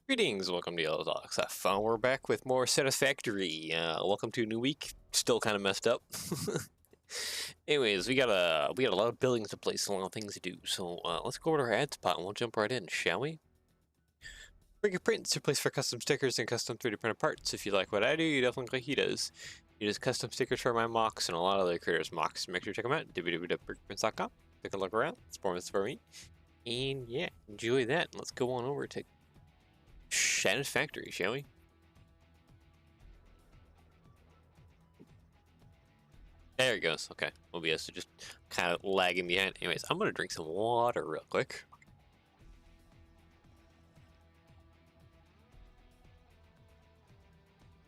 Greetings, welcome to Yellow Dogs F. We're back with more Satisfactory. Welcome to a new week. Still kind of messed up. Anyways, we got a lot of buildings to place, and a lot of things to do. So let's go over to our ad spot, and we'll jump right in, shall we? Brick Print is your place for custom stickers and custom 3D printed parts. If you like what I do, you definitely like he does. He does custom stickers for my mocks and a lot of other creators' mocks. Make sure to check them out. www.brickprints.com. Take a look around. It's more for me. And yeah, enjoy that. Let's go on over to Satisfactory, shall we? There it goes. Okay, OBS is just kind of lagging behind. Anyways, I'm gonna drink some water real quick.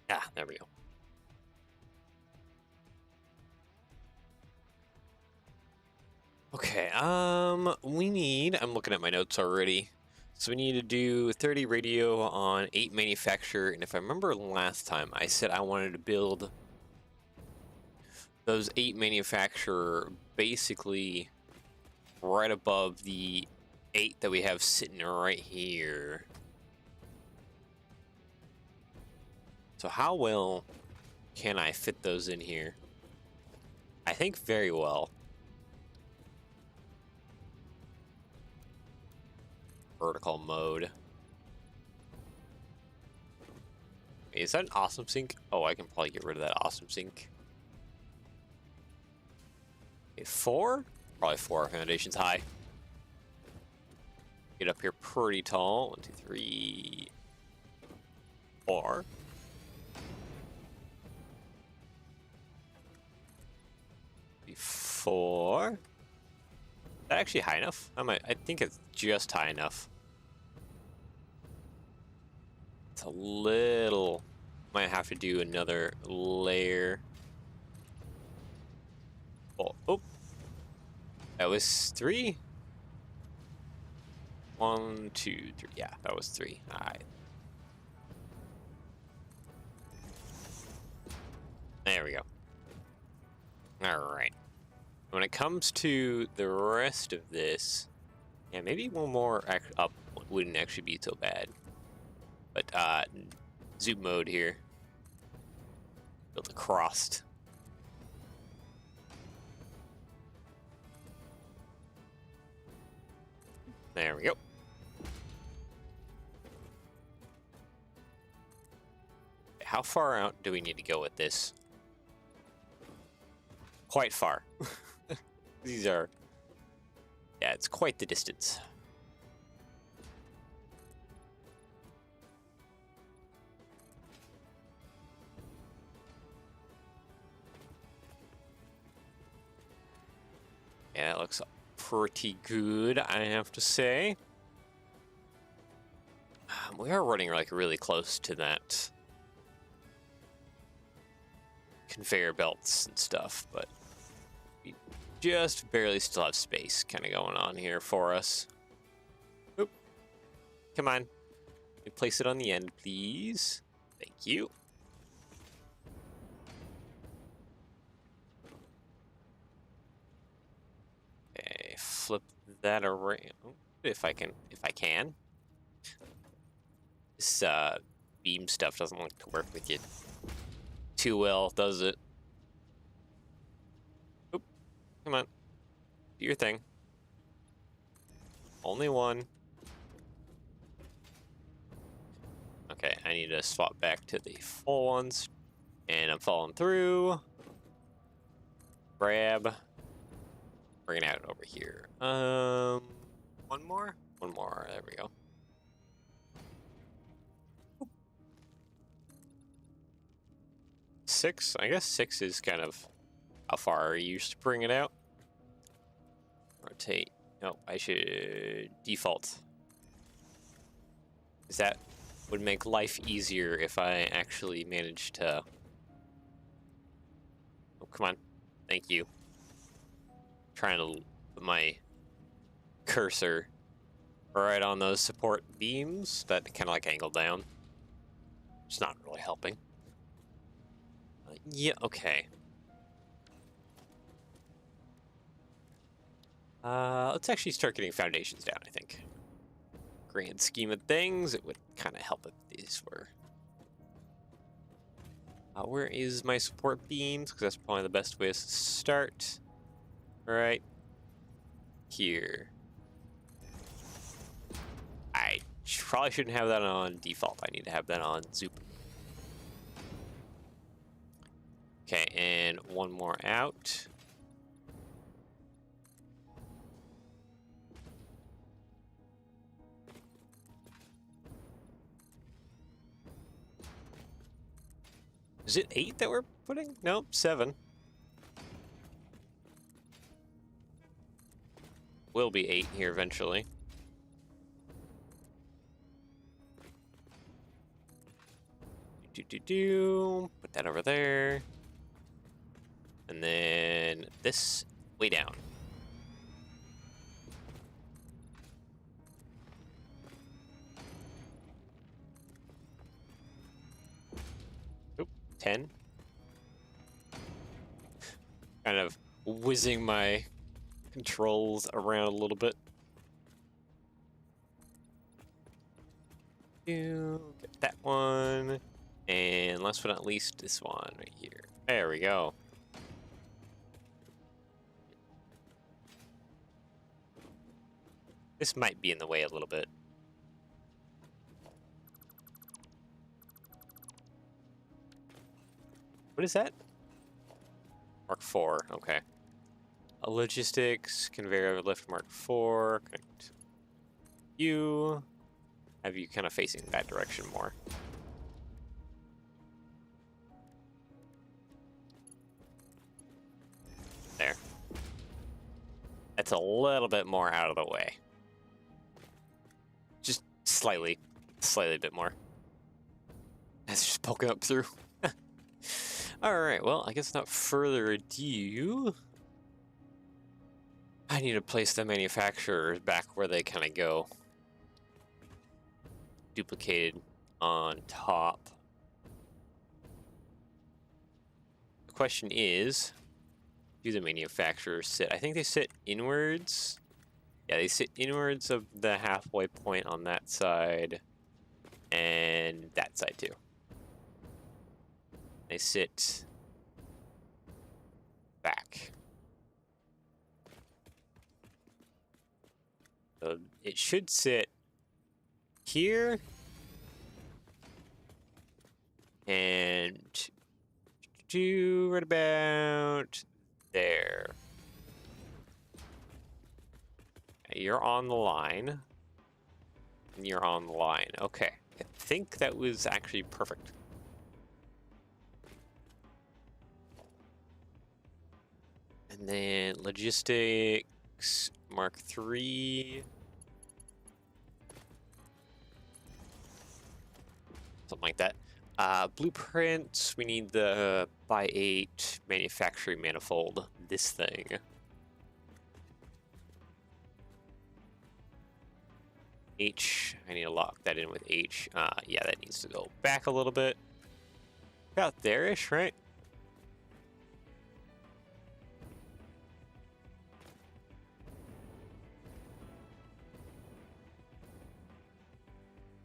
Ah, there we go. Okay, I'm looking at my notes already. So we need to do 30 radio on 8 manufacture, and if I remember last time, I said I wanted to build those 8 manufacturer basically right above the 8 that we have sitting right here. So how well can I fit those in here? I think very well. Vertical mode. Is that an awesome sink? Oh, I can probably get rid of that awesome sink. Okay, 4? Probably 4. Foundation's high. Get up here pretty tall. 1, 2, 3, 4. Four. Is that actually high enough? I think it's just high enough. It's a little. Might have to do another layer. Oh, that was 3. 1, 2, 3. Yeah, that was 3. All right. There we go. All right. When it comes to the rest of this, yeah, maybe one more up wouldn't actually be so bad. But zoom mode here. Build a crossed. There we go. How far out do we need to go with this? Quite far. These are... Yeah, it's quite the distance. Yeah, it looks pretty good, I have to say. We are running like really close to that conveyor belts and stuff, but we just barely still have space kind of going on here for us. Oop. Come on. Place it on the end, please. Thank you. Okay, flip that around if I can. This beam stuff doesn't like to work with you too well, does it? Oop. Come on. Do your thing. Only one. Okay, I need to swap back to the full ones. And I'm falling through. Grab. Bring it out over here. One more? One more. There we go. 6? I guess 6 is kind of how far you used to bring it out. Rotate. No, I should default. Because that would make life easier if I actually managed to... Oh, come on. Thank you. Trying to put my cursor right on those support beams that kind of like angle down. It's not really helping. Yeah, okay. Let's actually start getting foundations down, I think. grand scheme of things, it would kind of help if these were. Where is my support beams? Because that's probably the best way to start. Right here. I probably shouldn't have that on default. I need to have that on Zoop. Okay, and one more out. Is it 8 that we're putting? Nope, 7. Will be 8 here eventually. Put that over there. And then this way down. Oop, 10. Kind of whizzing my controls around a little bit. Get that one. And last but not least, this one right here. There we go. This might be in the way a little bit. What is that? Mark 4, okay. A logistics, conveyor lift Mark 4. Connect you. Have you kind of facing that direction more. There. That's a little bit more out of the way. Just slightly a bit more. That's just poking up through. Alright, well, I guess without further ado, I need to place the manufacturers back where they kind of go. Duplicated on top. The question is, do the manufacturers sit? I think they sit inwards. Yeah, they sit inwards of the halfway point on that side and that side too. They sit back. So it should sit here and do right about there. You're on the line. And you're on the line. Okay. I think that was actually perfect. And then logistics, Mark 3. Something like that. Blueprints, we need the by 8 manufacturing manifold. This thing. H, I need to lock that in with H. Yeah, that needs to go back a little bit. About there-ish, right?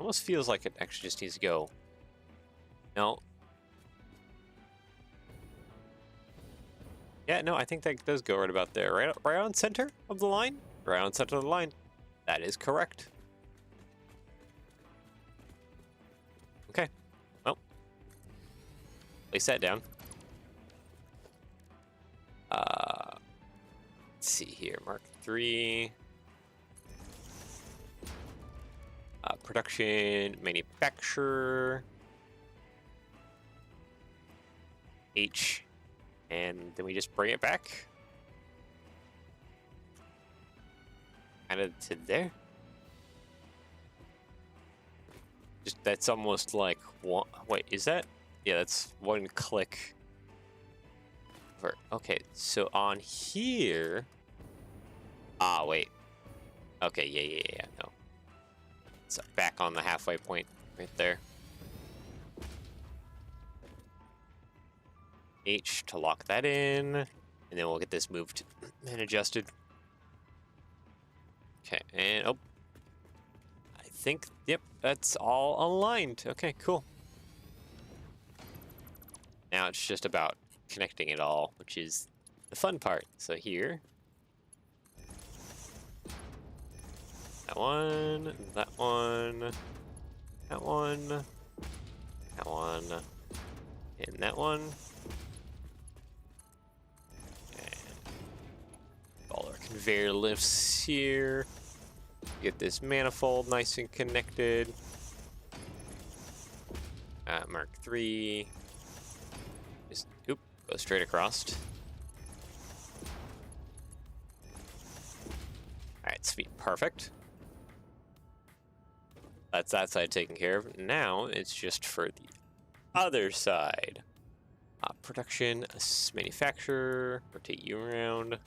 Almost feels like it actually just needs to go. No. Yeah, no, I think that does go right about there. Right on center of the line? Right on center of the line. That is correct. Okay. Well. Place that down. Let's see here. Mark 3. Production, manufacturer, H, and then we just bring it back. Kind of to there. Just, that's almost like one, wait, is that? Yeah, that's one click. Okay, so on here. Ah, wait. Okay, yeah, no. So back on the halfway point right there. H to lock that in, and then we'll get this moved and adjusted. Okay, and oh, I think, yep, that's all aligned. Okay, cool. Now it's just about connecting it all, which is the fun part. So here, that one, that one, that one, that one, and that one. And all our conveyor lifts here. Get this manifold nice and connected. Mark 3. Just, oop, go straight across. Alright, sweet, perfect. That's that side taken care of. Now it's just for the other side. Production, manufacturer, rotate you around.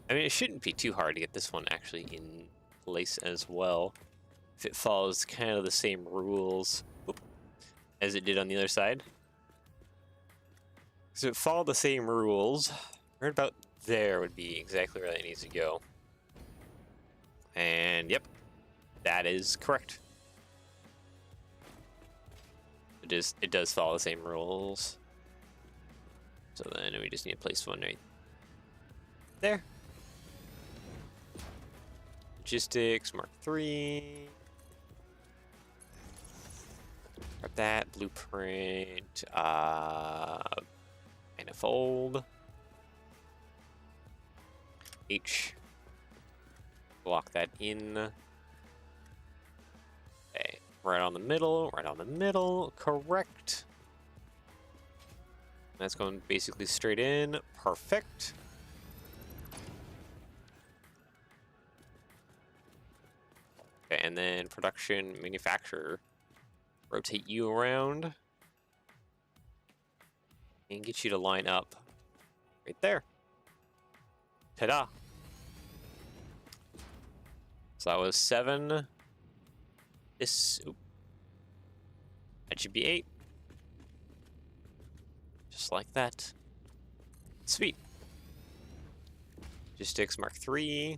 I mean, it shouldn't be too hard to get this one actually in place as well. If it follows kind of the same rules as it did on the other side. So it followed the same rules. Right about there would be exactly where that needs to go. And yep, that is correct. It does follow the same rules. So then we just need to place one right there. Logistics, Mark 3. Grab that, blueprint, manifold. H. Block that in. Okay, right on the middle, correct. That's going basically straight in, perfect. Okay, and then production, manufacturer. Rotate you around. And get you to line up right there. Ta-da! So that was 7. This, oop. That should be 8. Just like that. Sweet. Logistics Mark 3.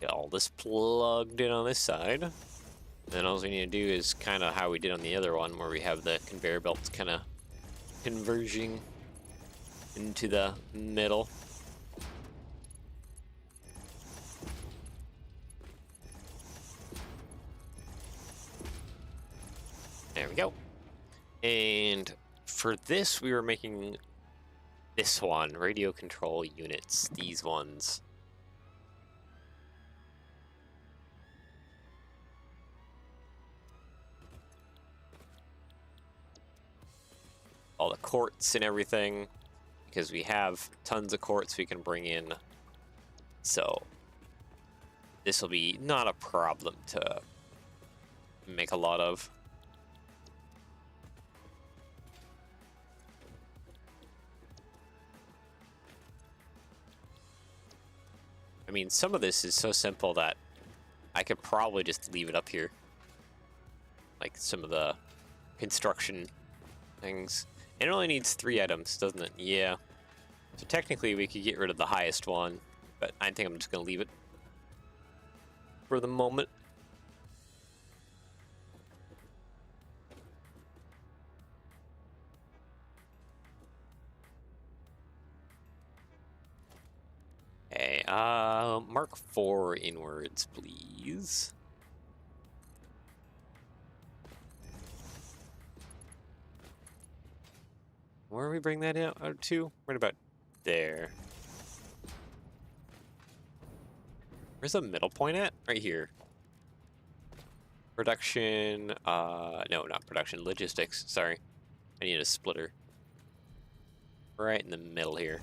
Get all this plugged in on this side. Then all we need to do is kind of how we did on the other one, where we have the conveyor belts kind of converging into the middle. There we go. And for this, we were making this one, radio control units, these ones. All the quartz and everything, because we have tons of quartz we can bring in. So this will be not a problem to make a lot of. I mean, some of this is so simple that I could probably just leave it up here. Like some of the construction things. It only needs 3 items, doesn't it? Yeah. So technically we could get rid of the highest one, but I think I'm just going to leave it for the moment. Okay, Mark 4 inwards, please. Where do we bring that out to? Right about there. Where's the middle point at? Right here. Production, no, not production, logistics, sorry. I need a splitter. Right in the middle here.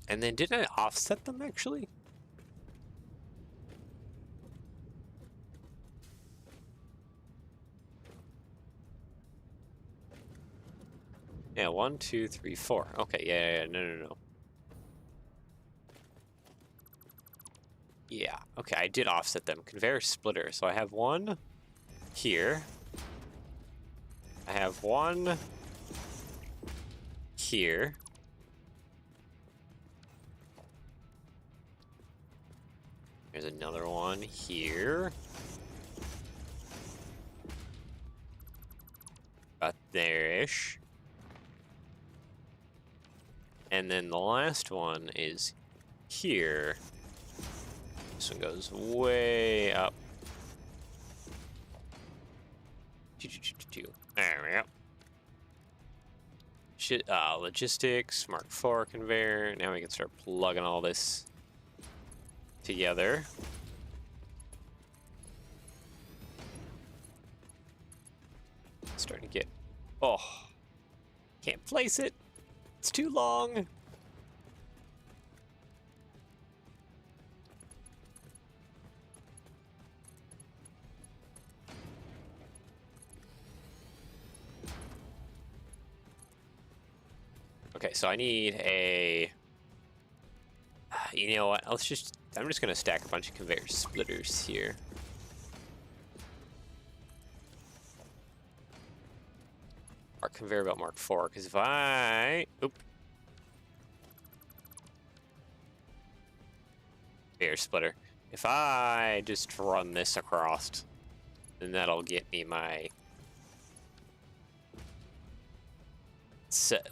And then didn't I offset them, actually? Yeah, 1, 2, 3, 4. Okay, yeah, no. Yeah, okay, I did offset them. Conveyor splitter. So I have one here. I have one here. There's another one here. About there-ish. And then the last one is here. This one goes way up. There we go. Logistics, Mark IV conveyor. Now we can start plugging all this together. Starting to get... Oh, can't place it. It's too long. Okay, so I need a... You know what? I'm just gonna stack a bunch of conveyor splitters here. Our conveyor belt Mark IV, because if I... Oop. Conveyor splitter. If I just run this across, then that'll get me my...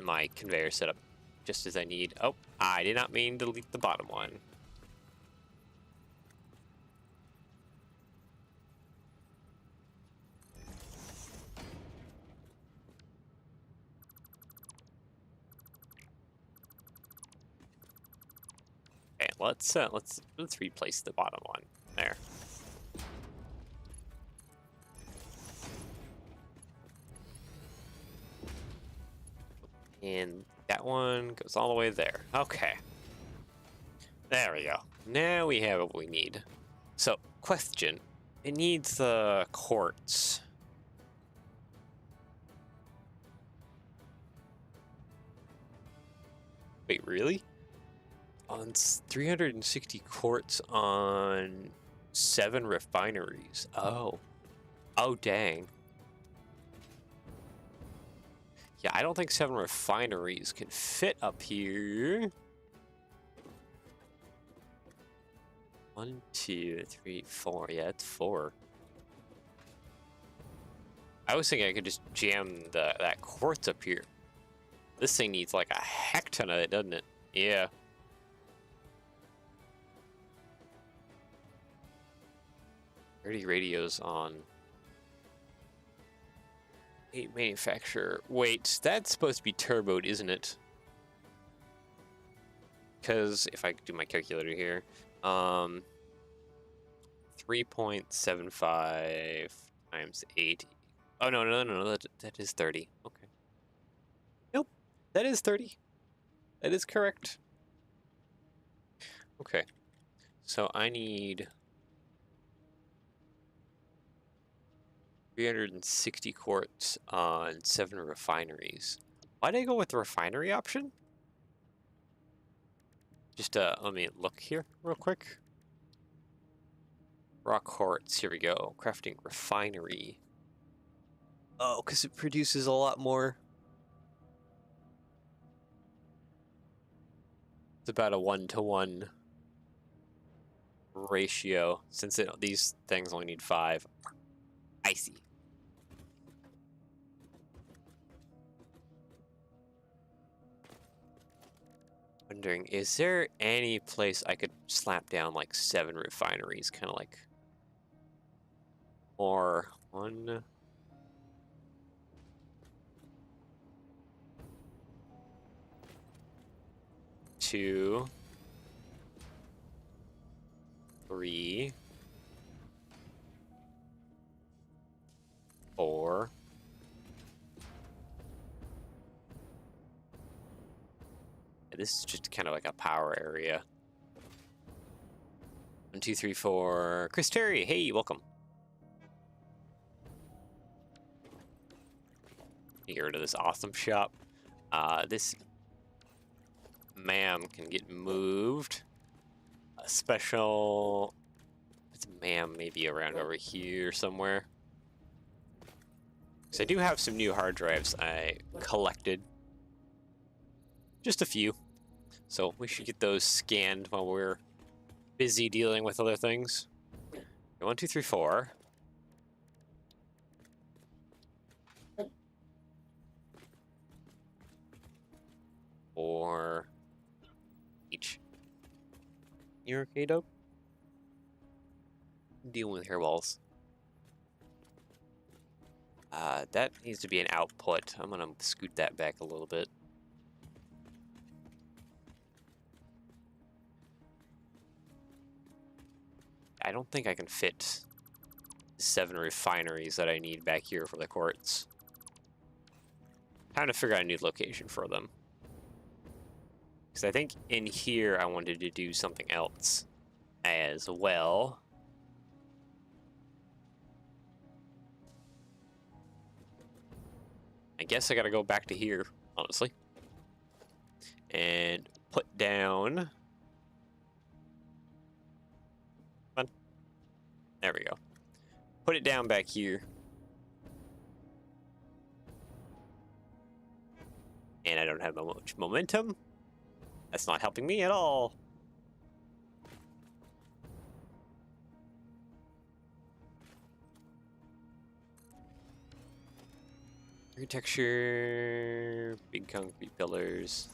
my conveyor setup just as I need. Oh, I did not mean to delete the bottom one. Okay, let's replace the bottom one there. And that one goes all the way there. Okay. There we go. Now we have what we need. So, question. It needs the quartz. Wait, really? On 360 quartz on 7 refineries. Oh. Oh, dang. Yeah, I don't think 7 refineries can fit up here. 1, 2, 3, 4. Yeah, it's 4. I was thinking I could just jam that quartz up here. This thing needs like a heck ton of it, doesn't it? Yeah. Radios on 8 manufacturer. Wait, that's supposed to be turboed, isn't it? Because if I do my calculator here, 3.75 times 8. Oh no, that is 30. Okay. Nope, that is 30. That is correct. Okay, so I need 360 quartz on 7 refineries. Why did I go with the refinery option? Just let me look here real quick. Raw quartz, here we go. Crafting refinery. Oh, because it produces a lot more. It's about a 1-to-1 ratio, since these things only need 5. I see. Wondering, is there any place I could slap down like 7 refineries, kind of like, or 1, 2, 3, 4. This is just kind of like a power area. 1, 2, 3, 4. Chris Terry, hey, welcome. Get rid of this awesome shop. This ma'am can get moved. A special. It's ma'am maybe around over here somewhere. So I do have some new hard drives I collected. Just a few. So we should get those scanned while we're busy dealing with other things. 1, 2, 3, 4. Or each. You're okay, Dope? Dealing with hairballs. That needs to be an output. I'm gonna scoot that back a little bit. I don't think I can fit 7 refineries that I need back here for the quartz. Time to figure out a new location for them. Because I think in here I wanted to do something else as well. I guess I gotta go back to here, honestly. And put down... Come on. There we go. Put it down back here. And I don't have much momentum. That's not helping me at all. Architecture, big concrete pillars.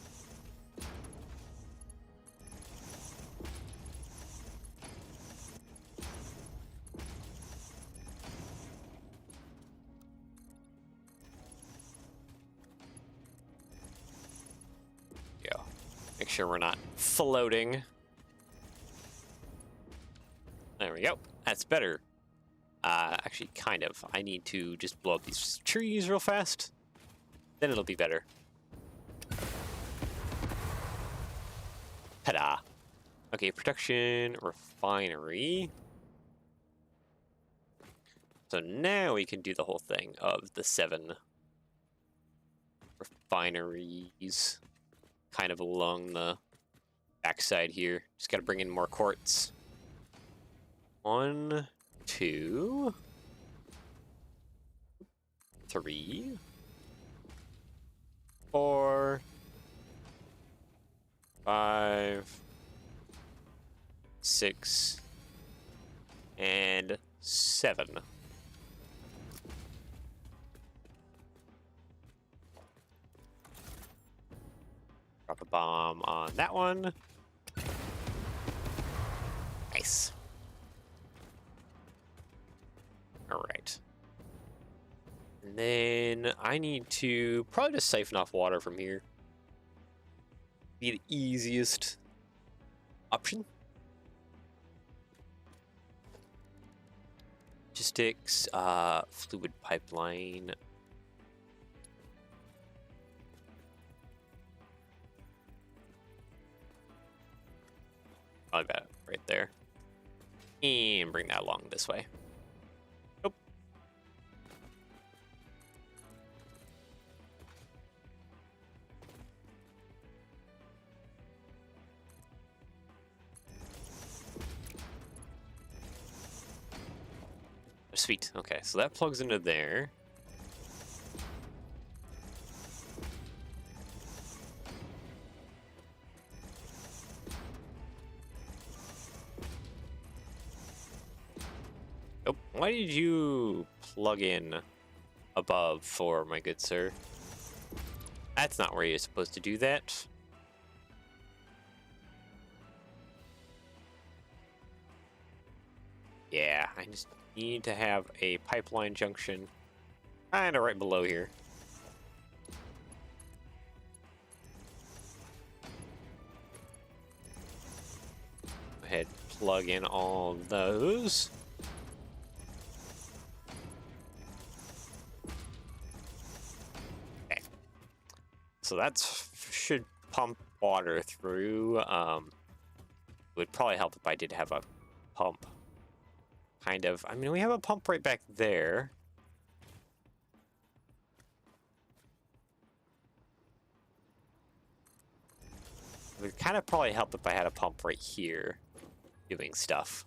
Go. Make sure we're not floating. There we go. That's better. Actually, kind of. I need to just blow up these trees real fast. Then it'll be better. Ta-da. Okay, production, refinery. So now we can do the whole thing of the 7 refineries. Kind of along the backside here. Just gotta bring in more quartz. 1, 2, 3, 4, 5, 6, and 7. Drop a bomb on that one. Nice. Alright. And then I need to probably just siphon off water from here. Be the easiest option. Logistics, fluid pipeline. Probably about right there. And bring that along this way. Nope. Sweet. Okay, so that plugs into there. Oh, why did you plug in above for, my good sir? That's not where you're supposed to do that. Yeah, I just need to have a pipeline junction kind of right below here. Go ahead, plug in all those. Okay. So that should pump water through. It would probably help if I did have a pump. Kind of. I mean, we have a pump right back there. It would kind of probably help if I had a pump right here doing stuff.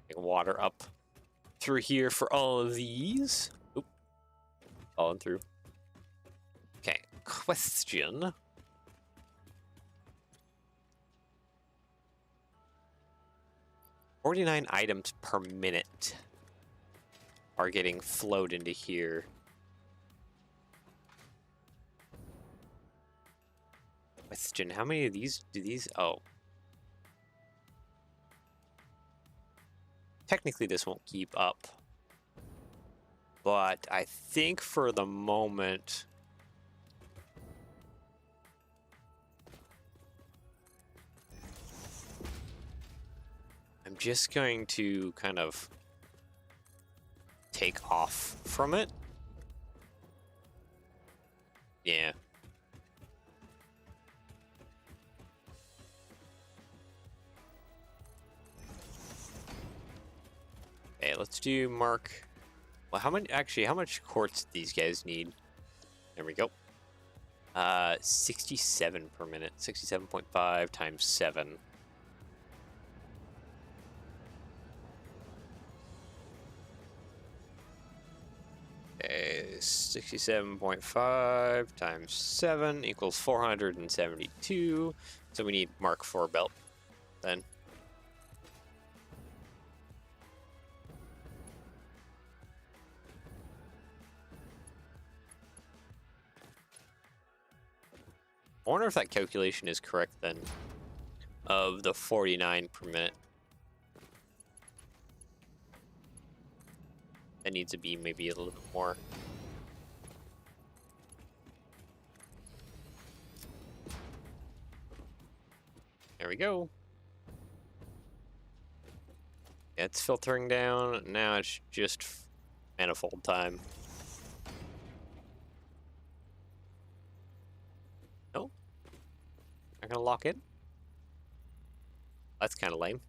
Getting water up through here for all of these. Oop. Falling through. Okay, question. $49 items per minute are getting flowed into here. Question, how many of these do these... Oh. Technically this won't keep up. But I think for the moment... I'm just going to kind of take off from it. Yeah. Okay, let's do mark. Well, how much quartz do these guys need? There we go. 67 per minute. 67.5 times 7. Okay, 67.5 times 7 equals 472. So we need Mark 4 belt then. I wonder if that calculation is correct then, of the 49 per minute. That needs to be maybe a little bit more. There we go. Yeah, it's filtering down. Now it's just manifold time. No? Not gonna lock in? That's kind of lame.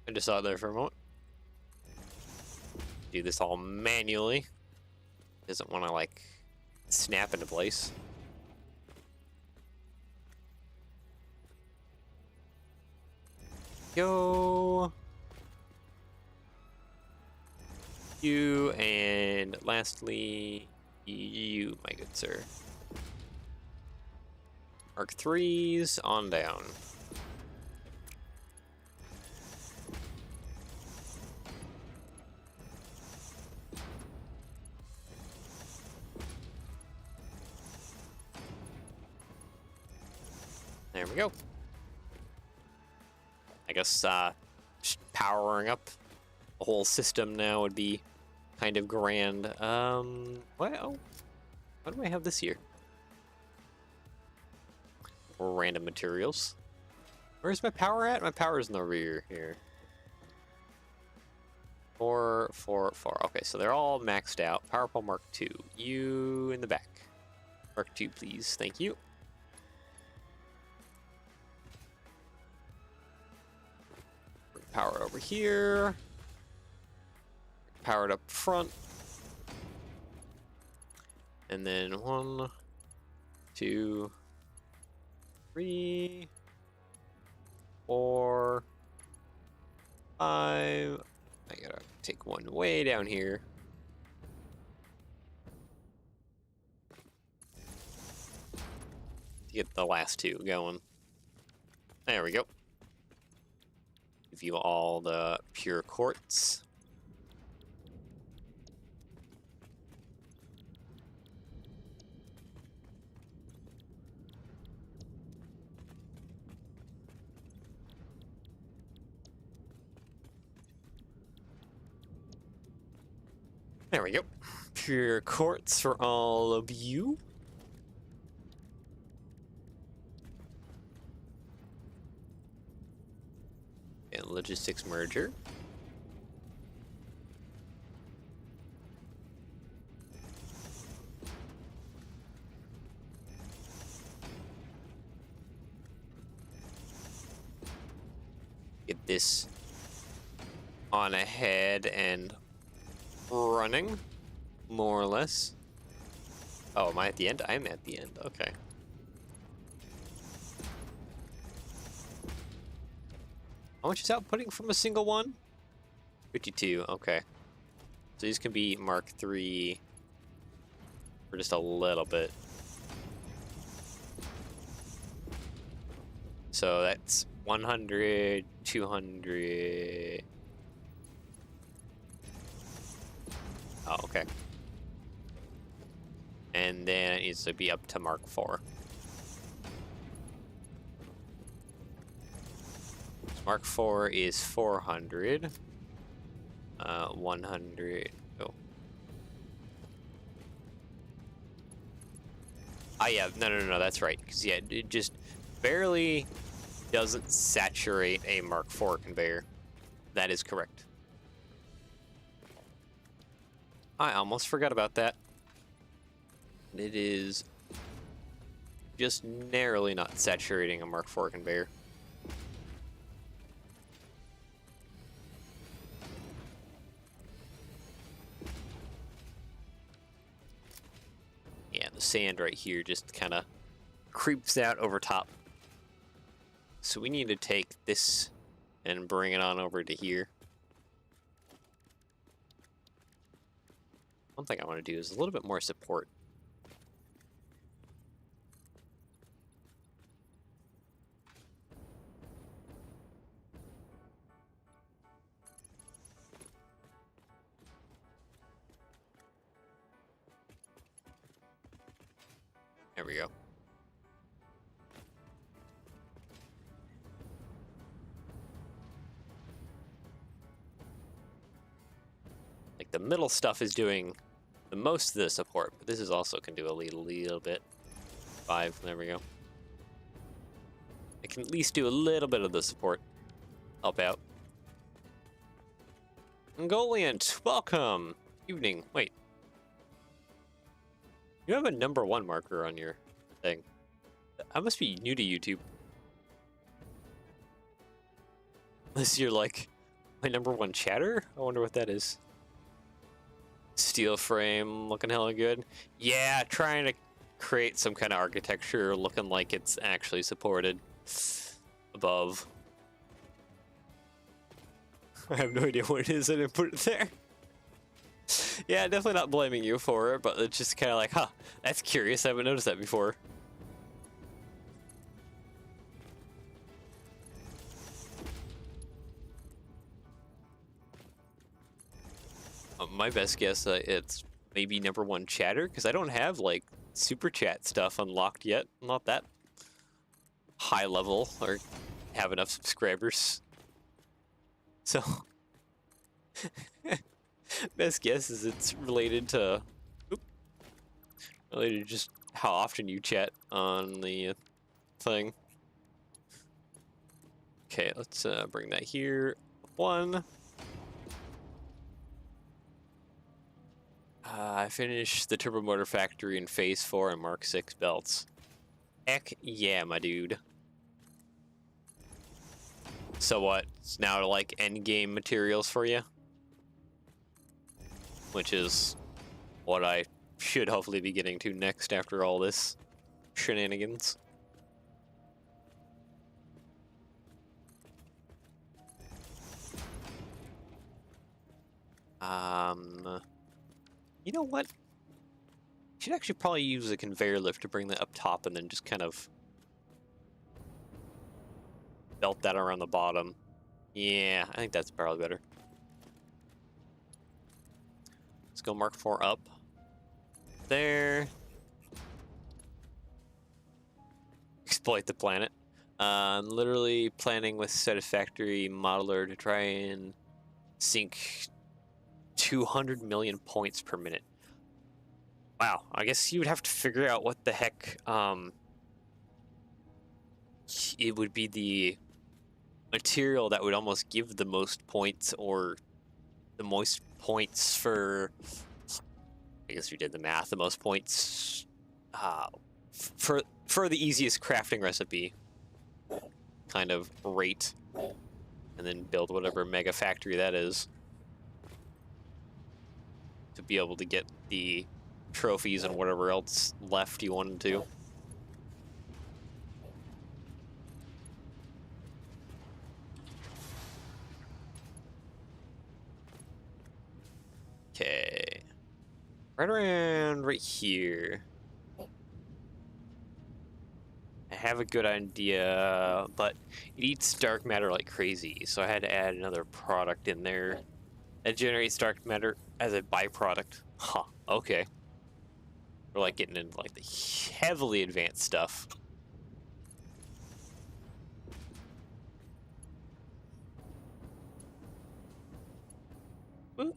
I just saw it there for a moment. Do this all manually. Doesn't want to like snap into place. Go. You, and lastly, you, my good sir. Mark 3s on down. There we go. I guess just powering up the whole system now would be kind of grand. Well, what do I have this year? Random materials. Where's my power at? My power's in the rear here. 4, 4, 4. Okay, so they're all maxed out. Power pole Mark 2. You in the back. Mark 2, please. Thank you. Power over here. Powered up front. And then 1, 2, 3, 4, 5. I gotta take one way down here. To get the last 2 going. There we go. Give you all the pure quartz. There we go. Pure quartz for all of you. And logistics merger. Get this on ahead and running, more or less. Oh, am I at the end? I'm at the end. Okay. How much is outputting from a single one? 52, okay. So these can be Mark III for just a little bit. So that's 100, 200. Oh, okay. And then it needs to be up to Mark IV. Mark IV is 400. 100. Oh. Ah, yeah. No. That's right. Because, yeah, it just barely doesn't saturate a Mark IV conveyor. That is correct. I almost forgot about that. It is just narrowly not saturating a Mark IV conveyor. Yeah, the sand right here just kind of creeps out over top. So we need to take this and bring it on over to here. One thing I want to do is a little bit more support. There we go. Like the middle stuff is doing the most of the support, but this is also can do a little bit. 5, there we go. It can at least do a little bit of the support. Help out. Mongoliant, welcome. Evening. Wait. You have a #1 marker on your thing. I must be new to YouTube. Unless you're like my #1 chatter? I wonder what that is. Steel frame looking hella good. Yeah, trying to create some kind of architecture looking like it's actually supported above. I have no idea what it is. I didn't put it there. Yeah, definitely not blaming you for it, but it's just kind of like, huh, that's curious. I haven't noticed that before. My best guess, it's maybe #1 chatter, because I don't have like super chat stuff unlocked yet. I'm not that high level or have enough subscribers. So, best guess is it's related to, related to just how often you chat on the thing. Okay, let's bring that here. 1. I finished the turbo motor factory in phase 4 and Mark 6 belts. Heck yeah, my dude. So what? It's now like end game materials for you? Which is what I should hopefully be getting to next after all this shenanigans. You know what? Should actually probably use a conveyor lift to bring that up top and then just kind of belt that around the bottom. Yeah, I think that's probably better. Let's go Mark IV up. There. Exploit the planet. I'm literally planning with Satisfactory modeler to try and sink 200 million points per minute. Wow, I guess you would have to figure out what the heck it would be the material that would almost give the most points, or the most points for, I guess we did the math, the most points for the easiest crafting recipe kind of rate, and then build whatever mega factory that is to be able to get the trophies and whatever else left you wanted to. Okay. Right around right here. I have a good idea, but it eats dark matter like crazy, so I had to add another product in there that generates dark matter as a byproduct. Huh, okay. We're like getting into like the heavily advanced stuff. Ooh.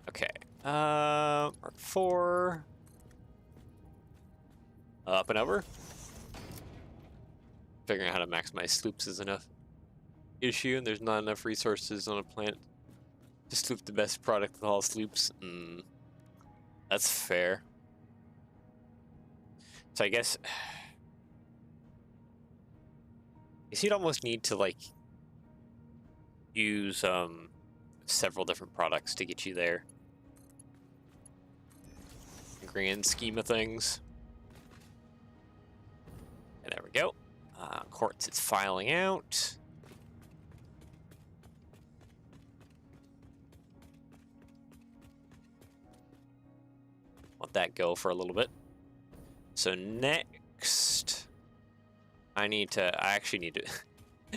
Okay. Mark 4. Up and over. Figuring out how to maximize sloops is enough issue, and there's not enough resources on a planet to sloop the best product with all sloops. That's fair. So I guess you'd almost need to like use several different products to get you there. Grand scheme of things. And there we go. Quartz is filing out. Let that go for a little bit. So next, I actually need to,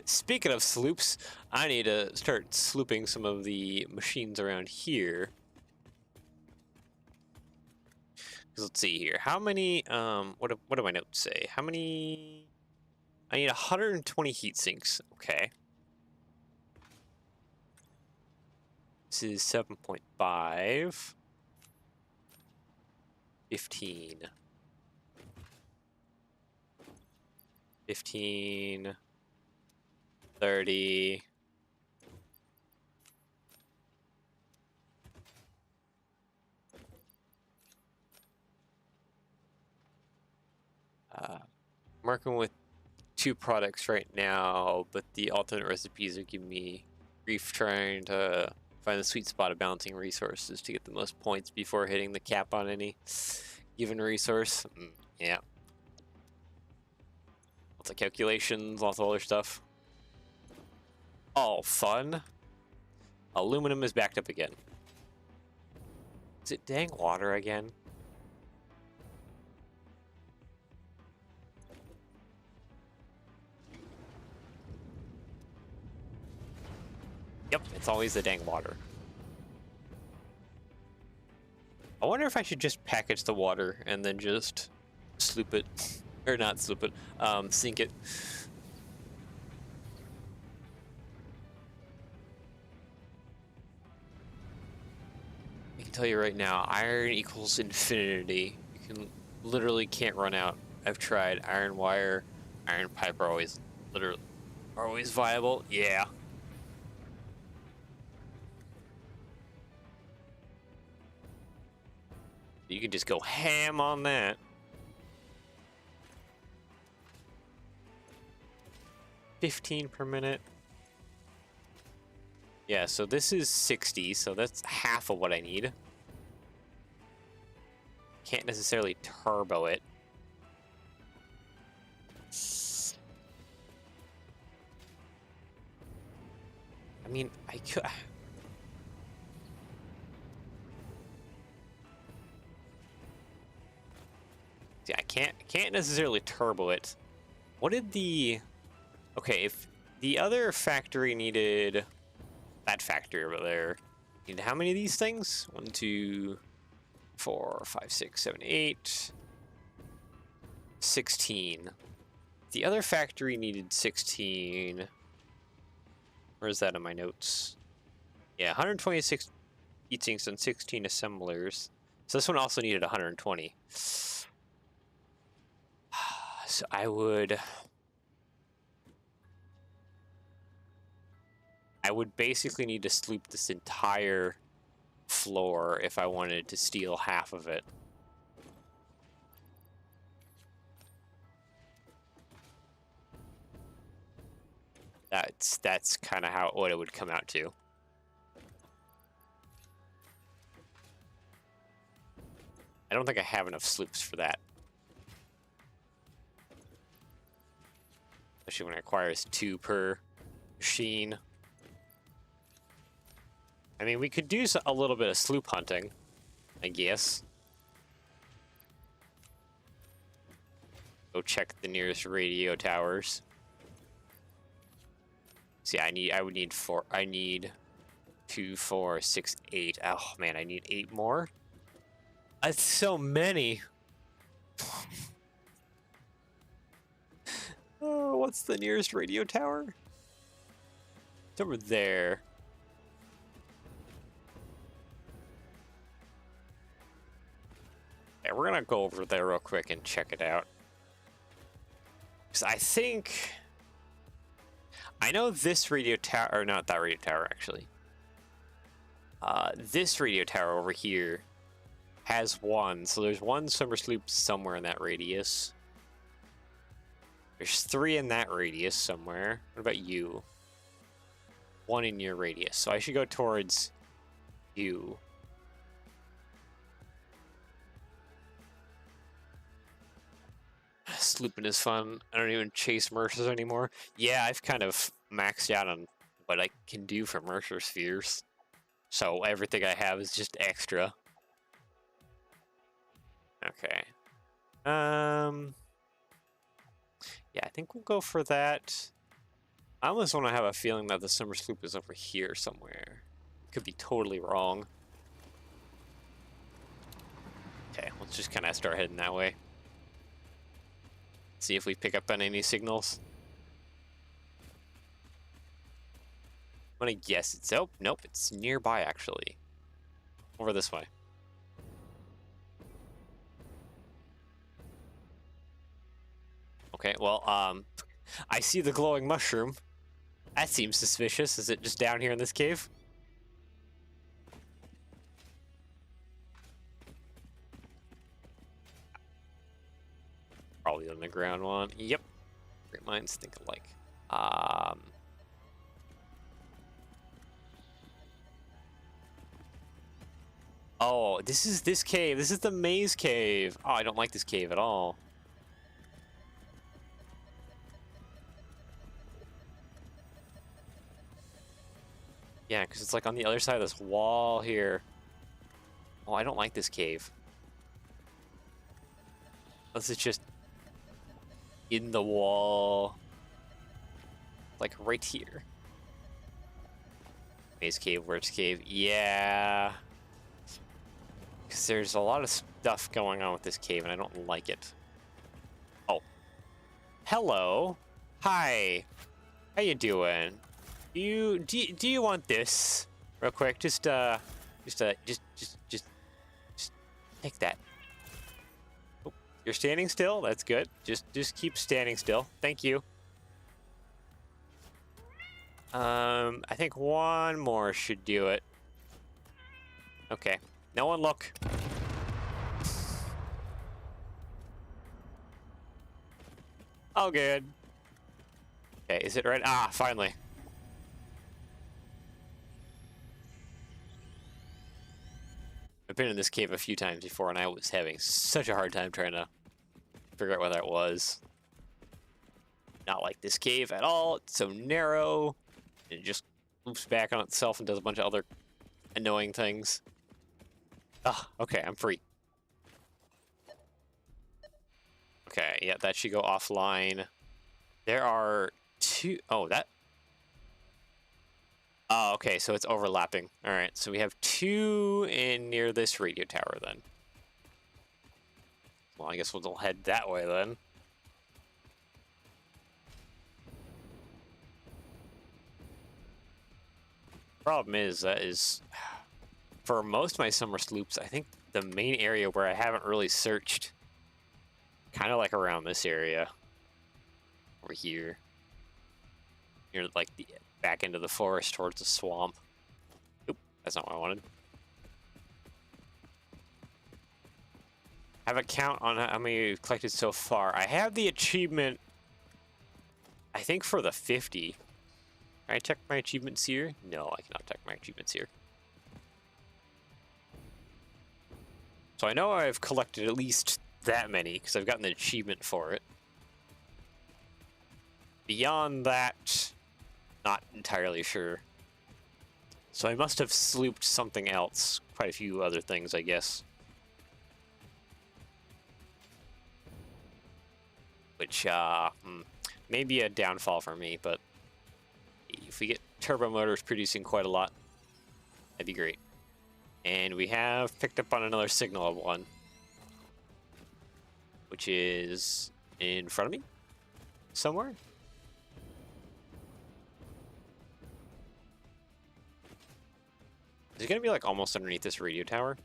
speaking of sloops, I need to start slooping some of the machines around here. Because let's see here. How many, what do my notes say? How many, I need 120 heat sinks. Okay. This is 7.5. 15. 15. 30. I'm working with 2 products right now, but the alternate recipes are giving me grief trying to find the sweet spot of balancing resources to get the most points before hitting the cap on any given resource. Yeah. Lots of calculations, lots of other stuff. All fun. Aluminum is backed up again. Is it dang water again? Yep, it's always the dang water. I wonder if I should just package the water and then just sloop it. Or not sloop it, sink it. I can tell you right now, iron equals infinity. You can literally can't run out. I've tried iron wire, iron pipe are always viable. Yeah. You can just go ham on that. $15 per minute. Yeah, so this is 60, so that's half of what I need. Can't necessarily turbo it. I mean, I could. See, I can't necessarily turbo it. What did the? Okay, if the other factory needed that factory over there, needed how many of these things? 1, 2, 4, 5, 6, 7, 8, 16. The other factory needed 16. Where's that in my notes? Yeah, 126 heat sinks and 16 assemblers. So this one also needed 120. So I would basically need to sloop this entire floor if I wanted to steal half of it. That's kind of what it would come out to. I don't think I have enough sloops for that. Especially when it requires 2 per machine. I mean, we could do a little bit of sloop hunting, I guess. Go check the nearest radio towers. See, I would need 4. I need 2, 4, 6, 8. Oh man, I need 8 more. That's so many. Oh, what's the nearest radio tower? It's over there. Yeah, we're gonna go over there real quick and check it out. Because I think... I know this radio tower, or not that radio tower, actually. This radio tower over here has 1, so there's 1 summer sloop somewhere in that radius. There's 3 in that radius somewhere. What about you? 1 in your radius, so I should go towards you. Slooping is fun. I don't even chase Mercers anymore. Yeah, I've kind of maxed out on what I can do for Mercer spheres. So everything I have is just extra. Okay. Yeah, I think we'll go for that. I almost want to have a feeling that the summer sloop is over here somewhere. Could be totally wrong. Okay, let's just kind of start heading that way. See if we pick up on any signals. I'm gonna guess it's... Oh, nope, it's nearby, actually. Over this way. Okay, well, I see the glowing mushroom. That seems suspicious. Is it just down here in this cave? Probably the underground one. Yep. Great minds think alike. Oh, this is this cave. This is the maze cave. Oh, I don't like this cave at all. Yeah, because it's like on the other side of this wall here. Oh, I don't like this cave. This is just in the wall. Like right here. Maze cave, where's cave? Yeah. Because there's a lot of stuff going on with this cave and I don't like it. Oh. Hello. Hi. How you doing? Do you want this? Real quick, just take that. Oh, you're standing still? That's good. Just keep standing still. Thank you. I think 1 more should do it. Okay. No one look. Oh, good. Okay, is it right? Ah, finally. I've been in this cave a few times before, and I was having such a hard time trying to figure out where that was. Not like this cave at all. It's so narrow. It just loops back on itself and does a bunch of other annoying things. Ah, okay, I'm free. Okay, yeah, that should go offline. There are 2... Oh, that... Oh, okay, so it's overlapping. All right, so we have 2 in near this radio tower then. Well, I guess we'll head that way then. Problem is, for most of my summer sloops, I think the main area where I haven't really searched, kind of like around this area, over here, near like the back into the forest towards the swamp. Oop, that's not what I wanted. Have a count on how many we've collected so far. I have the achievement, I think, for the 50. Can I check my achievements here? No, I cannot check my achievements here. So I know I've collected at least that many, because I've gotten the achievement for it. Beyond that, not entirely sure. So I must have slooped something else. Quite a few other things, I guess. Which, may be a downfall for me, but if we get turbo motors producing quite a lot, that'd be great. And we have picked up on another signal of one, which is in front of me somewhere. Is it gonna be like almost underneath this radio tower?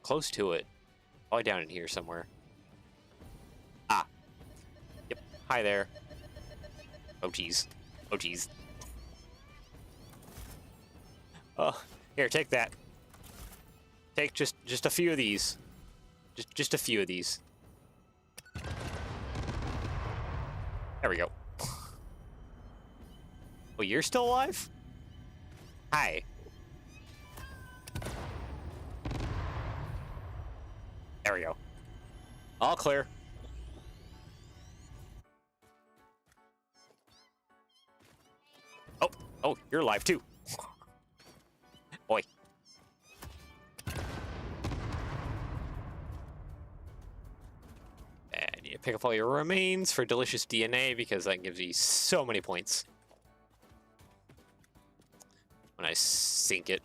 Close to it. Probably down in here somewhere. Ah. Yep. Hi there. Oh geez. Oh geez. Oh, here, take that. Take just a few of these. Just a few of these. There we go. Oh, you're still alive? Hi. There we go. All clear. Oh, you're alive too. Boy. And you pick up all your remains for delicious DNA because that gives you so many points. When I sink it.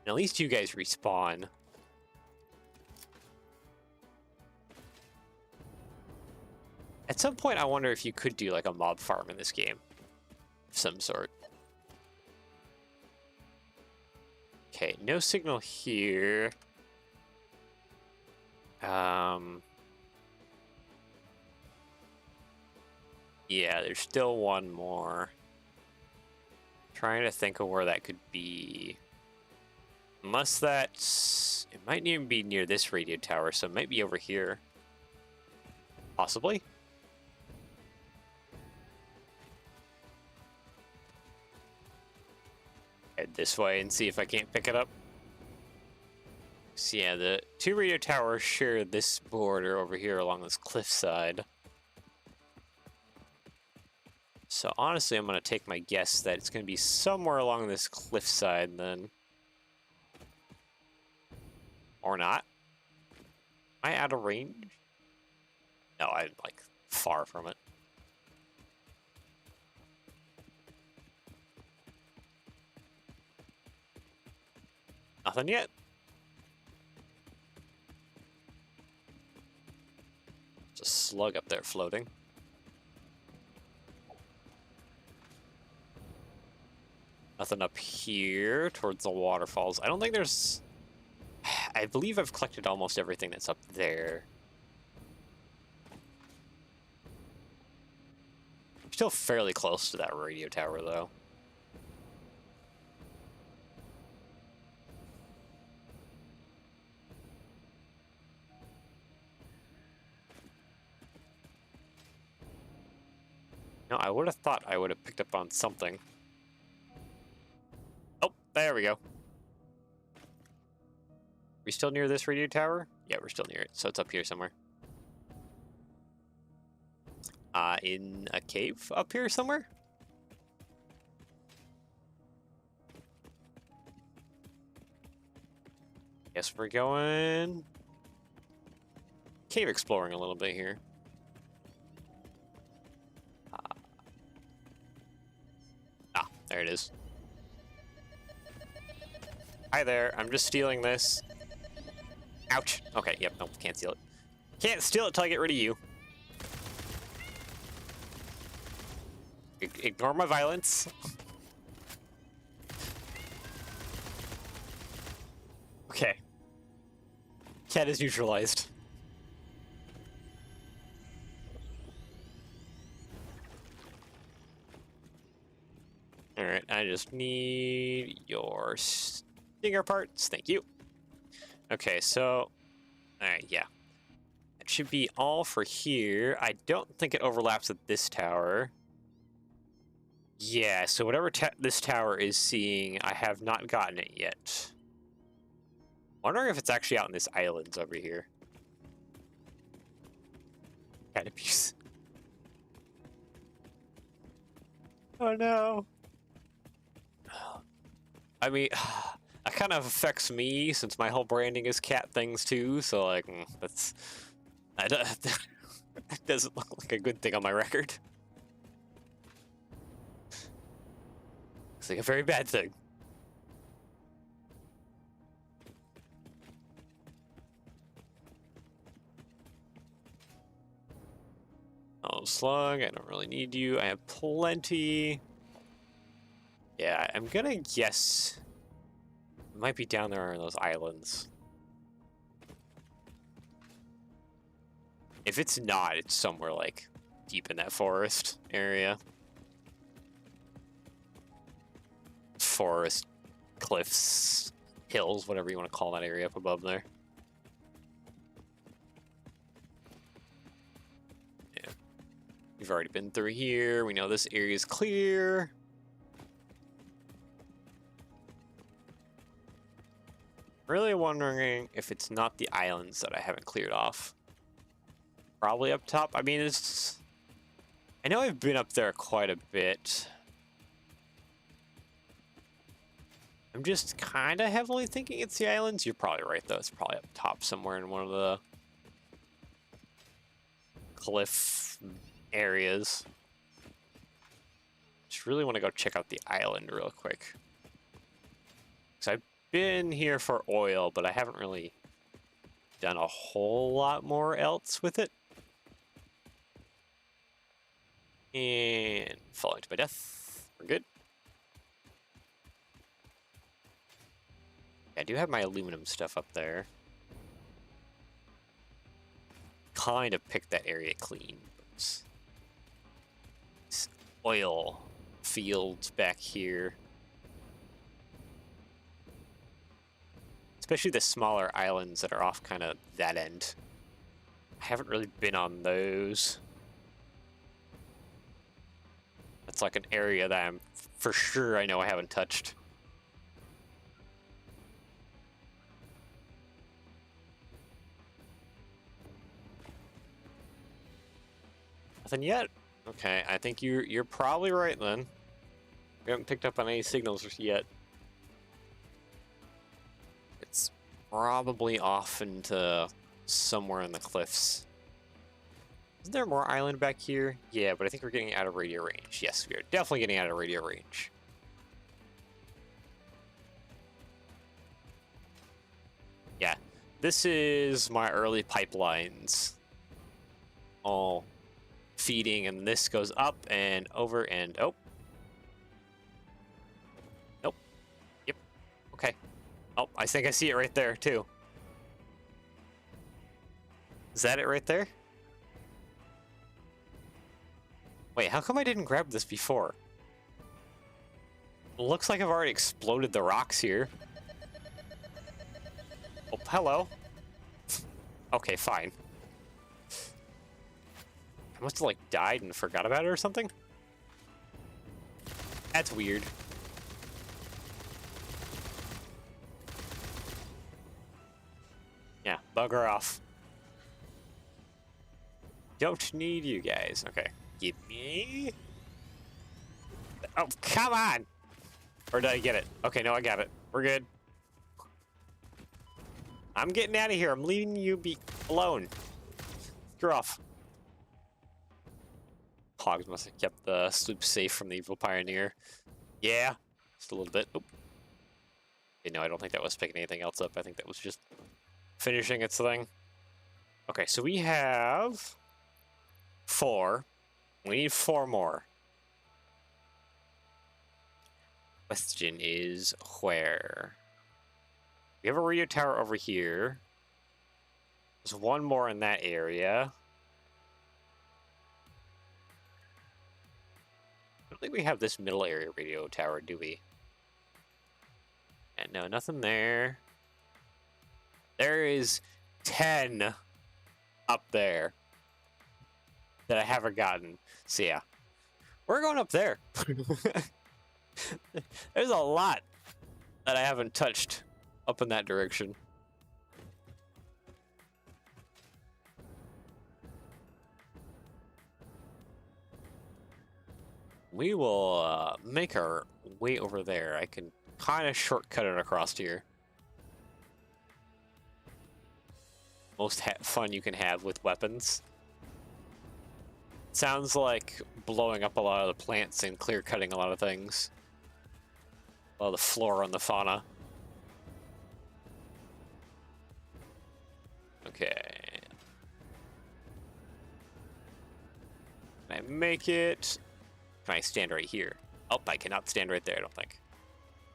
And at least you guys respawn. At some point, I wonder if you could do like a mob farm in this game. Of some sort. Okay, no signal here. Yeah, there's still one more. Trying to think of where that could be. Unless that's... It might even be near this radio tower, so it might be over here. Possibly. Head this way and see if I can't pick it up. So yeah, the two radio towers share this border over here along this cliffside. So honestly, I'm going to take my guess that it's going to be somewhere along this cliffside then. Or not. Am I out of range? No, I'm like far from it. Nothing yet. There's a slug up there floating. Nothing up here towards the waterfalls. I don't think there's... I believe I've collected almost everything that's up there. I'm still fairly close to that radio tower, though. No, I would have thought I would have picked up on something. Oh, there we go. We still near this radio tower? Yeah, we're still near it, so it's up here somewhere. In a cave up here somewhere? Guess we're going... cave exploring a little bit here. There it is. Hi there, I'm just stealing this. Ouch. Okay, yep, nope, can't steal it. Can't steal it till I get rid of you. Ignore my violence. Okay. Cat is neutralized. Alright, I just need your stinger parts. Thank you. Okay, so... Alright, yeah. That should be all for here. I don't think it overlaps with this tower. Yeah, so whatever this tower is seeing, I have not gotten it yet. Wondering if it's actually out in this islands over here. Cat abuse. Oh no. I mean, that kind of affects me since my whole branding is cat things too. So like, that's that doesn't look like a good thing on my record. It's like a very bad thing. Oh, slug, I don't really need you. I have plenty. Yeah, I'm gonna guess it might be down there on those islands. If it's not, it's somewhere like deep in that forest area. Forest, cliffs, hills, whatever you want to call that area up above there. Yeah. We've already been through here. We know this area is clear. Really wondering if it's not the islands that I haven't cleared off. Probably up top. I mean, it's... I know I've been up there quite a bit. I'm just kind of heavily thinking it's the islands. You're probably right, though. It's probably up top somewhere in one of the cliff areas. Just really want to go check out the island real quick. Because I've been here for oil, but I haven't really done a whole lot more else with it. And falling to my death. We're good. I do have my aluminum stuff up there. Kind of picked that area clean. It's oil fields back here. Especially the smaller islands that are off kind of that end. I haven't really been on those. That's like an area that I'm for sure I know I haven't touched. Nothing yet. Okay, I think you're probably right then. We haven't picked up on any signals yet. It's probably off into somewhere in the cliffs. Isn't there more island back here? Yeah, but I think we're getting out of radio range. Yes, we are definitely getting out of radio range. Yeah, this is my early pipelines. All feeding, and this goes up and over and oh. Nope. Yep. Okay. Oh, I think I see it right there too. Is that it right there? Wait, how come I didn't grab this before? Looks like I've already exploded the rocks here. Oh, hello. Okay, fine. I must have, like, died and forgot about it or something? That's weird. Yeah, bugger off. Don't need you guys. Okay. Give me... Oh, come on! Or did I get it? Okay, no, I got it. We're good. I'm getting out of here. I'm leaving you be alone. You're off. Hogs must have kept the sloop safe from the evil pioneer. Yeah, just a little bit. Oop. Okay, no, I don't think that was picking anything else up. I think that was just finishing its thing. Okay, so we have 4. We need 4 more. Question is where? We have a radio tower over here. There's 1 more in that area. I don't think we have this middle area radio tower, do we? And no, nothing there. There is 10 up there that I haven't gotten. So yeah, we're going up there. There's a lot that I haven't touched up in that direction. We will make our way over there. I can kind of shortcut it across here. Most fun you can have with weapons. Sounds like blowing up a lot of the plants and clear cutting a lot of things. A lot of the flora and the fauna. Okay. Can I make it? Can I stand right here? Oh, I cannot stand right there, I don't think.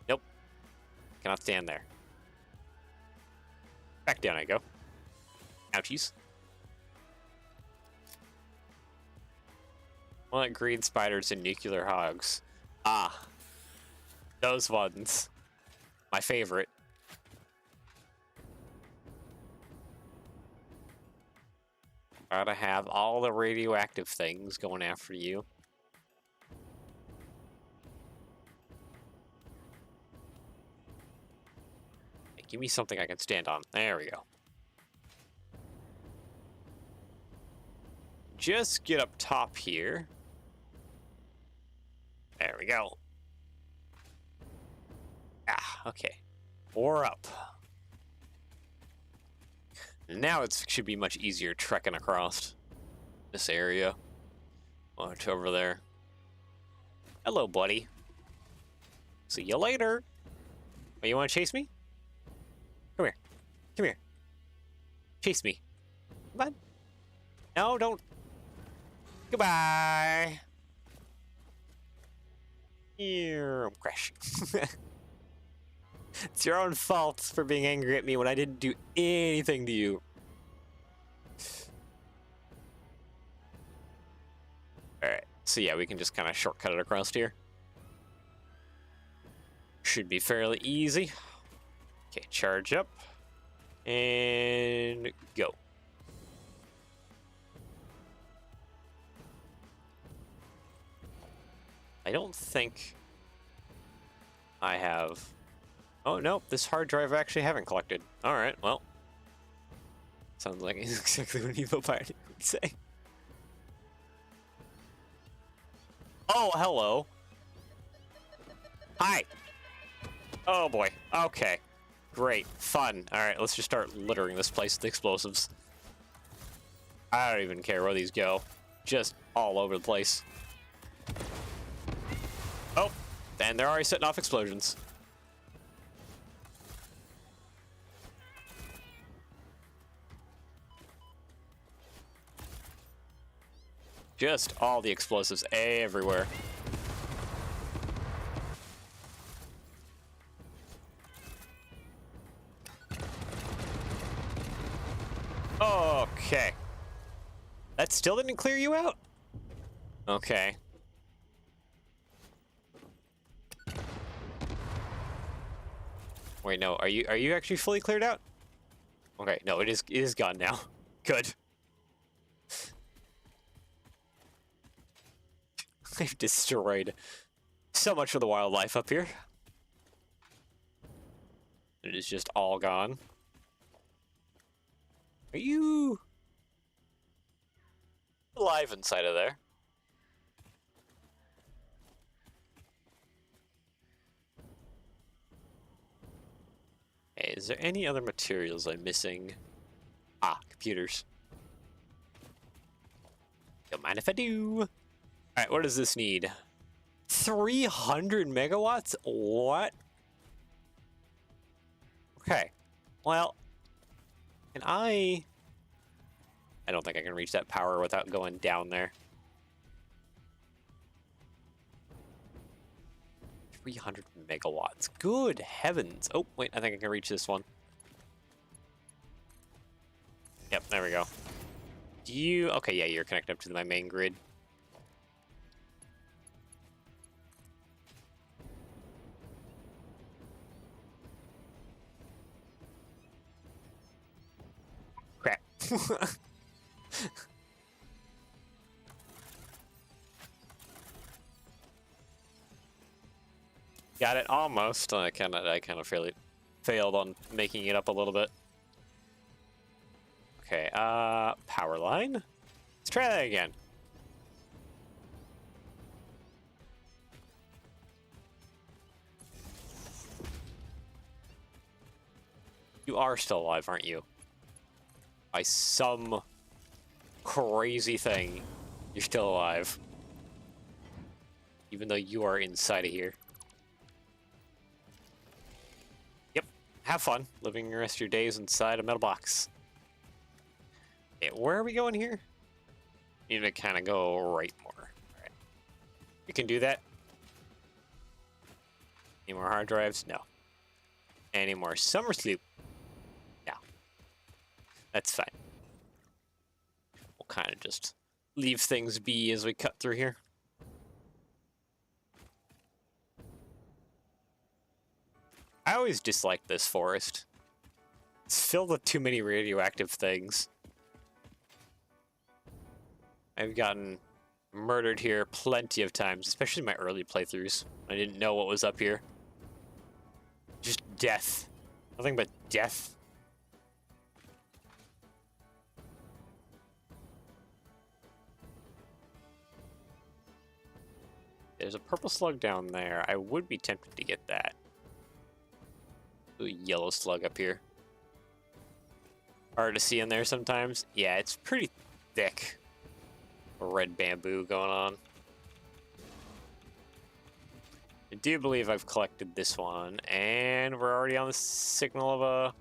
Nope. Cannot stand there. Back down I go. Ouchies. I want green spiders and nuclear hogs. Ah. Those ones. My favorite. Gotta have all the radioactive things going after you. Hey, give me something I can stand on. There we go. Just get up top here. There we go. Ah, okay. Or up. Now it should be much easier trekking across this area. Watch over there. Hello, buddy. See you later. Oh, you want to chase me? Come here. Come here. Chase me. Come on. No, don't. Goodbye. Here, I'm crashing. It's your own fault for being angry at me when I didn't do anything to you. Alright, so yeah, we can just kind of shortcut it across here. Should be fairly easy. Okay, charge up. And go. I don't think I have... Oh, no, this hard drive I actually haven't collected. Alright, well. Sounds like it's exactly what Evo Pioneer would say. Oh, hello. Hi. Oh, boy. Okay. Great. Fun. Alright, let's just start littering this place with explosives. I don't even care where these go. Just all over the place. Oh, and they're already setting off explosions. Just all the explosives everywhere. Okay. That still didn't clear you out? Okay. Wait, no. Are you actually fully cleared out? Okay, no, it is gone now. Good. They've destroyed so much of the wildlife up here. It is just all gone. Are you alive inside of there? Hey, is there any other materials I'm missing? Ah, computers. Don't mind if I do. Alright, what does this need? 300 megawatts? What? Okay. Well, can I don't think I can reach that power without going down there. 300 megawatts. Good heavens. Oh, wait, I think I can reach this one. Yep, there we go. Do you... Okay, yeah, you're connected up to my main grid. Crap. Got it almost. I kind of failed on making it up a little bit. Okay, power line. Let's try that again. You are still alive, aren't you? By some crazy thing, you're still alive. Even though you are inside of here. Yep. Have fun living the rest of your days inside a metal box. Okay, where are we going here? Need to kind of go right more. Alright. You can do that. Any more hard drives? No. Any more summer sloop? No. That's fine. We'll kind of just leave things be as we cut through here. I always disliked this forest. It's filled with too many radioactive things. I've gotten murdered here plenty of times, especially in my early playthroughs. I didn't know what was up here. Just death. Nothing but death. There's a purple slug down there. I would be tempted to get that. Ooh, yellow slug up here. Hard to see in there sometimes. Yeah, it's pretty thick. Red bamboo going on. I do believe I've collected this one, and we're already on the signal of a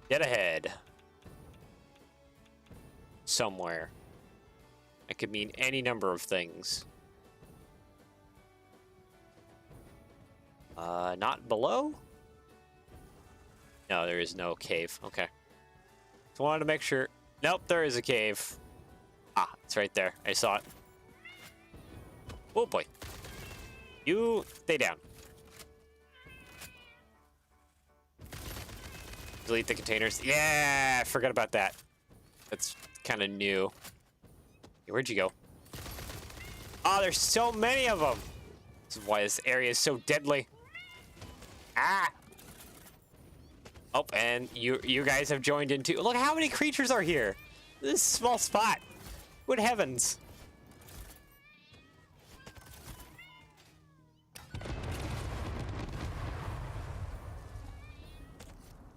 dead ahead. Somewhere. It could mean any number of things. Not below? No, there is no cave. Okay. Just wanted to make sure. Nope, there is a cave. Ah, it's right there. I saw it. Oh boy. You stay down. Delete the containers. Yeah, I forgot about that. That's kind of new. Hey, where'd you go? Oh, there's so many of them. This is why this area is so deadly. Ah! Oh, and you guys have joined in too. Look how many creatures are here. This is a small spot. Good heavens.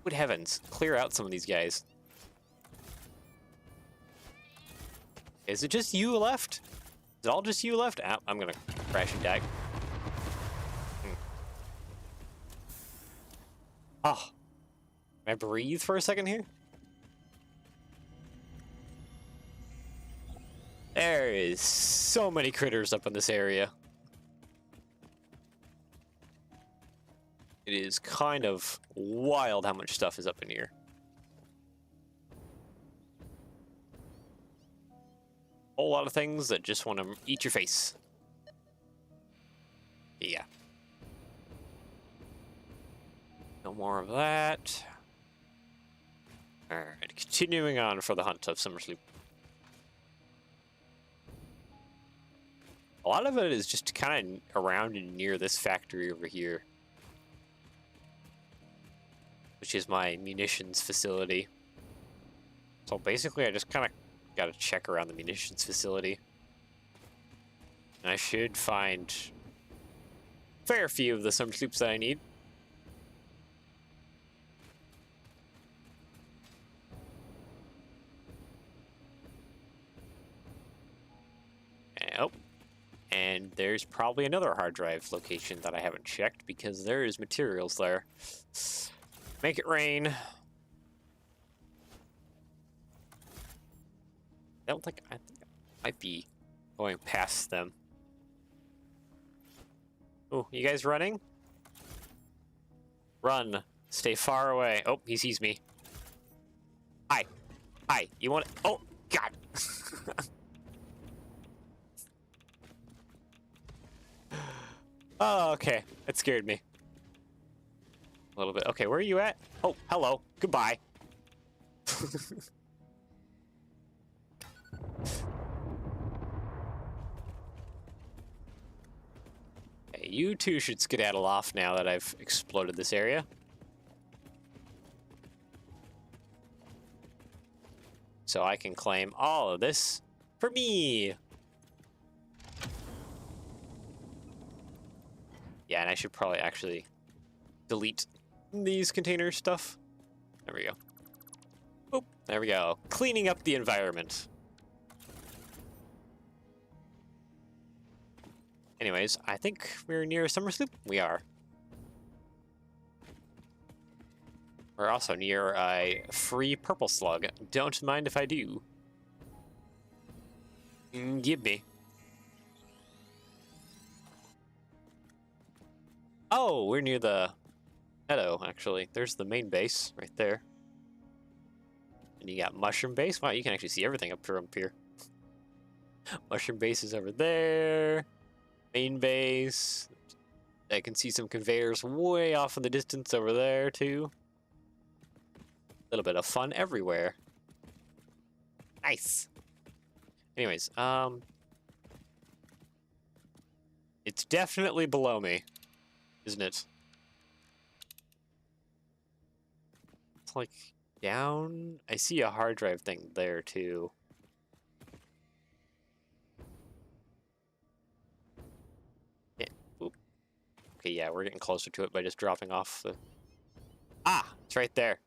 Good heavens. Clear out some of these guys. Is it just you left? Is it all just you left? Ah, I'm gonna crash and die. Oh. Can I breathe for a second here? There is so many critters up in this area. It is kind of wild how much stuff is up in here. Whole lot of things that just want to eat your face. Yeah. No more of that. Alright, continuing on for the hunt of summer sloop. A lot of it is just kind of around and near this factory over here, which is my munitions facility. So basically I just kind of got to check around the munitions facility. And I should find a fair few of the summer sloops that I need. Oh, and there's probably another hard drive location that I haven't checked because there is materials there. Make it rain. I think I might be going past them. Oh, you guys running? Run. Stay far away. Oh, he sees me. Hi. Hi. You want... Oh, God. Oh, okay. That scared me. A little bit. Okay, where are you at? Oh, hello. Goodbye. Okay, you two should skedaddle off now that I've exploded this area. So I can claim all of this for me. Yeah, and I should probably actually delete these container stuff. There we go. Boop. There we go. Cleaning up the environment. Anyways, I think we're near Summer Sloop. We are. We're also near a free purple slug. Don't mind if I do. Give me. Oh, we're near the meadow, actually. There's the main base right there. And you got Mushroom Base. Wow, you can actually see everything up from here. Mushroom Base is over there. Main base. I can see some conveyors way off in the distance over there, too. A little bit of fun everywhere. Nice. Anyways, it's definitely below me, isn't it? It's like down. I see a hard drive thing there too. Yeah. Oop. Okay, yeah, we're getting closer to it by just dropping off the. Ah, it's right there.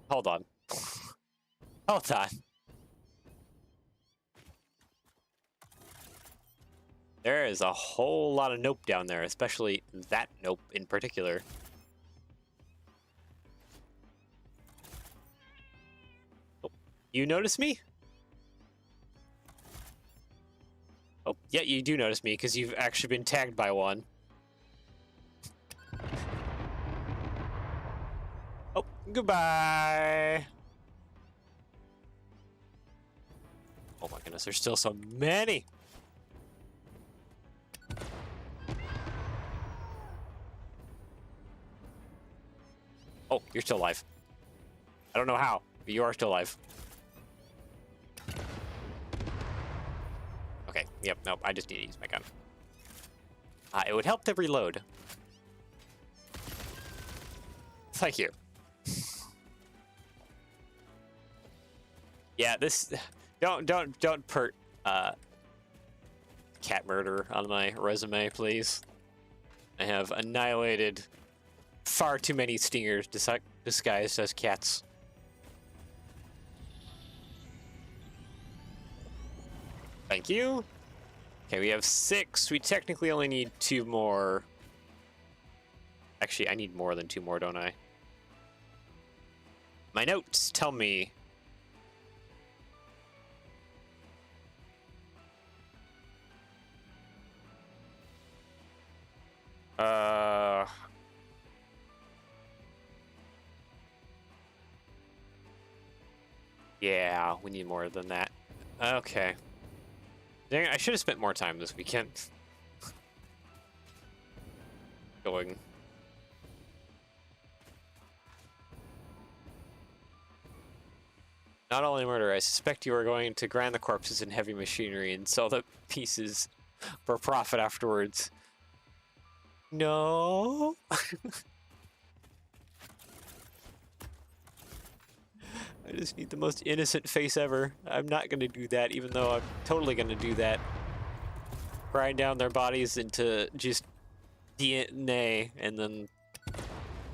Hold on. Hold on. There is a whole lot of nope down there, especially that nope in particular. Oh, you notice me? Oh, yeah, you do notice me because you've actually been tagged by one. Oh, goodbye. Oh my goodness, there's still so many. Oh, you're still alive. I don't know how, but you are still alive. Okay, yep, nope, I just need to use my gun. It would help to reload. Thank you. Yeah, this... Don't put cat murder on my resume, please. I have annihilated far too many stingers disguised as cats. Thank you. Okay, we have 6. We technically only need 2 more. Actually, I need more than 2 more, don't I? My notes tell me... Yeah, we need more than that. Okay. Dang it, I should have spent more time this weekend. Going. Not only murder, I suspect you are going to grind the corpses in heavy machinery and sell the pieces for profit afterwards. No. I just need the most innocent face ever. I'm not gonna do that, even though I'm totally gonna do that. Grind down their bodies into just DNA and then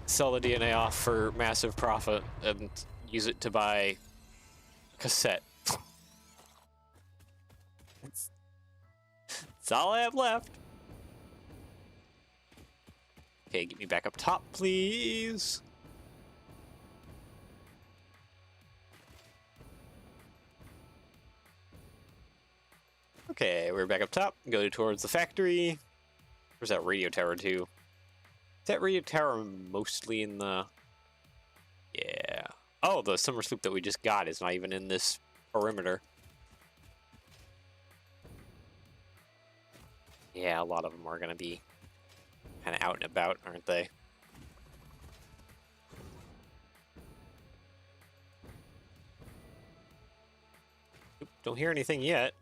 sell the DNA off for massive profit and use it to buy cassette. That's all I have left. Okay, get me back up top, please. Okay, we're back up top. Go towards the factory. Where's that radio tower too? Is that radio tower mostly in the... Yeah. Oh, the summer sloop that we just got is not even in this perimeter. Yeah, a lot of them are going to be kind of out and about, aren't they? Oop, don't hear anything yet.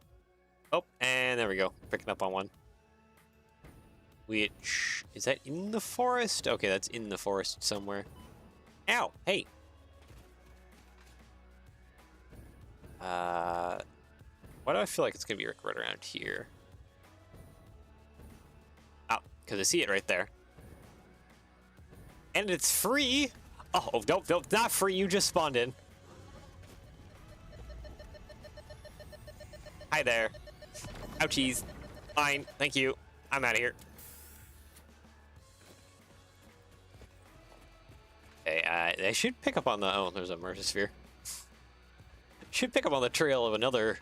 Oh, and there we go. Picking up on one. Which... Is that in the forest? Okay, that's in the forest somewhere. Ow! Hey! Why do I feel like it's gonna be right around here? Oh, because I see it right there. And it's free. Oh, nope, nope, not free. You just spawned in. Hi there. Ouchies. Fine, thank you. I'm out of here. Okay, I should pick up on the... Oh, there's a Mercisphere. Should pick up on the trail of another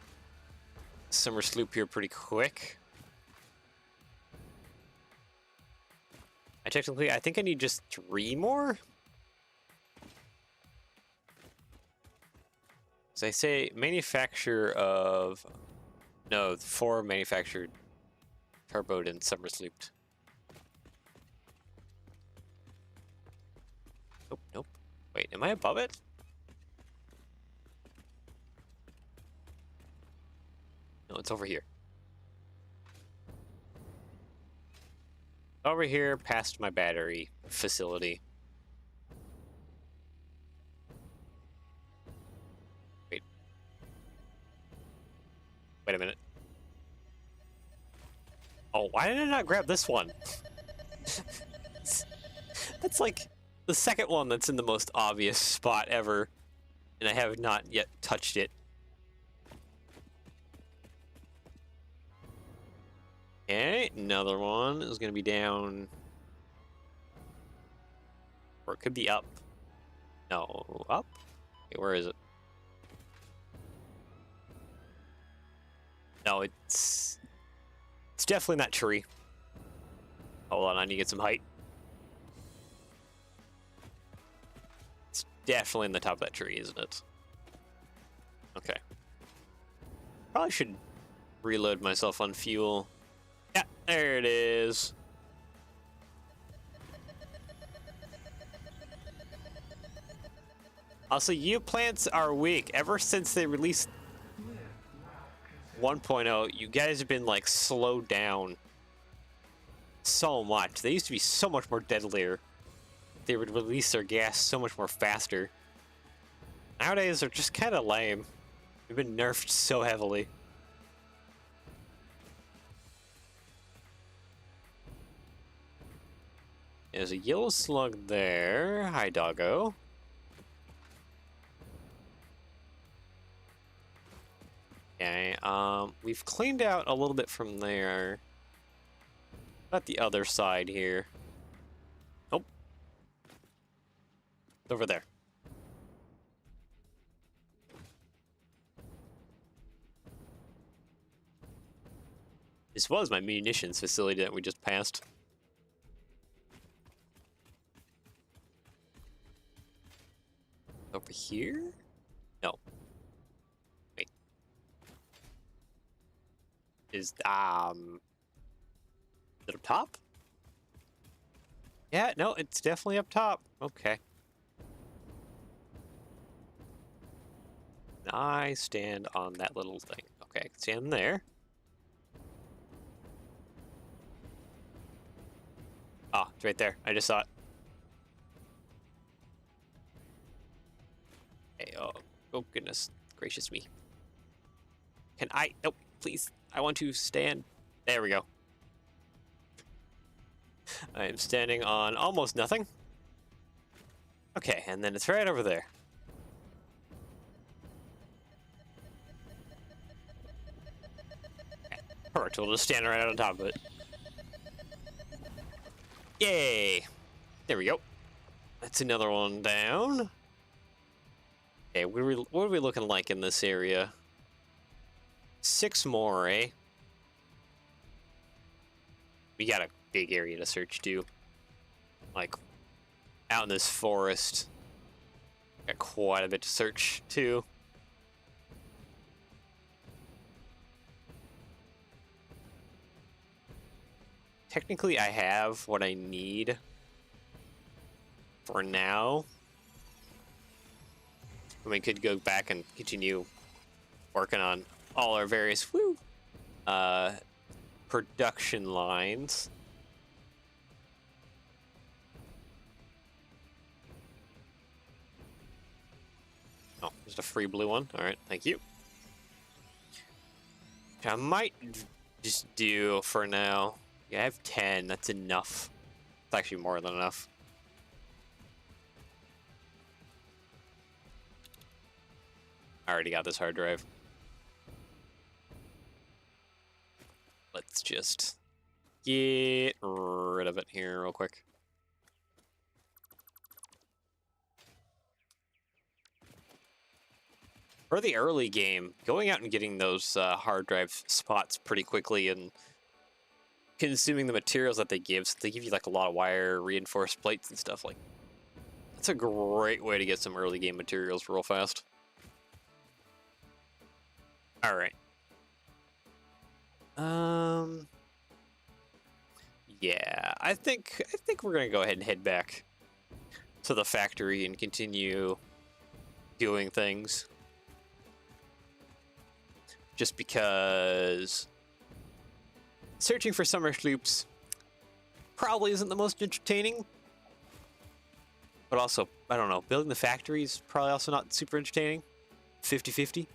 summer sloop here pretty quick. I think I need just 3 more? So I say manufacture of... No, 4 manufactured turboed and summer slooped. Nope, nope. Wait, am I above it? No, it's over here. Over here, past my battery facility. Wait. Wait a minute. Oh, why did I not grab this one? That's like the second one that's in the most obvious spot ever, and I have not yet touched it. Okay, another one is going to be down, or it could be up. No, up? Okay, where is it? No, it's definitely that tree. Hold on, I need to get some height. It's definitely in the top of that tree, isn't it? Okay. Probably should reload myself on fuel. Yeah, there it is. Also, you plants are weak. Ever since they released 1.0, you guys have been like slowed down so much. They used to be so much more deadlier. They would release their gas so much more faster. Nowadays, they're just kind of lame. They've been nerfed so heavily. There's a yellow slug there. Hi, doggo. Okay, we've cleaned out a little bit from there. Not the other side here. Nope. Over there. This was my munitions facility that we just passed. Over here? No. Wait. Is it up top? Yeah, no, it's definitely up top. Okay. I stand on that little thing. Okay, I can stand there. Oh, it's right there. I just saw it. Hey, oh goodness gracious me. Can I? Nope, please. I want to stand. There we go. I am standing on almost nothing. Okay, and then it's right over there. Perfect, we'll just stand right on top of it. Yay! There we go. That's another one down. Okay, what are we looking like in this area? 6 more, eh? We got a big area to search too. Like, out in this forest. Got quite a bit to search too. Technically, I have what I need for now. And we could go back and continue working on all our various production lines. Oh, there's a free blue one. All right, thank you. Which I might just do for now. Yeah, I have 10. That's enough. It's actually more than enough. I already got this hard drive. Let's just get rid of it here real quick. For the early game, going out and getting those hard drive spots pretty quickly and consuming the materials that they give, so they give you like a lot of wire, reinforced plates and stuff like. That's a great way to get some early game materials real fast. All right. Yeah, I think we're gonna go ahead and head back to the factory and continue doing things. Just because searching for summer sloops probably isn't the most entertaining. But also, I don't know, building the factory is probably also not super entertaining. 50-50.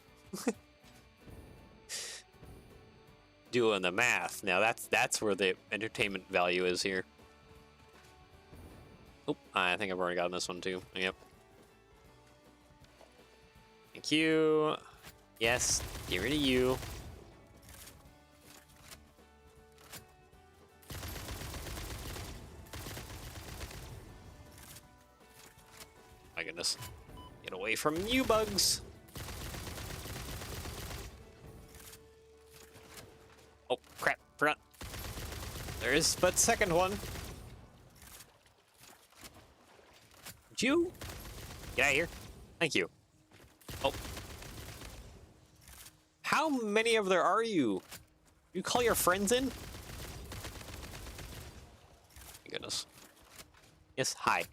Doing the math. Now that's where the entertainment value is here. Oh, I think I've already gotten this one too. Yep. Thank you. Yes, get rid of you. My goodness. Get away from you, bugs. Oh, crap. Forgot. There is but second one. Did you? Get out of here. Thank you. Oh. How many of there are you? You call your friends in? My goodness. Yes, hi.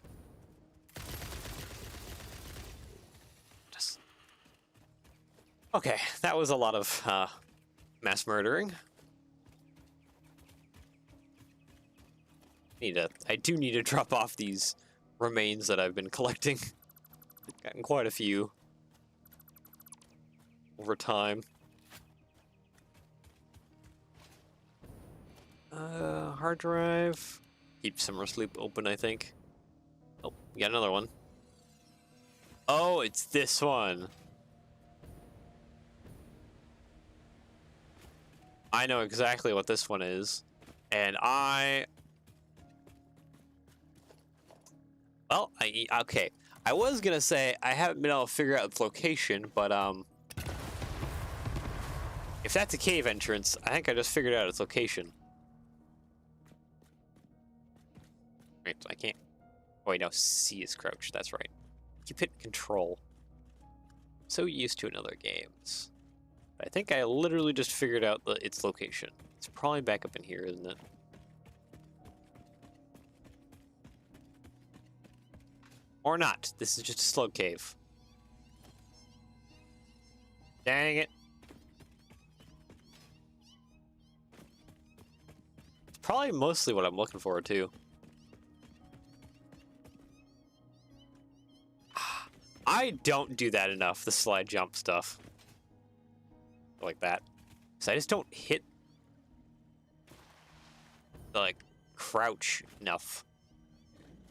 Just... Okay, that was a lot of mass murdering. I do need to drop off these remains that I've been collecting. I've gotten quite a few over time. Hard drive. Keep Summer Sleep open, I think. Oh, we got another one. Oh, it's this one. I know exactly what this one is. And well, okay. I was gonna say I haven't been able to figure out its location, but if that's a cave entrance, I think I just figured out its location. Right, so I can't. Oh wait, no, C is crouch. That's right. Keep hitting control. So used to in other games. But I think I literally just figured out its location. It's probably back up in here, isn't it? Or not. This is just a slow cave. Dang it. It's probably mostly what I'm looking for, too. I don't do that enough, the slide jump stuff. Like that. Because I just don't hit the, like, crouch enough.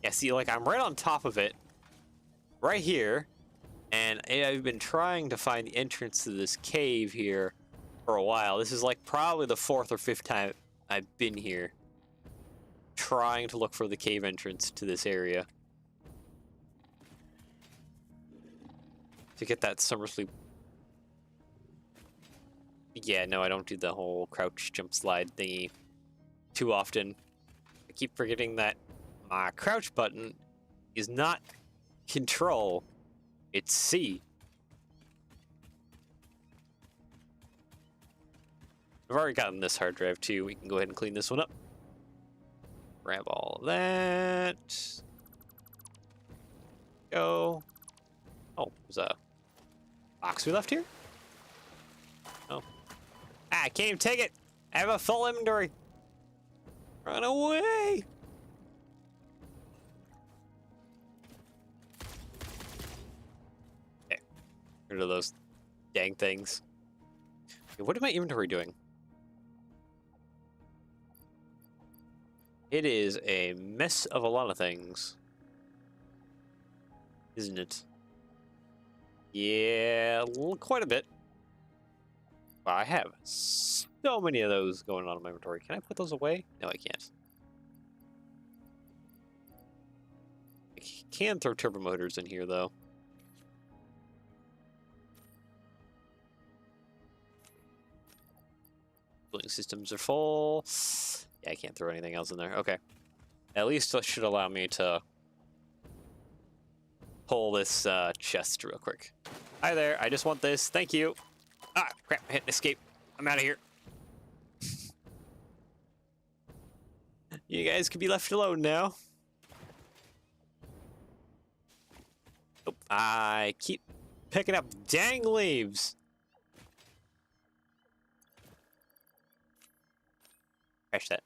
Yeah, see, like, I'm right on top of it. Right here. And I've been trying to find the entrance to this cave here for a while. This is, like, probably the 4th or 5th time I've been here. Trying to look for the cave entrance to this area. To get that summer sleep. Yeah, no, I don't do the whole crouch jump slide thingy too often. I keep forgetting that my crouch button is not control, it's C. I've already gotten this hard drive too. We can go ahead and clean this one up. Grab all of that. Go. Oh, there's a box we left here? Oh. Ah, I can't even take it! I have a full inventory! Run away! Okay. Get rid of those dang things. Okay, what is my inventory doing? It is a mess of a lot of things. Isn't it? Yeah, quite a bit. Wow, I have so many of those going on in my inventory. Can I put those away? No, I can't. I can throw turbo motors in here, though. Cooling systems are full. Yeah, I can't throw anything else in there. Okay. At least that should allow me to pull this chest real quick. Hi there, I just want this. Thank you. Ah, crap, I hit escape. I'm out of here. You guys can be left alone now. Oh, I keep picking up dang leaves. Crash that.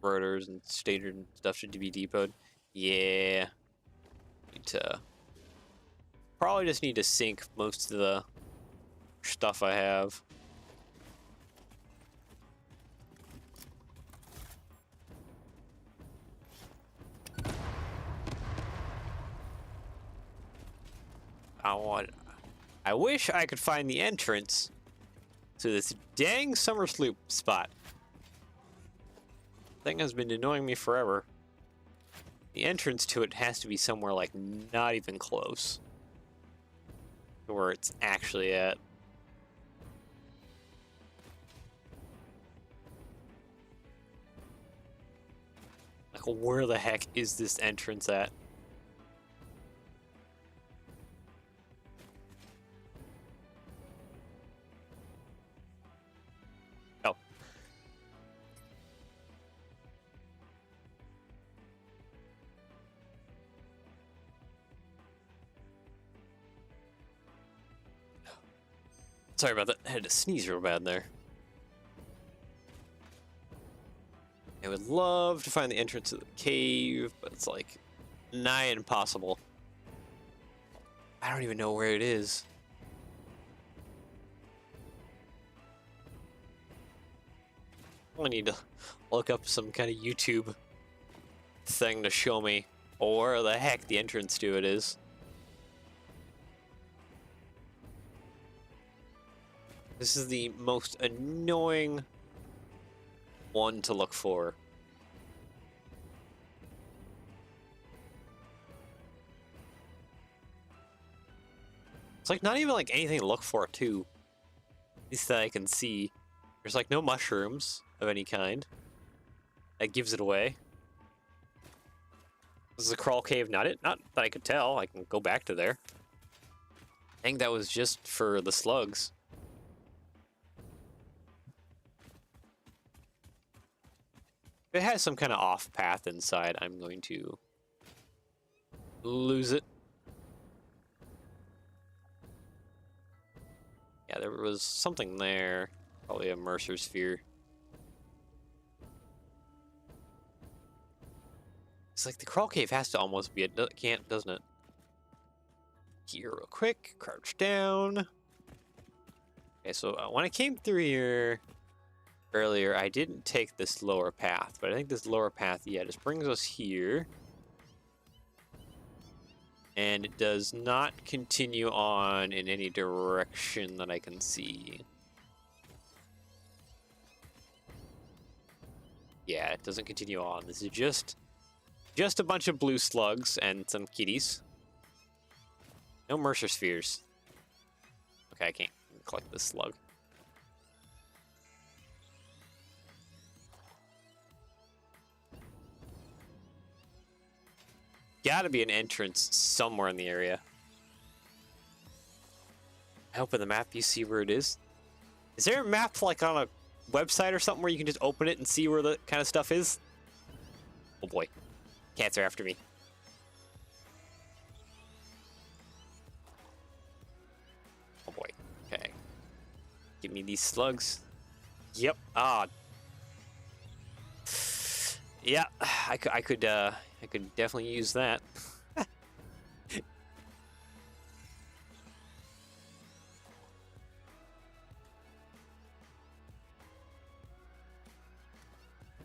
Rotors and stator and stuff should be depoted. Yeah. Need to... Probably just need to sink most of the stuff I have. I wish I could find the entrance to this dang summer sloop spot. Thing has been annoying me forever. The entrance to it has to be somewhere like not even close to where it's actually at. Like, where the heck is this entrance at? Oh. Sorry about that. I had to sneeze real bad there. I would love to find the entrance to the cave, but it's like nigh impossible. I don't even know where it is. I need to look up some kind of YouTube thing to show me where the heck the entrance to it is. This is the most annoying one to look for. It's like not even like anything to look for too. At least that I can see. There's like no mushrooms of any kind. That gives it away. This is a crawl cave, not that I could tell. I can go back to there. I think that was just for the slugs. If it has some kind of off path inside, I'm going to lose it. Yeah, there was something there. Probably a Mercer sphere. It's like the crawl cave has to almost be it. Can't, doesn't it? Here real quick. Crouch down. Okay, so when I came through here earlier, I didn't take this lower path, but I think this lower path, yeah, just brings us here. And it does not continue on in any direction that I can see. Yeah, it doesn't continue on. This is just a bunch of blue slugs and some kitties. No Mercer spheres. Okay, I can't collect this slug. Gotta be an entrance somewhere in the area. I hope in the map you see where it is. Is there a map like on a website or something where you can just open it and see where the kind of stuff is? Oh boy. Cats are after me. Oh boy. Okay. Give me these slugs. Yep. Ah. Yeah, I could definitely use that.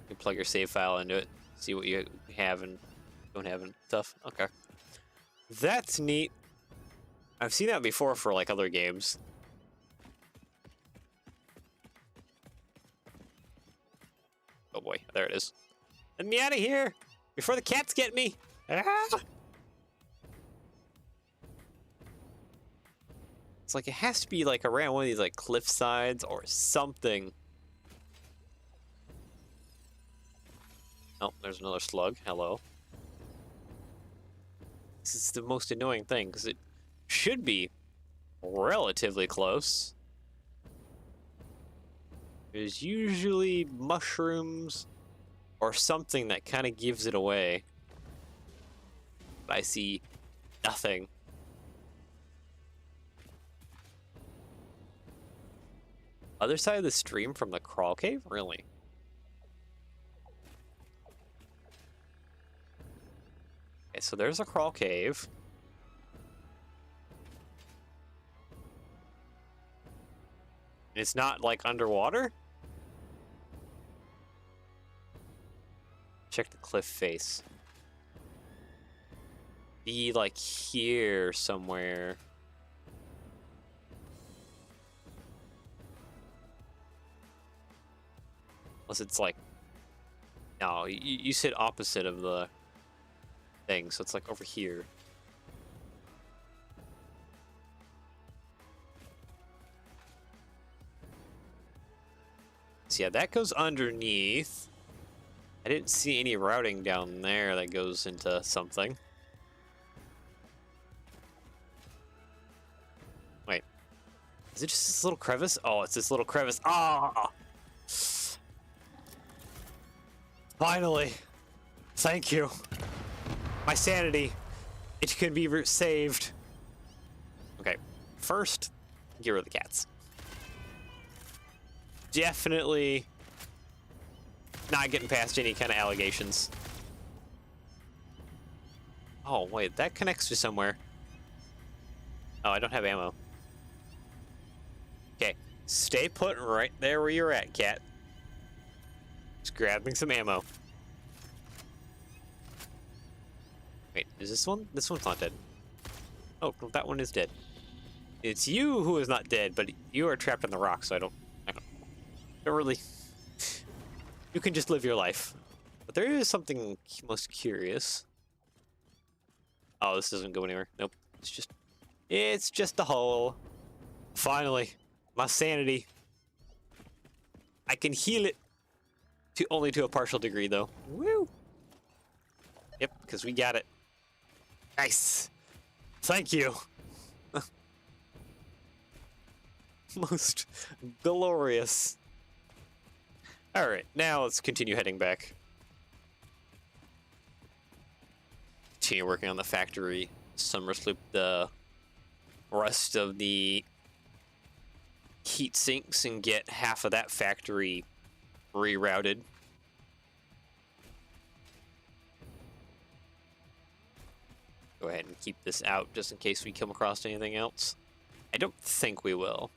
You plug your save file into it, see what you have, and Don't have any stuff. Okay. That's neat. I've seen that before for like other games. Oh boy, there it is. Let me out of here before the cats get me. Ah! It's like it has to be like around one of these like cliff sides or something. Oh, there's another slug. Hello. This is the most annoying thing because it should be relatively close. There's usually mushrooms or something that kind of gives it away. But I see nothing. Other side of the stream from the crawl cave? Really? Okay, so there's a crawl cave. It's not like underwater? Check the cliff face. Be like here somewhere. Unless it's like... No, you said opposite of the thing, so it's like over here. So yeah, that goes underneath. I didn't see any routing down there that goes into something. Wait. Is it just this little crevice? Oh, it's this little crevice. Ah! Finally. Thank you. My sanity. It can be saved. Okay. First, get rid of the cats. Definitely not getting past any kind of allegations. Oh, wait, that connects to somewhere. Oh, I don't have ammo. Okay, stay put right there where you're at, cat. Just grabbing some ammo. Wait, is this one? This one's not dead. Oh, that one is dead. It's you who is not dead, but you are trapped in the rock, so I don't really. You can just live your life. But there is something most curious. Oh, this doesn't go anywhere. Nope. It's just a hole. Finally, my sanity. I can heal it only to a partial degree, though. Woo! Yep, because we got it. Nice. Thank you. Most glorious. Alright, now let's continue heading back. Continue working on the factory. Summer sloop the rest of the heat sinks and get half of that factory rerouted. Go ahead and keep this out just in case we come across anything else. I don't think we will.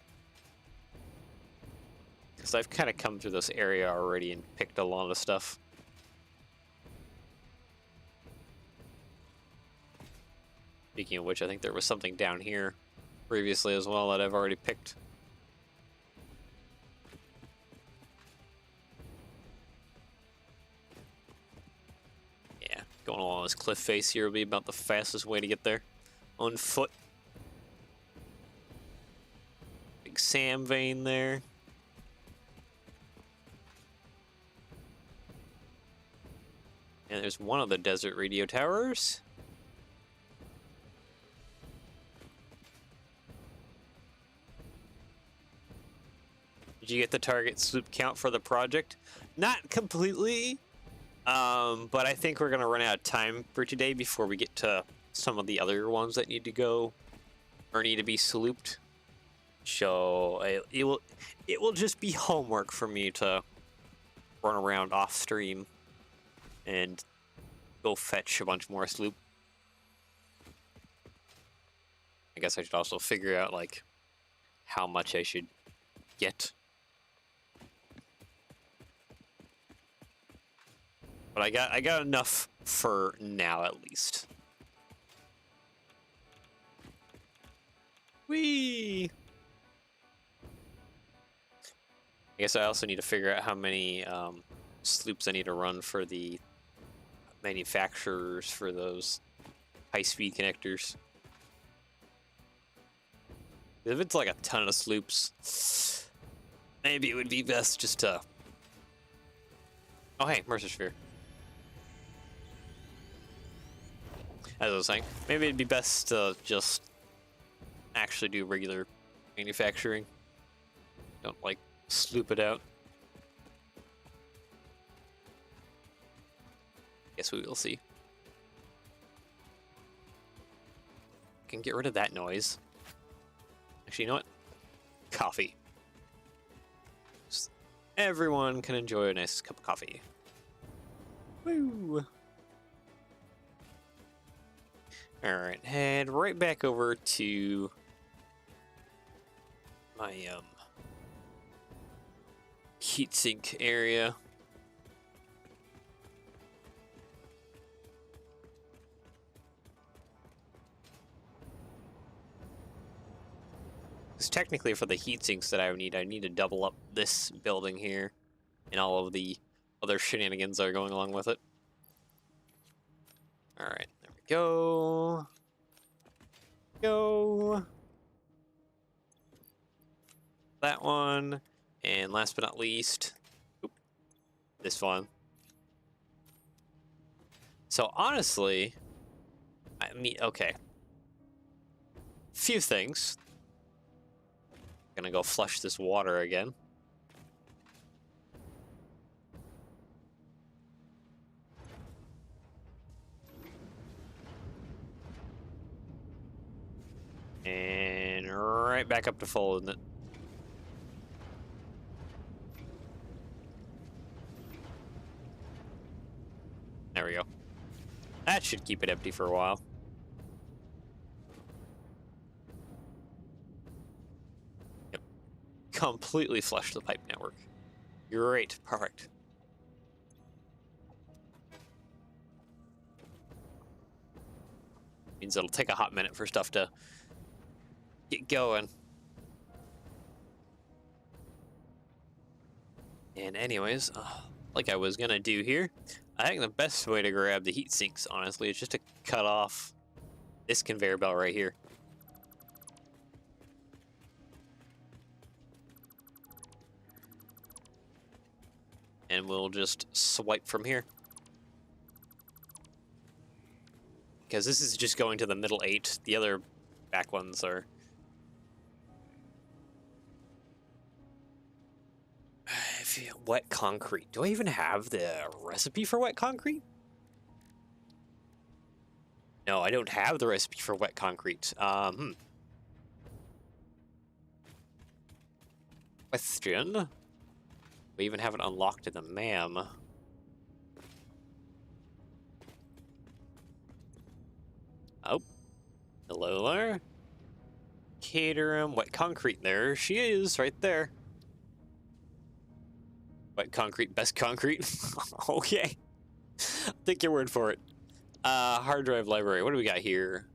Because I've kind of come through this area already and picked a lot of stuff. Speaking of which, I think there was something down here previously as well that I've already picked. Yeah, going along this cliff face here will be about the fastest way to get there. On foot. Big sand vein there. And there's one of the desert radio towers. Did you get the target sloop count for the project? Not completely, but I think we're gonna run out of time for today before we get to some of the other ones that need to go or need to be slooped. So it will just be homework for me to run around off stream and go fetch a bunch more sloop. I guess I should also figure out like how much I should get. But I got enough For now, at least. Whee! I guess I also need to figure out how many sloops I need to run for the manufacturers for those high-speed connectors. If it's like a ton of sloops, maybe it would be best just to... Oh, hey, Mercer Sphere. As I was saying, maybe it'd be best to just actually do regular manufacturing. Don't, like, sloop it out. Guess we will see. Can get rid of that noise. Actually, you know what? Coffee. Just everyone can enjoy a nice cup of coffee. Woo! Alright, head right back over to my heatsink area. Because technically for the heatsinks that I need to double up this building here and all of the other shenanigans that are going along with it. Alright, there we go. Go. That one. And last but not least, this one. So honestly, I mean, okay. Few things. Gonna go flush this water again. And right back up to full, isn't it? There we go. That should keep it empty for a while. Yep. Completely flush the pipe network. Great. Perfect. Means it'll take a hot minute for stuff to get going. And anyways, like I was gonna do here, I think the best way to grab the heat sinks, honestly, is just to cut off this conveyor belt right here. And we'll just swipe from here. Because this is just going to the middle 8. The other back ones are... Wet concrete. Do I even have the recipe for wet concrete? No, I don't have the recipe for wet concrete. Question. We even haven't unlocked in the MAM. Oh. Hello there. Caterham. Wet concrete. There she is, right there. Wet concrete, best concrete. Okay. Take your word for it. Hard drive library. What do we got here?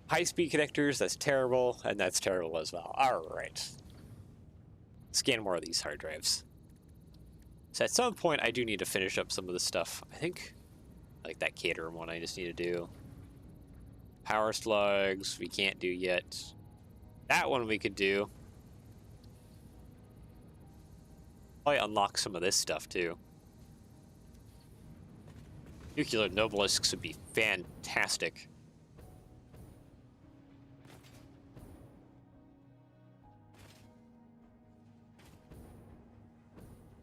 High-speed connectors. That's terrible. And that's terrible as well. All right. Scan more of these hard drives. So at some point, I do need to finish up some of this stuff. I think, like that Caterham one I just need to do. Power slugs, we can't do yet. That one we could do. Probably unlock some of this stuff too. Nuclear nobelisks would be fantastic.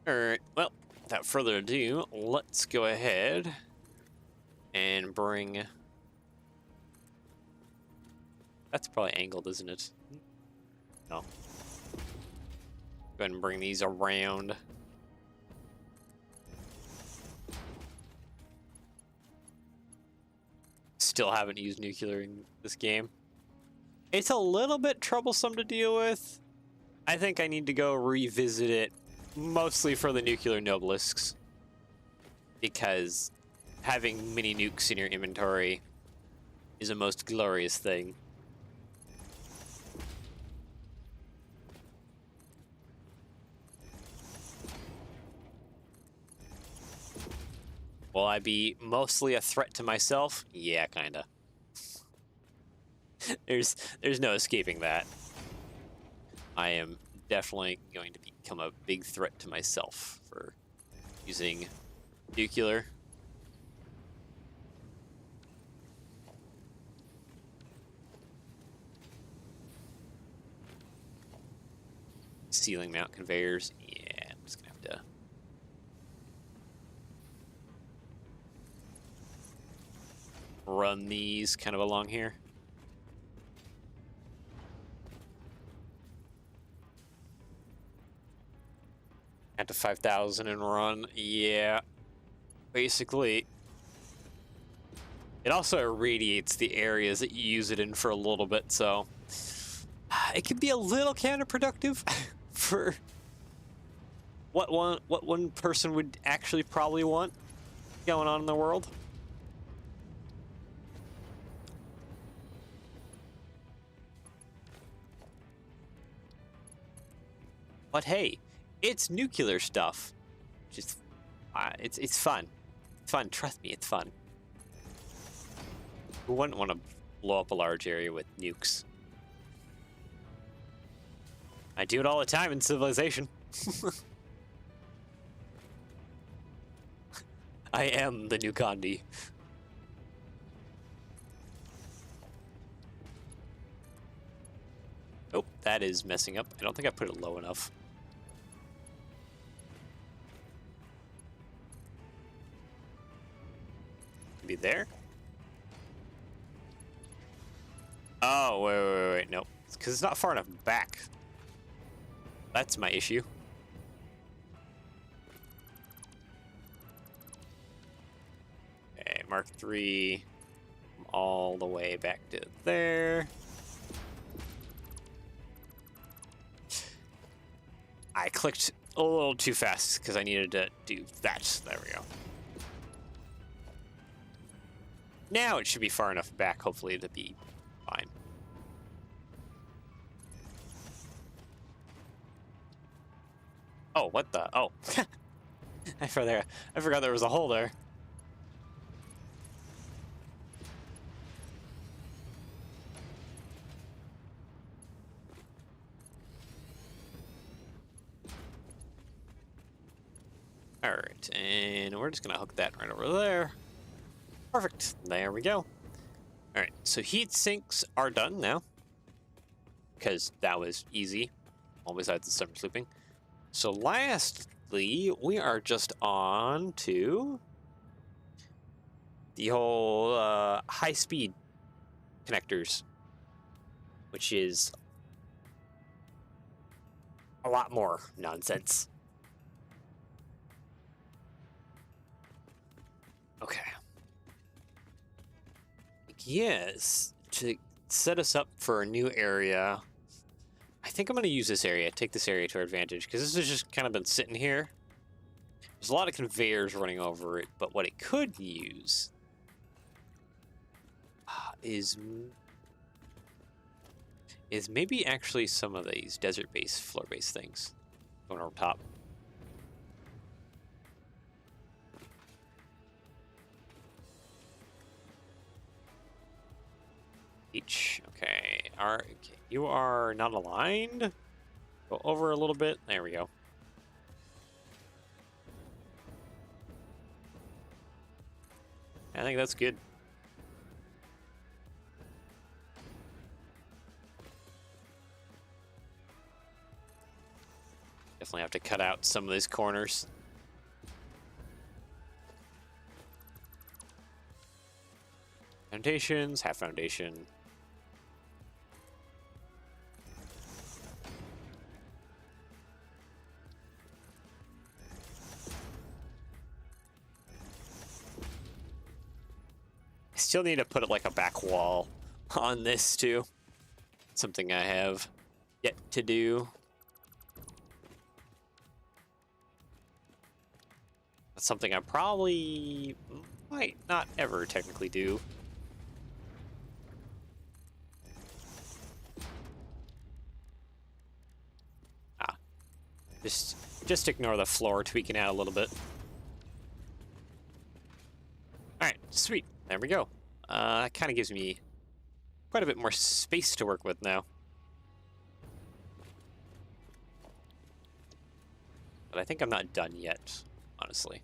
Alright, well, without further ado, let's go ahead and bring... That's probably angled, isn't it? No. Go ahead and bring these around. Still haven't used nuclear in this game. It's a little bit troublesome to deal with. I think I need to go revisit it, mostly for the nuclear nobelisks. Because having mini nukes in your inventory is a most glorious thing. Will I be mostly a threat to myself? Yeah, kinda. There's no escaping that. I am definitely going to become a big threat to myself for using nuclear. Ceiling mount conveyors. Yeah, I'm just gonna have to run these kind of along here. At to 5,000 and run. Yeah, basically. It also irradiates the areas that you use it in for a little bit, so it can be a little counterproductive for what one person would actually probably want going on in the world. But hey, it's nuclear stuff. Just it's fun. It's fun. Trust me, it's fun. Who wouldn't want to blow up a large area with nukes? I do it all the time in Civilization. I am the new Gandhi. Oh, that is messing up. I don't think I put it low enough. Be there? Oh, wait, no. It's because it's not far enough back. That's my issue. Okay, Mark III. All the way back to there. I clicked a little too fast because I needed to do that. There we go. Now it should be far enough back, hopefully, to be fine. Oh, what the? Oh. I forgot there was a hole there. All right, and we're just gonna hook that right over there. Perfect, there we go. All right, so heat sinks are done now, because that was easy, all besides the summer sleeping. So lastly, we are just on to the whole high-speed connectors, which is a lot more nonsense. Okay. Yes, to set us up for a new area, I think I'm going to use this area, take this area to our advantage, because this has just kind of been sitting here. There's a lot of conveyors running over it, but what it could use is maybe actually some of these desert-based, floor-based things going over top. Okay. You are not aligned. Go over a little bit. There we go. I think that's good. Definitely have to cut out some of these corners. Foundations, half foundation. I still need to put it like a back wall on this too. Something I have yet to do. That's something I probably might not ever technically do. Ah, just ignore the floor tweaking out a little bit. Alright, sweet. There we go. That kind of gives me quite a bit more space to work with now. But I think I'm not done yet, honestly.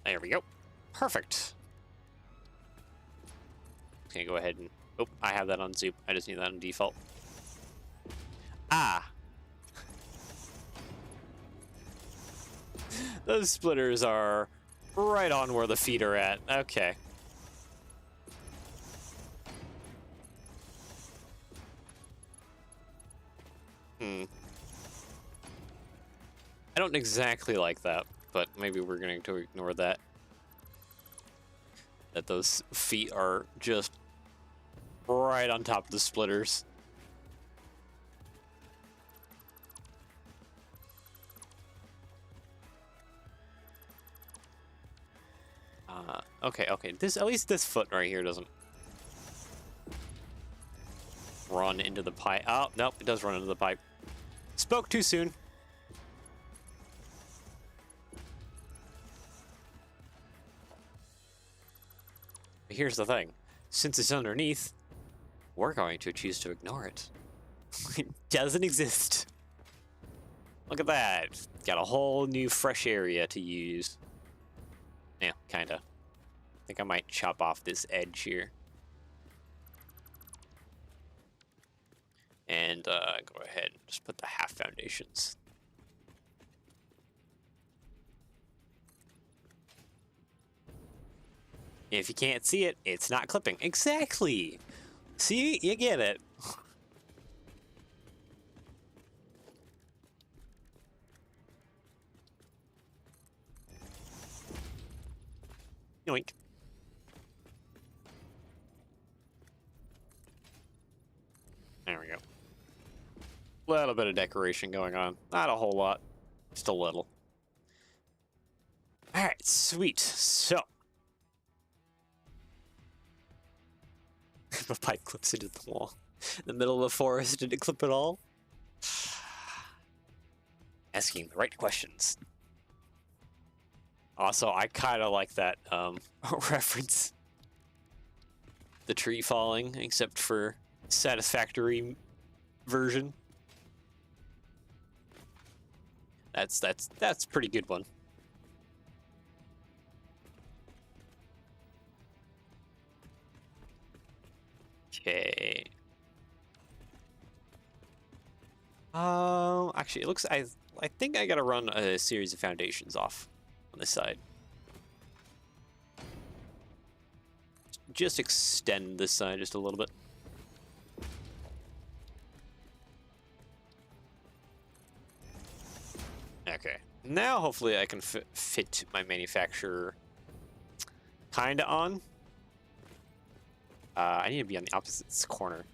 There we go. Perfect. Gonna go ahead and... Oh, I have that on Zoop. I just need that on default. Ah! Those splitters are right on where the feet are at. Okay. I don't exactly like that, but maybe we're going to ignore that. That those feet are just right on top of the splitters. Okay. At least this foot right here doesn't run into the pipe. Oh, nope, it does run into the pipe. Spoke too soon. But here's the thing. Since it's underneath, we're going to choose to ignore it. It doesn't exist. Look at that. Got a whole new fresh area to use. Yeah, kinda. I think I might chop off this edge here. And go ahead and just put the half foundations. If you can't see it, it's not clipping. Exactly! See? You get it. Yoink. There we go. A little bit of decoration going on. Not a whole lot. Just a little. Alright, sweet. So. If a pipe clips into the wall. In the middle of the forest, did it clip at all? Asking the right questions. Also, I kind of like that reference. The tree falling, except for Satisfactory version. That's a pretty good one. Okay. Actually, it looks I think I gotta run a series of foundations off on this side. Just extend this side just a little bit. Okay. Now, hopefully, I can fit my manufacturer kinda on. I need to be on the opposite corner.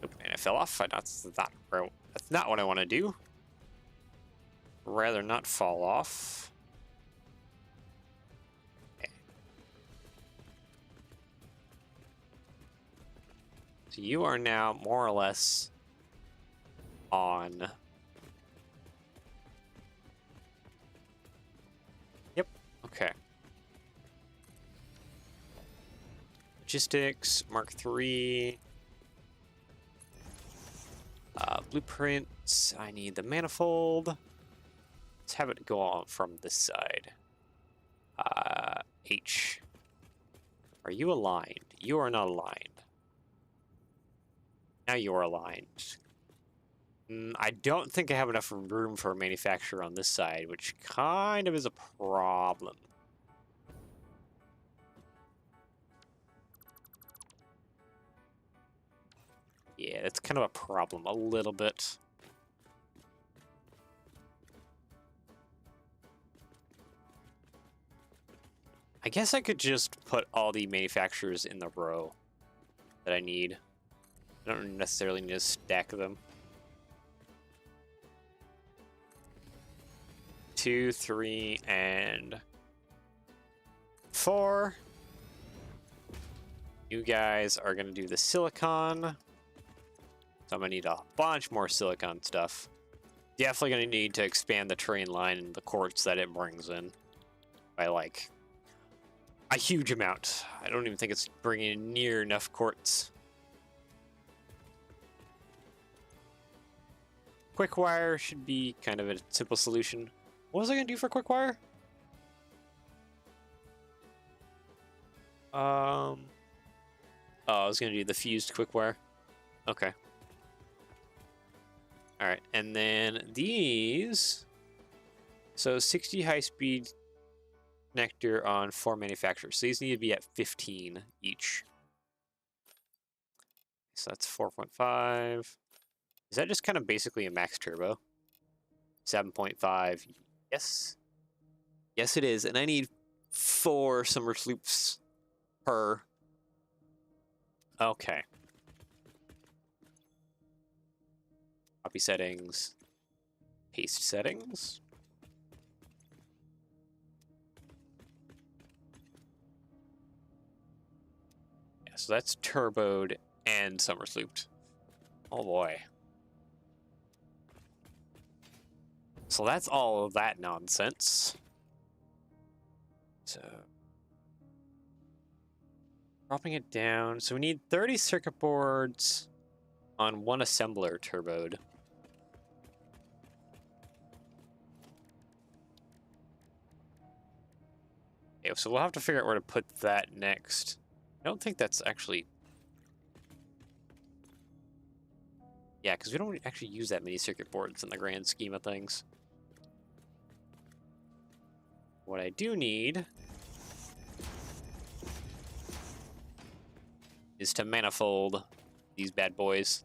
Nope, and it fell off. That's not what I want to do. Rather not fall off. Okay. So you are now more or less on. Yep. Okay. Logistics, Mark III. Blueprints. I need the manifold. Let's have it go on from this side. H. Are you aligned? You are not aligned. Now you are aligned. I don't think I have enough room for a manufacturer on this side, which kind of is a problem. Yeah, that's kind of a problem, a little bit. I guess I could just put all the manufacturers in the row that I need. I don't necessarily need to stack them. 2, 3, and 4. You guys are going to do the silicon. So I'm going to need a bunch more silicon stuff. Definitely going to need to expand the train line and the quartz that it brings in by, like, a huge amount. I don't even think it's bringing in near enough quartz. Quick wire should be kind of a simple solution. What was I going to do for quick wire? Oh, I was going to do the fused quick wire. Okay. All right, and then these. So 60 high-speed connector on 4 manufacturers. So these need to be at 15 each. So that's 4.5. Is that just kind of basically a max turbo? 7.5. Yes. Yes, it is. And I need 4 summer sloops per. Okay. Copy settings. Paste settings. Yeah, so that's turboed and summer slooped. Oh boy. So that's all of that nonsense. So dropping it down. So we need 30 circuit boards on 1 assembler turboed. Okay, so we'll have to figure out where to put that next. I don't think that's actually... Yeah, because we don't actually use that many circuit boards in the grand scheme of things. What I do need is to manifold these bad boys.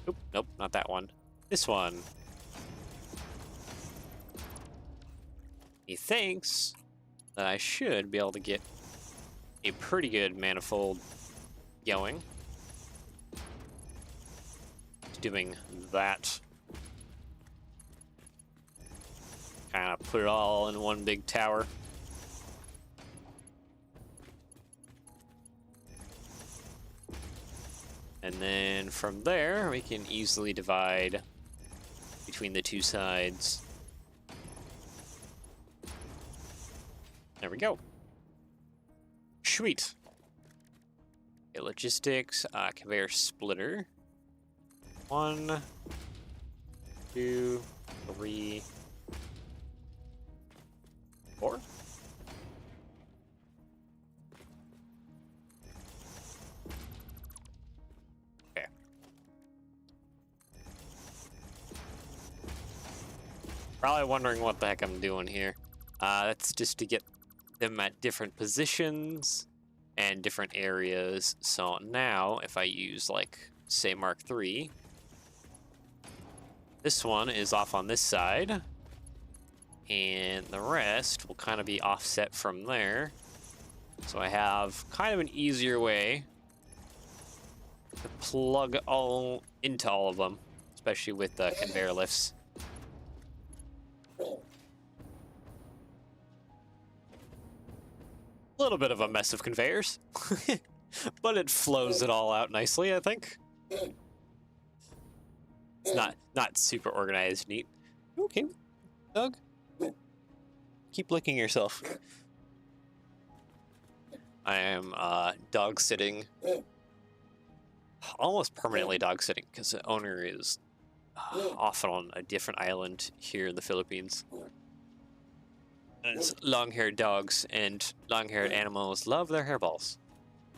Oop, nope, not that one. This one. He thinks that I should be able to get a pretty good manifold going. Doing that. Kind of put it all in one big tower. And then from there, we can easily divide between the 2 sides. There we go. Sweet. Okay, logistics, conveyor splitter. 1, 2, 3, 4. Okay. Probably wondering what the heck I'm doing here. That's just to get them at different positions and different areas. So now, if I use, like, say Mark III, this one is off on this side, and the rest will kind of be offset from there. So I have kind of an easier way to plug all into all of them, especially with the conveyor lifts. A little bit of a mess of conveyors, but it flows it all out nicely, I think. It's not super organized, neat. Okay, Doug. Keep licking yourself. I am dog sitting, almost permanently dog sitting, because the owner is often on a different island here in the Philippines. And it's long-haired dogs and long-haired animals love their hairballs.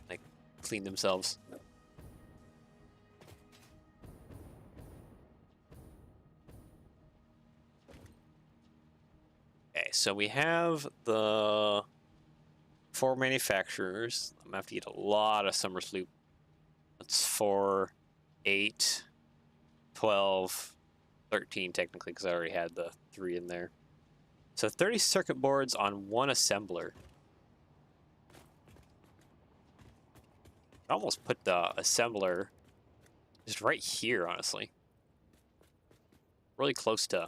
Like, clean themselves. Okay, so we have the 4 manufacturers. I'm gonna have to get a lot of summer sloop. That's 4, 8, 12, 13 technically, because I already had the 3 in there. So 30 circuit boards on one assembler. I almost put the assembler just right here, honestly. Really close to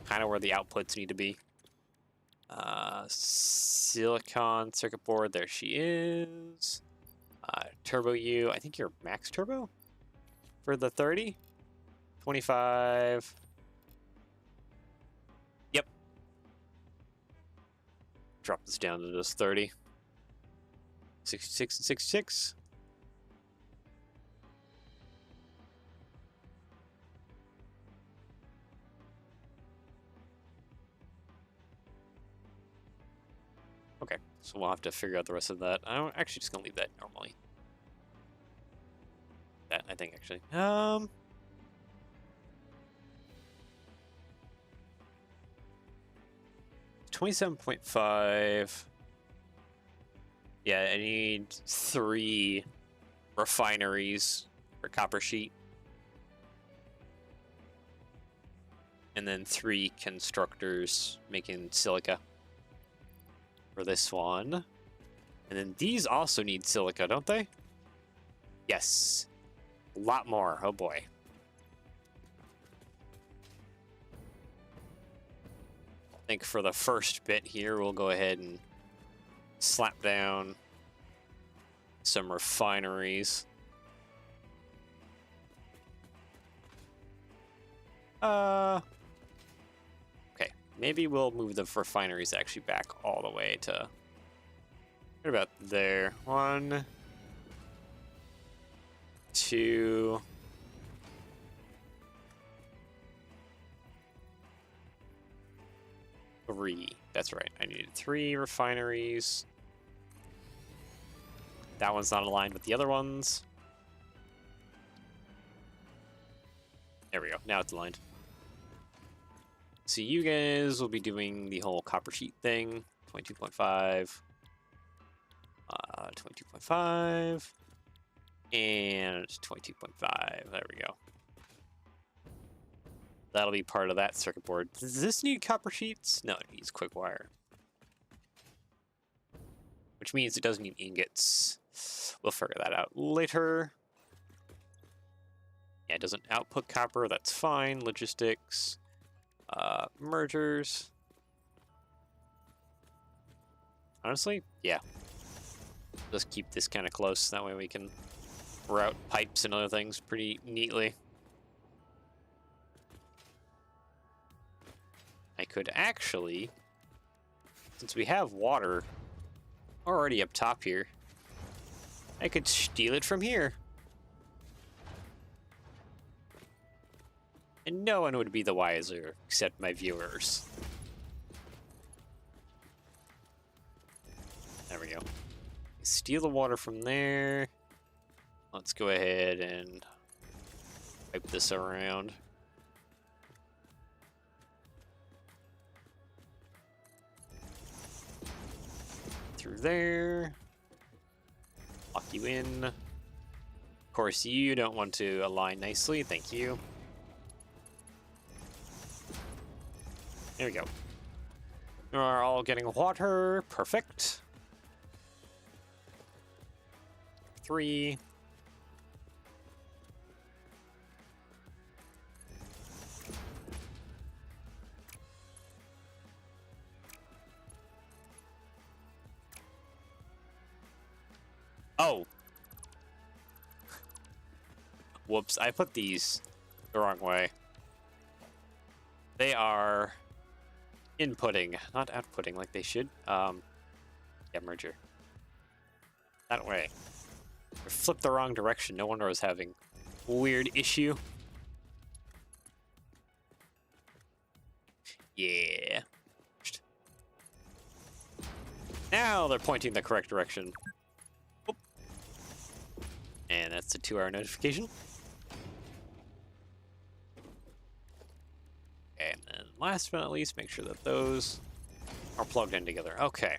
kind of where the outputs need to be. Silicon circuit board, there she is. Turbo U, I think you're max turbo for the 30. 25. Yep. Drop this down to just 30. 66 and 66. Okay, so we'll have to figure out the rest of that. I'm actually just gonna leave that normally. That, I think, actually. 27.5. Yeah, I need 3 refineries for copper sheet. And then 3 constructors making silica for this one. And then these also need silica, don't they? Yes. A lot more. Oh boy. I think for the first bit here, we'll go ahead and slap down some refineries. Okay, maybe we'll move the refineries actually back all the way to right about there. 1, 2. Three. That's right. I needed 3 refineries. That one's not aligned with the other ones. There we go. Now it's aligned. So you guys will be doing the whole copper sheet thing. 22.5. 22.5. And 22.5. There we go. That'll be part of that circuit board. Does this need copper sheets? No, it needs quick wire. Which means it doesn't need ingots. We'll figure that out later. Yeah, it doesn't output copper. That's fine. Logistics. Mergers. Honestly, yeah. Just keep this kind of close. That way we can route pipes and other things pretty neatly. I could actually, since we have water already up top here, I could steal it from here. And no one would be the wiser except my viewers. There we go. Steal the water from there. Let's go ahead and pipe this around. Through there. Lock you in. Of course, you don't want to align nicely. Thank you. There we go. We are all getting water. Perfect. 3. Oh. Whoops, I put these the wrong way. They are inputting, not outputting like they should. Yeah, merger. That way. I flipped the wrong direction. No wonder I was having a weird issue. Yeah. Now they're pointing the correct direction. Oop. And that's the 2-hour notification. Okay, and then last but not least, make sure that those are plugged in together. Okay.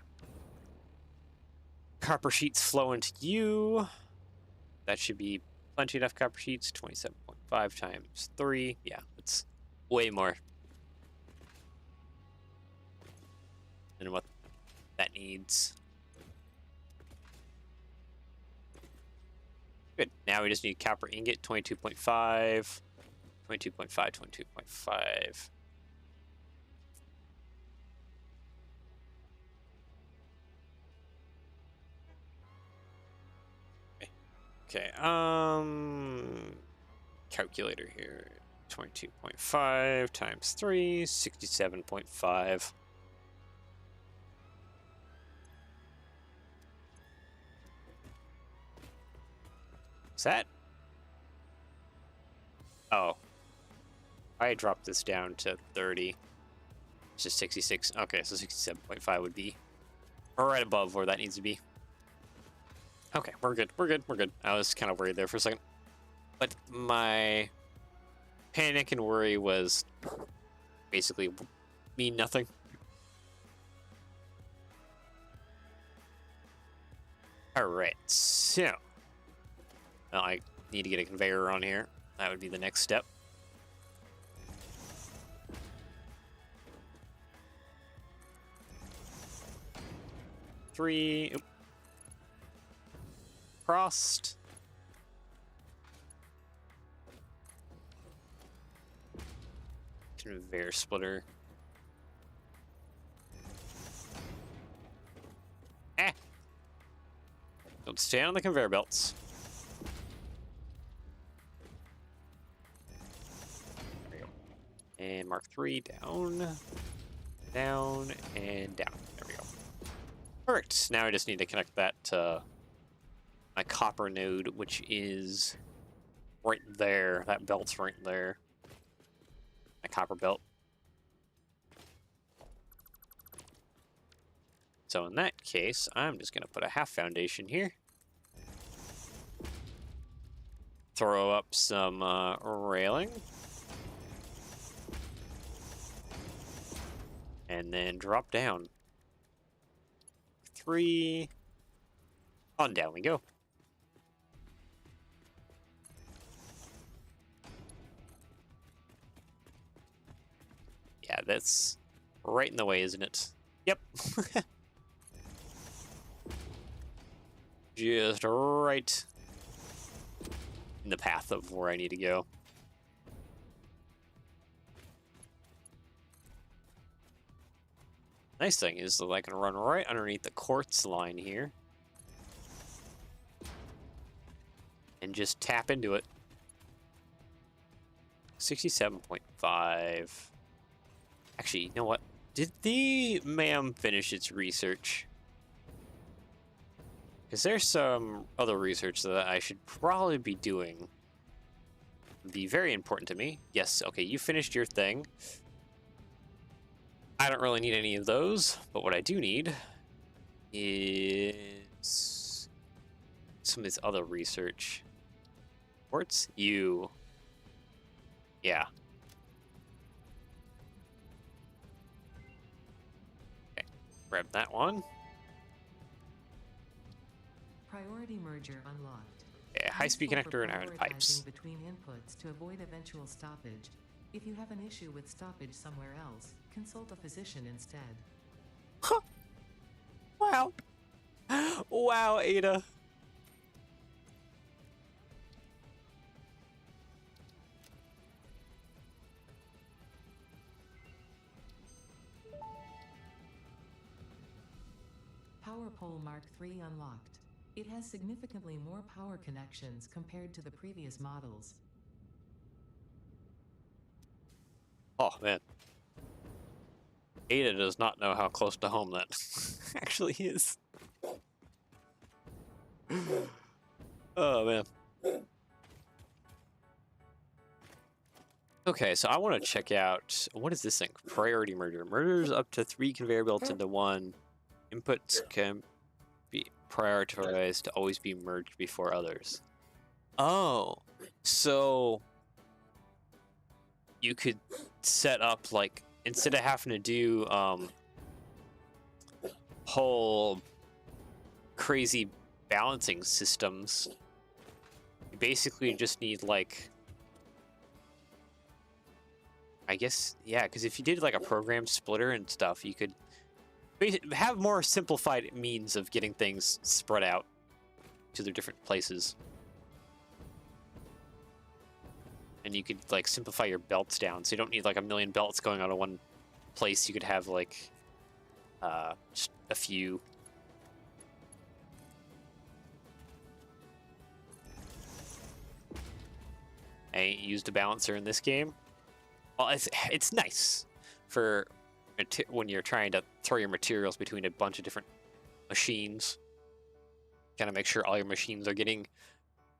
Copper sheets flow into you. That should be plenty enough copper sheets. 27.5. 5 times 3. Yeah, it's way more than what that needs. Good. Now we just need copper ingot, 22.5, 22.5, 22.5. Okay, calculator here. 22.5 times 3, 67.5. Is that? Oh. I dropped this down to 30. It's just 66. Okay, so 67.5 would be right above where that needs to be. Okay, we're good. We're good. We're good. I was kind of worried there for a second. But my panic and worry was basically mean nothing. Alright, so well, I need to get a conveyor on here. That would be the next step. Three. Oop. Crossed. Conveyor splitter. Don't stay on the conveyor belts. There we go. And mark 3 down, down, and down. There we go. Perfect. Now I just need to connect that to my copper node, which is right there. That belt's right there. My copper belt. So in that case, I'm just going to put a half foundation here. Throw up some railing. And then drop down. 3. On down we go. Yeah, that's right in the way, isn't it? Yep. Just right in the path of where I need to go. Nice thing is that I can run right underneath the quartz line here and just tap into it. 67.5. Actually, you know what? Did the MAM finish its research? Is there some other research that I should probably be doing? It'd be very important to me. Yes, okay, you finished your thing. I don't really need any of those, but what I do need is some of this other research. Quartz? You. Yeah. Okay, grab that one. Priority merger unlocked. Yeah, high-speed connector and iron pipes. Between inputs to avoid eventual stoppage. If you have an issue with stoppage somewhere else, consult a physician instead. Huh. Wow. Wow, Ada. Power pole Mark III unlocked. It has significantly more power connections compared to the previous models. Oh, man. Ada does not know how close to home that actually is. Oh, man. Okay, so I want to check out, what is this thing? Priority merger. Mergers up to 3 conveyor belts into 1. Inputs can be prioritized to always be merged before others. Oh, so you could set up, like, instead of having to do whole crazy balancing systems, you basically just need, like, I guess, yeah, because if you did like a program splitter and stuff, you could have more simplified means of getting things spread out to their different places. And you could like simplify your belts down, so you don't need like a million belts going out of one place. You could have like just a few. I ain't used a balancer in this game. Well, it's nice for when you're trying to throw your materials between a bunch of different machines. Kind of make sure all your machines are getting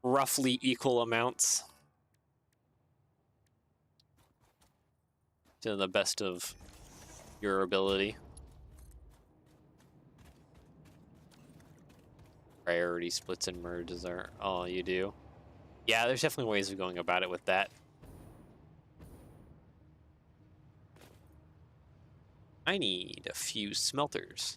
roughly equal amounts to the best of your ability. Priority splits and merges are all you do. Yeah, there's definitely ways of going about it with that. I need a few smelters.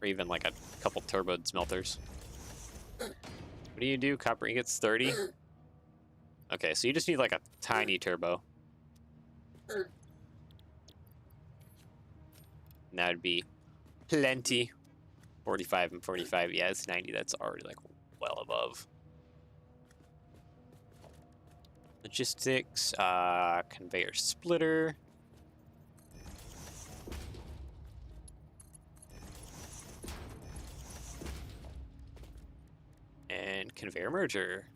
Or even like a couple turboed smelters. What do you do? Copper ingots 30? Okay, so you just need like a tiny turbo. And that would be plenty. 45 and 45. Yeah, it's 90. That's already like well above. Logistics, conveyor splitter. And conveyor merger.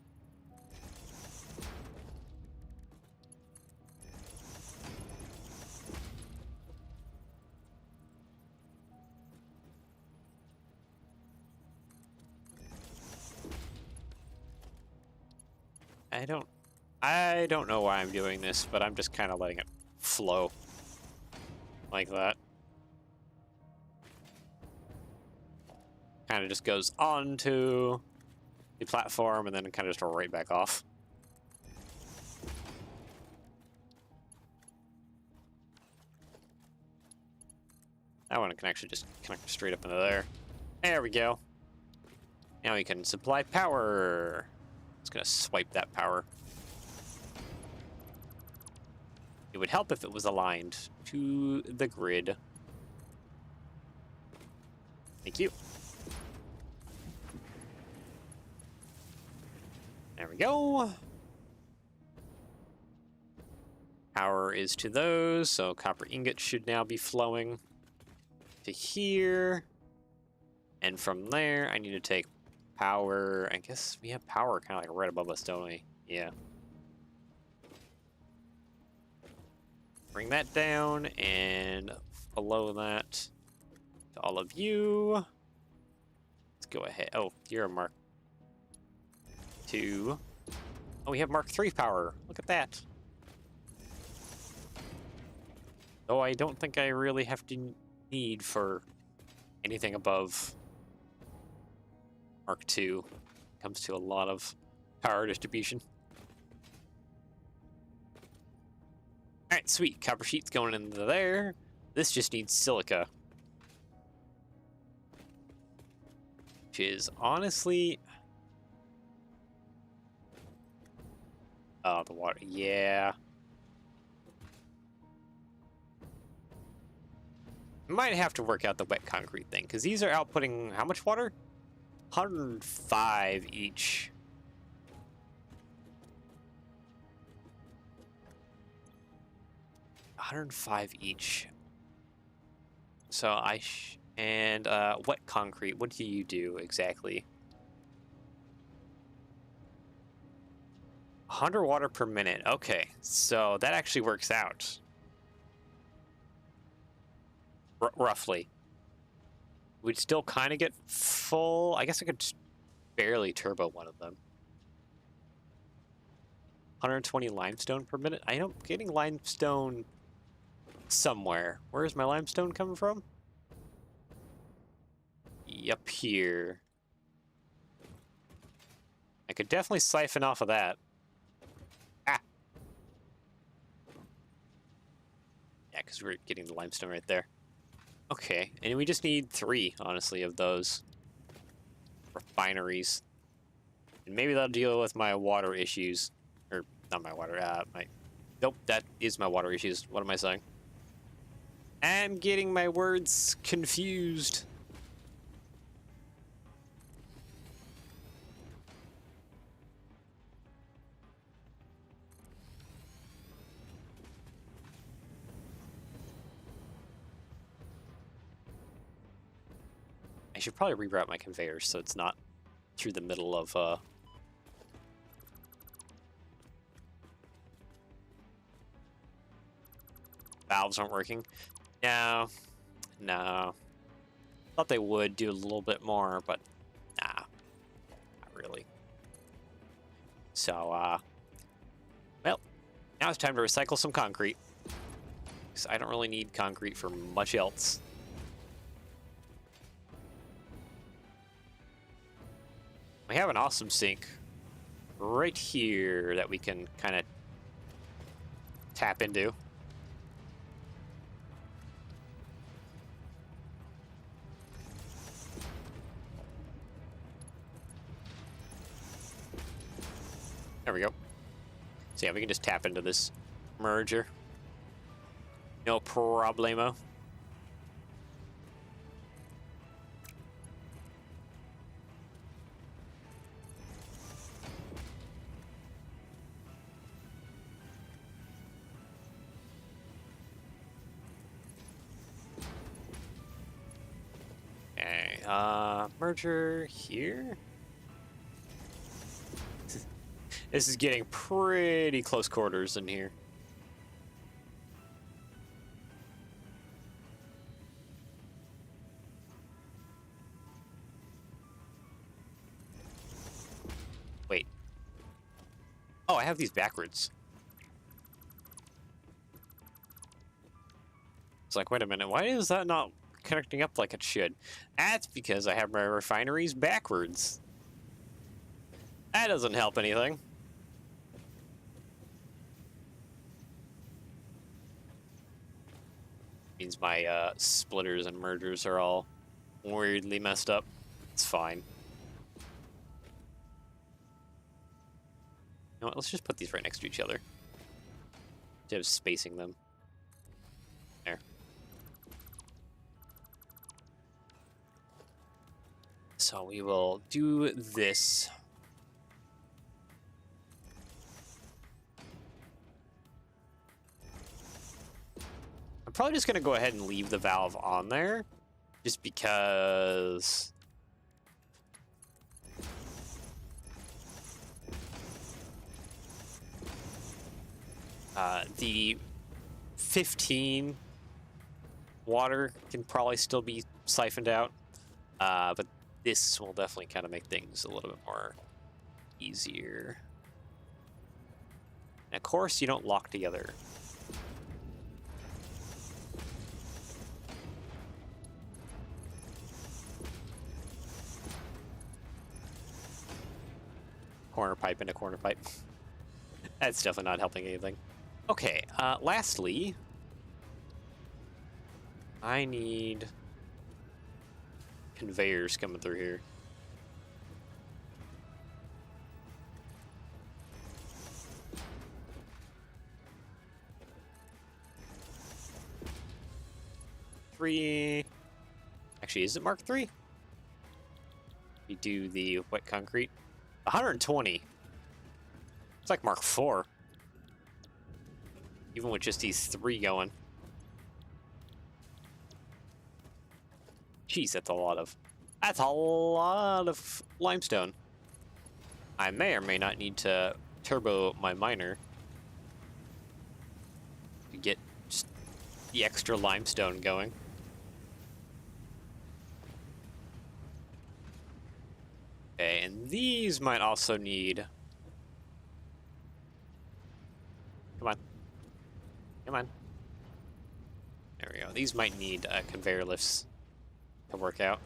I don't know why I'm doing this, but I'm just kind of letting it flow like that. Kind of just goes onto the platform and then kind of just right back off. That one can actually just connect straight up into there. There we go. Now we can supply power. It's gonna swipe that power. It would help if it was aligned to the grid. Thank you. There we go. Power is to those, so copper ingot should now be flowing to here. And from there, I need to take power. I guess we have power kind of like right above us, don't we? Yeah. Bring that down, and below that, to all of you. Let's go ahead. Oh, you're a Mark II. Oh, we have Mark III power. Look at that. Though I don't think I really have to need for anything above Mark II. Comes to a lot of power distribution. Alright, sweet. Copper sheet's going into there. This just needs silica. Which is honestly... Oh, the water. Yeah. Might have to work out the wet concrete thing, because these are outputting how much water? 105 each. $105 each. So and wet concrete. What do you do exactly? 100 water per minute. Okay, so that actually works out. Roughly. We'd still kind of get full. I guess I could just barely turbo one of them. 120 limestone per minute. I know getting limestone somewhere. Where's my limestone coming from? Up here. I could definitely siphon off of that. Ah! Yeah, because we're getting the limestone right there. Okay, and we just need 3, honestly, of those refineries. And maybe that'll deal with my water issues. Or, not my water, Nope, that is my water issues. What am I saying? I'm getting my words confused. I should probably reroute my conveyors so it's not through the middle of, valves aren't working. No. No. Thought they would do a little bit more, but nah. Not really. So, well, now it's time to recycle some concrete. Because I don't really need concrete for much else. We have an awesome sink right here that we can kind of tap into. There we go. So yeah, we can just tap into this merger. No problemo. Okay, merger here. This is getting pretty close quarters in here. Wait. Oh, I have these backwards. It's like, wait a minute, why is that not connecting up like it should? That's because I have my refineries backwards. That doesn't help anything. Means my splitters and mergers are all weirdly messed up. It's fine. You know what, let's just put these right next to each other. Instead of spacing them. There. So we will do this. I'm probably just going to go ahead and leave the valve on there. Just because... the 15 water can probably still be siphoned out. But this will definitely kind of make things a little bit more easier. And of course, you don't lock together. Corner pipe into corner pipe. That's definitely not helping anything. Okay, lastly, I need conveyors coming through here. Three. Actually, is it Mark III? We do the wet concrete. 120. It's like Mark IV. Even with just these three going. Jeez, that's a lot of limestone. I may or may not need to turbo my miner to get just the extra limestone going. Okay, and these might also need... Come on. Come on. There we go. These might need conveyor lifts to work out.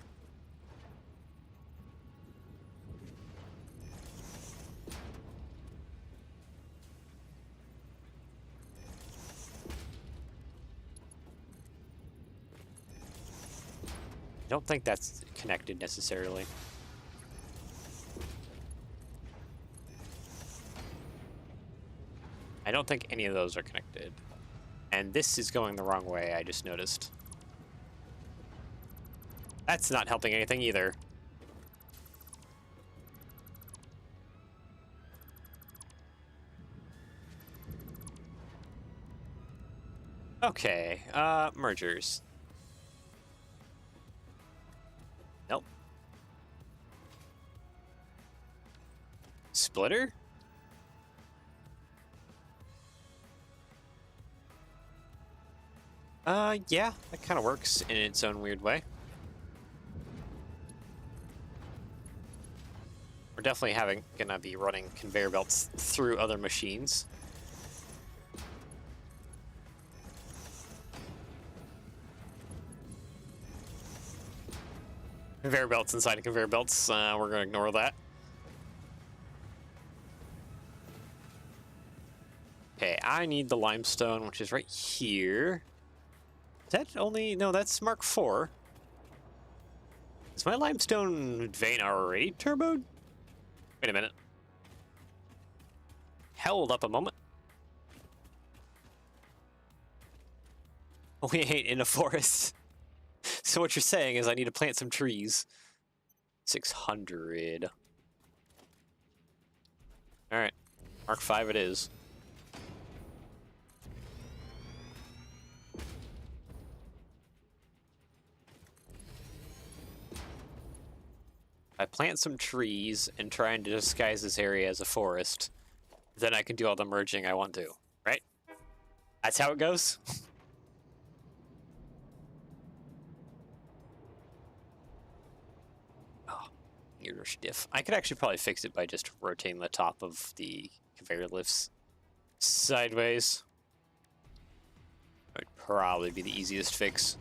I don't think that's connected necessarily. I don't think any of those are connected. And this is going the wrong way, I just noticed. That's not helping anything either. Okay, mergers. Nope. Splitter? Yeah, that kind of works in its own weird way. We're definitely gonna be running conveyor belts through other machines. Conveyor belts inside of conveyor belts, we're gonna ignore that. Okay, I need the limestone, which is right here. Is that only... No, that's Mark IV. Is my limestone vein already turboed? Wait a minute. Held up a moment. We ain't in a forest. So what you're saying is I need to plant some trees. 600. Alright. Mark V it is. I plant some trees and try and disguise this area as a forest, then I can do all the merging I want to, right? That's how it goes? Oh, you're stiff. I could actually probably fix it by just rotating the top of the conveyor lifts sideways. That would probably be the easiest fix.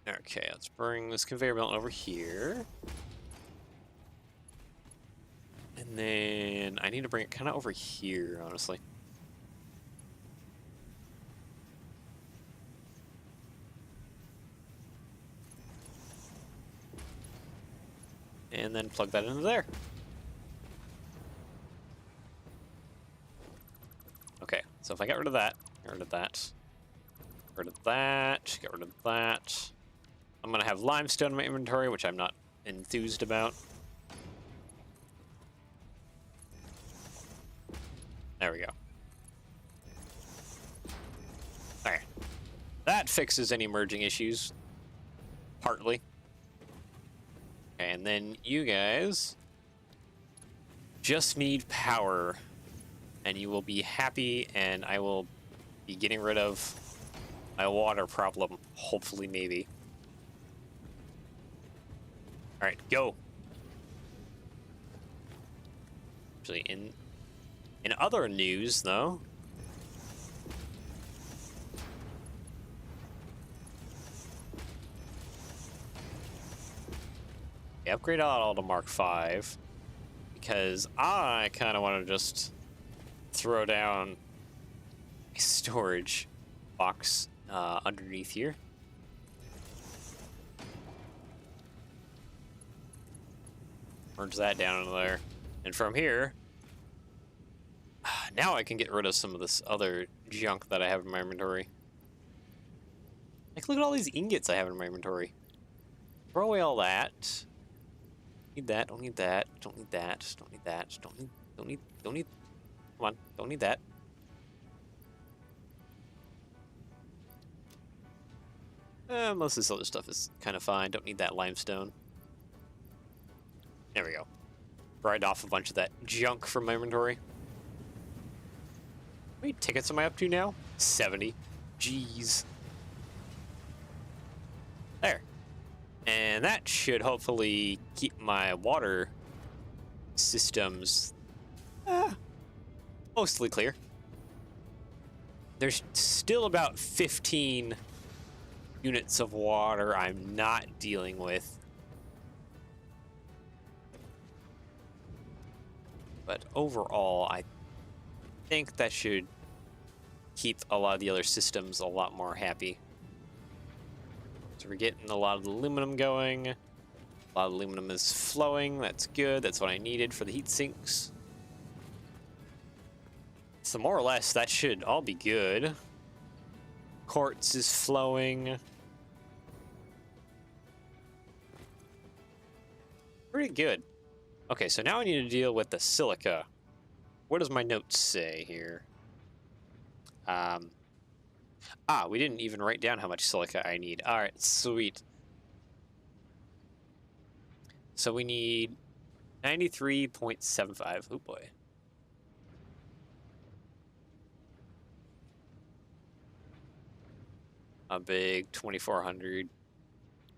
Okay, let's bring this conveyor belt over here. And then I need to bring it kind of over here, honestly. And then plug that into there. Okay, so if I get rid of that, get rid of that, get rid of that, get rid of that. I'm gonna have limestone in my inventory, which I'm not enthused about. There we go. Alright. That fixes any merging issues. Partly. Okay, and then you guys just need power. And you will be happy, and I will be getting rid of my water problem. Hopefully, maybe. Alright, go. Actually, in other news, though, upgrade all to Mark V, because I kind of want to just throw down a storage box underneath here. Merge that down into there. And from here, now I can get rid of some of this other junk that I have in my inventory. Like, look at all these ingots I have in my inventory. Throw away all that. Need that, don't need that, don't need that, don't need that, don't need, come on, don't need that. Most of this other stuff is kind of fine, don't need that limestone. There we go. Dried off a bunch of that junk from my inventory. How many tickets am I up to now? 70. Jeez. There. And that should hopefully keep my water systems mostly clear. There's still about 15 units of water I'm not dealing with. But overall, I think that should keep a lot of the other systems a lot more happy. So we're getting a lot of aluminum going. A lot of aluminum is flowing. That's good. That's what I needed for the heat sinks. So more or less, that should all be good. Quartz is flowing. Pretty good. Okay, so now I need to deal with the silica. What does my notes say here? We didn't even write down how much silica I need. All right, sweet. So we need 93.75. Oh boy. A big 2400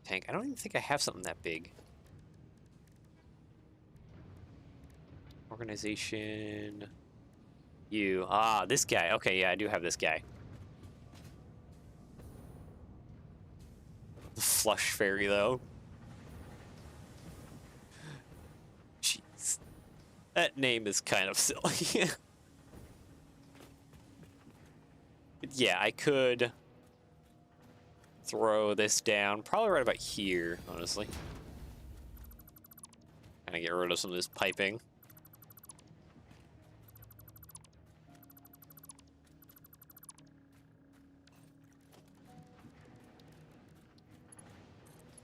tank. I don't even think I have something that big. Organization. You. Ah, this guy. Okay, yeah, I do have this guy. The flush fairy, though. Jeez. That name is kind of silly. Yeah, I could throw this down. Probably right about here, honestly. Kind of get rid of some of this piping.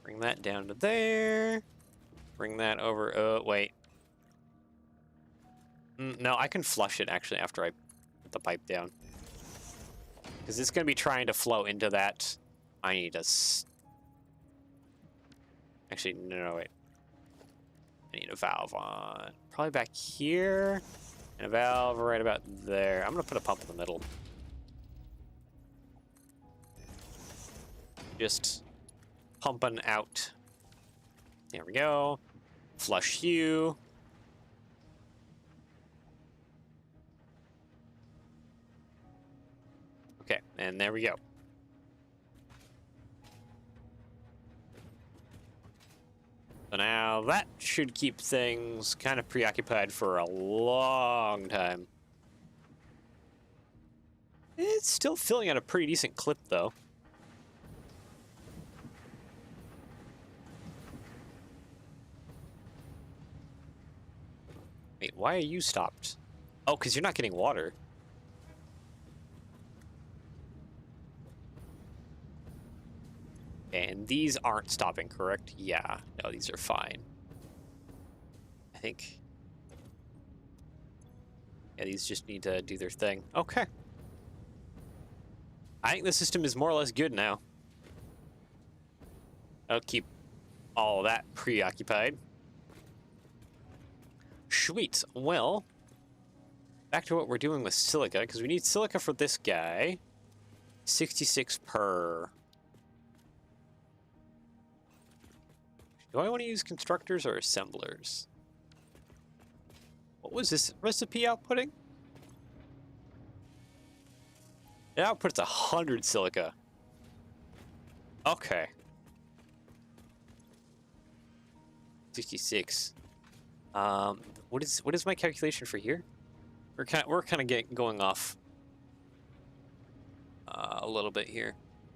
Bring that down to there. Bring that over. Oh, wait. No, I can flush it actually after I put the pipe down. Because it's going to be trying to flow into that. I need a... Actually, no, wait. I need a valve on... Probably back here. And a valve right about there. I'm going to put a pump in the middle. Just pumping out. There we go. Flush you. Okay, and there we go. So now that should keep things kind of preoccupied for a long time. It's still filling at a pretty decent clip, though. Wait, why are you stopped? Oh, because you're not getting water. And these aren't stopping, correct? Yeah. No, these are fine. I think... Yeah, these just need to do their thing. Okay. I think the system is more or less good now. I'll keep all that preoccupied. Sweet. Well, back to what we're doing with silica, because we need silica for this guy. 66 per. Do I want to use constructors or assemblers? What was this recipe outputting? It outputs 100 silica. Okay. 66. What is my calculation for here? We're kind of going off a little bit here.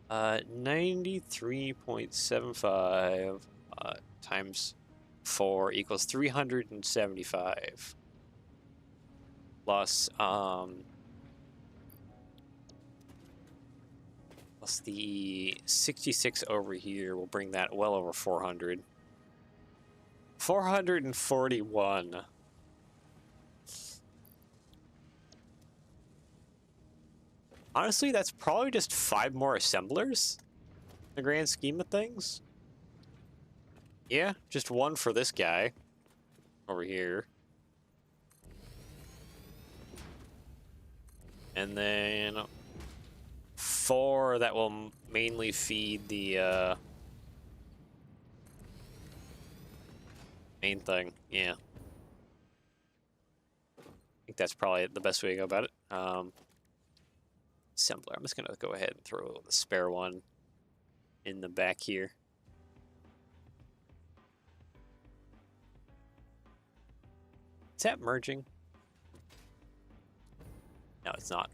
93.75 times 4 equals 375 plus plus the 66 over here will bring that well over 400. 441. Honestly, that's probably just 5 more assemblers in the grand scheme of things. Yeah, just 1 for this guy over here. And then 4 that will mainly feed the main thing. Yeah. I think that's probably the best way to go about it. Assembler. I'm just going to go ahead and throw the spare one in the back here. Is that merging? No, it's not.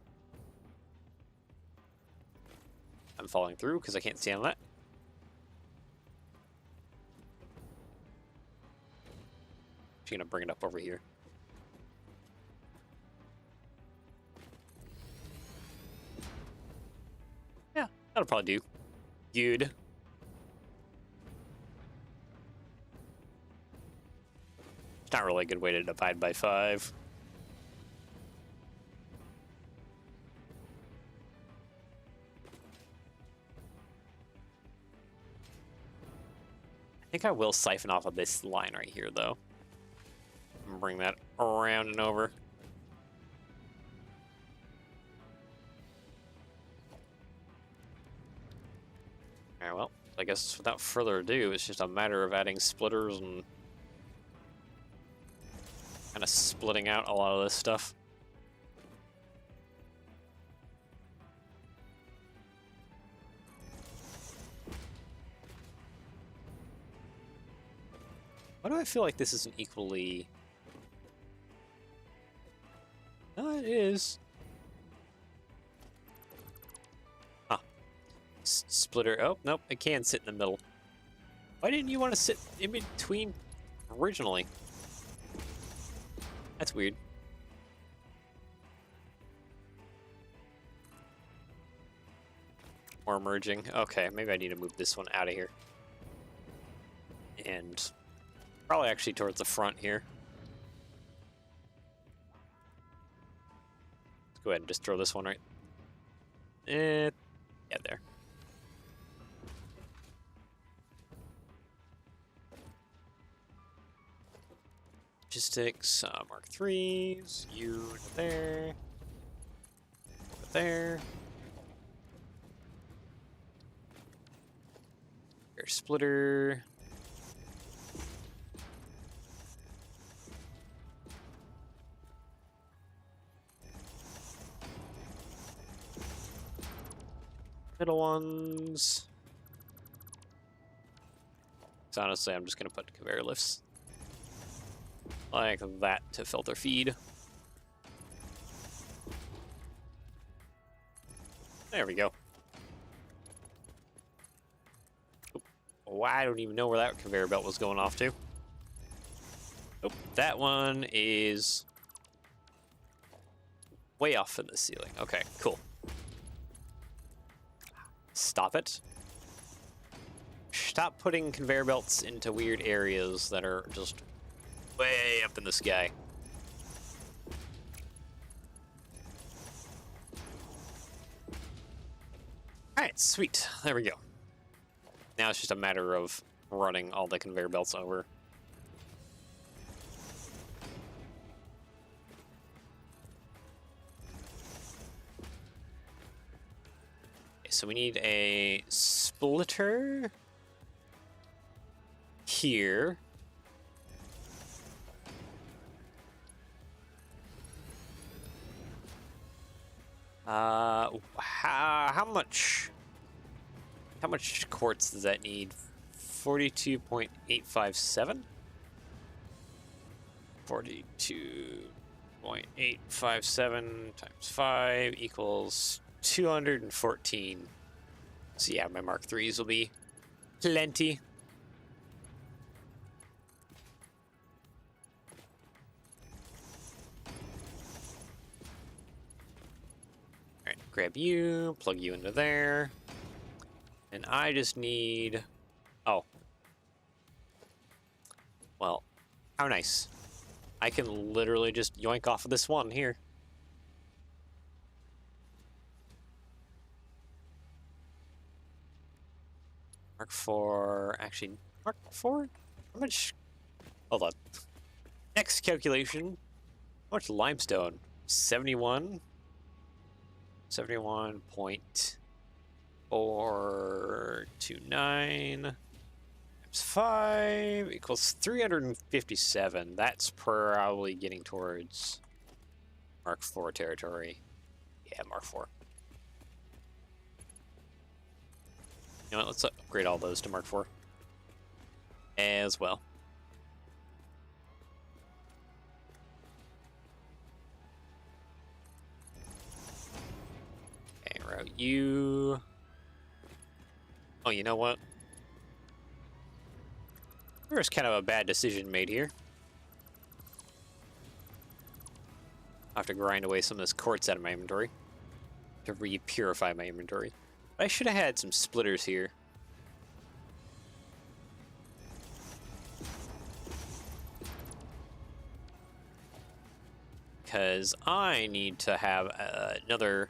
I'm falling through because I can't stand that. Actually gonna bring it up over here. Yeah, that'll probably do. Good. It's not really a good way to divide by 5. I think I will siphon off of this line right here, though. And bring that around and over. Alright, well, I guess without further ado, it's just a matter of adding splitters and kind of splitting out a lot of this stuff. Why do I feel like this isn't equally... No, it is. Huh. Splitter. Oh, nope, it can sit in the middle. Why didn't you want to sit in between originally? That's weird. More merging. Okay, maybe I need to move this one out of here. And probably actually towards the front here. Let's go ahead and just throw this one right. Yeah, there. Logistics, Mark 3s, you there, there. Air splitter. Middle ones. So honestly, I'm just gonna put conveyor lifts like that to filter feed. There we go. Oh, I don't even know where that conveyor belt was going off to. Oh, that one is way off in the ceiling. Okay, cool. Stop it. Stop putting conveyor belts into weird areas that are just way up in the sky. Alright, sweet. There we go. Now it's just a matter of running all the conveyor belts over. Okay, so we need a splitter here. How much quartz does that need? 42.857? 42.857 times 5 equals 214. So yeah, my Mark 3s will be plenty. Alright, grab you, plug you into there. And I just need... Oh. Well, how nice. I can literally just yoink off of this one here. Mark 4... Actually, Mark 4? How much... Hold on. Next calculation. How much limestone? 71? 71.429 times 5 equals 357. That's probably getting towards Mark 4 territory. Yeah, Mark 4. You know what, let's upgrade all those to Mark 4 as well. Okay, route you. Oh, you know what? There's kind of a bad decision made here. have to grind away some of this quartz out of my inventory to re-purify my inventory. But I should have had some splitters here. Because I need to have another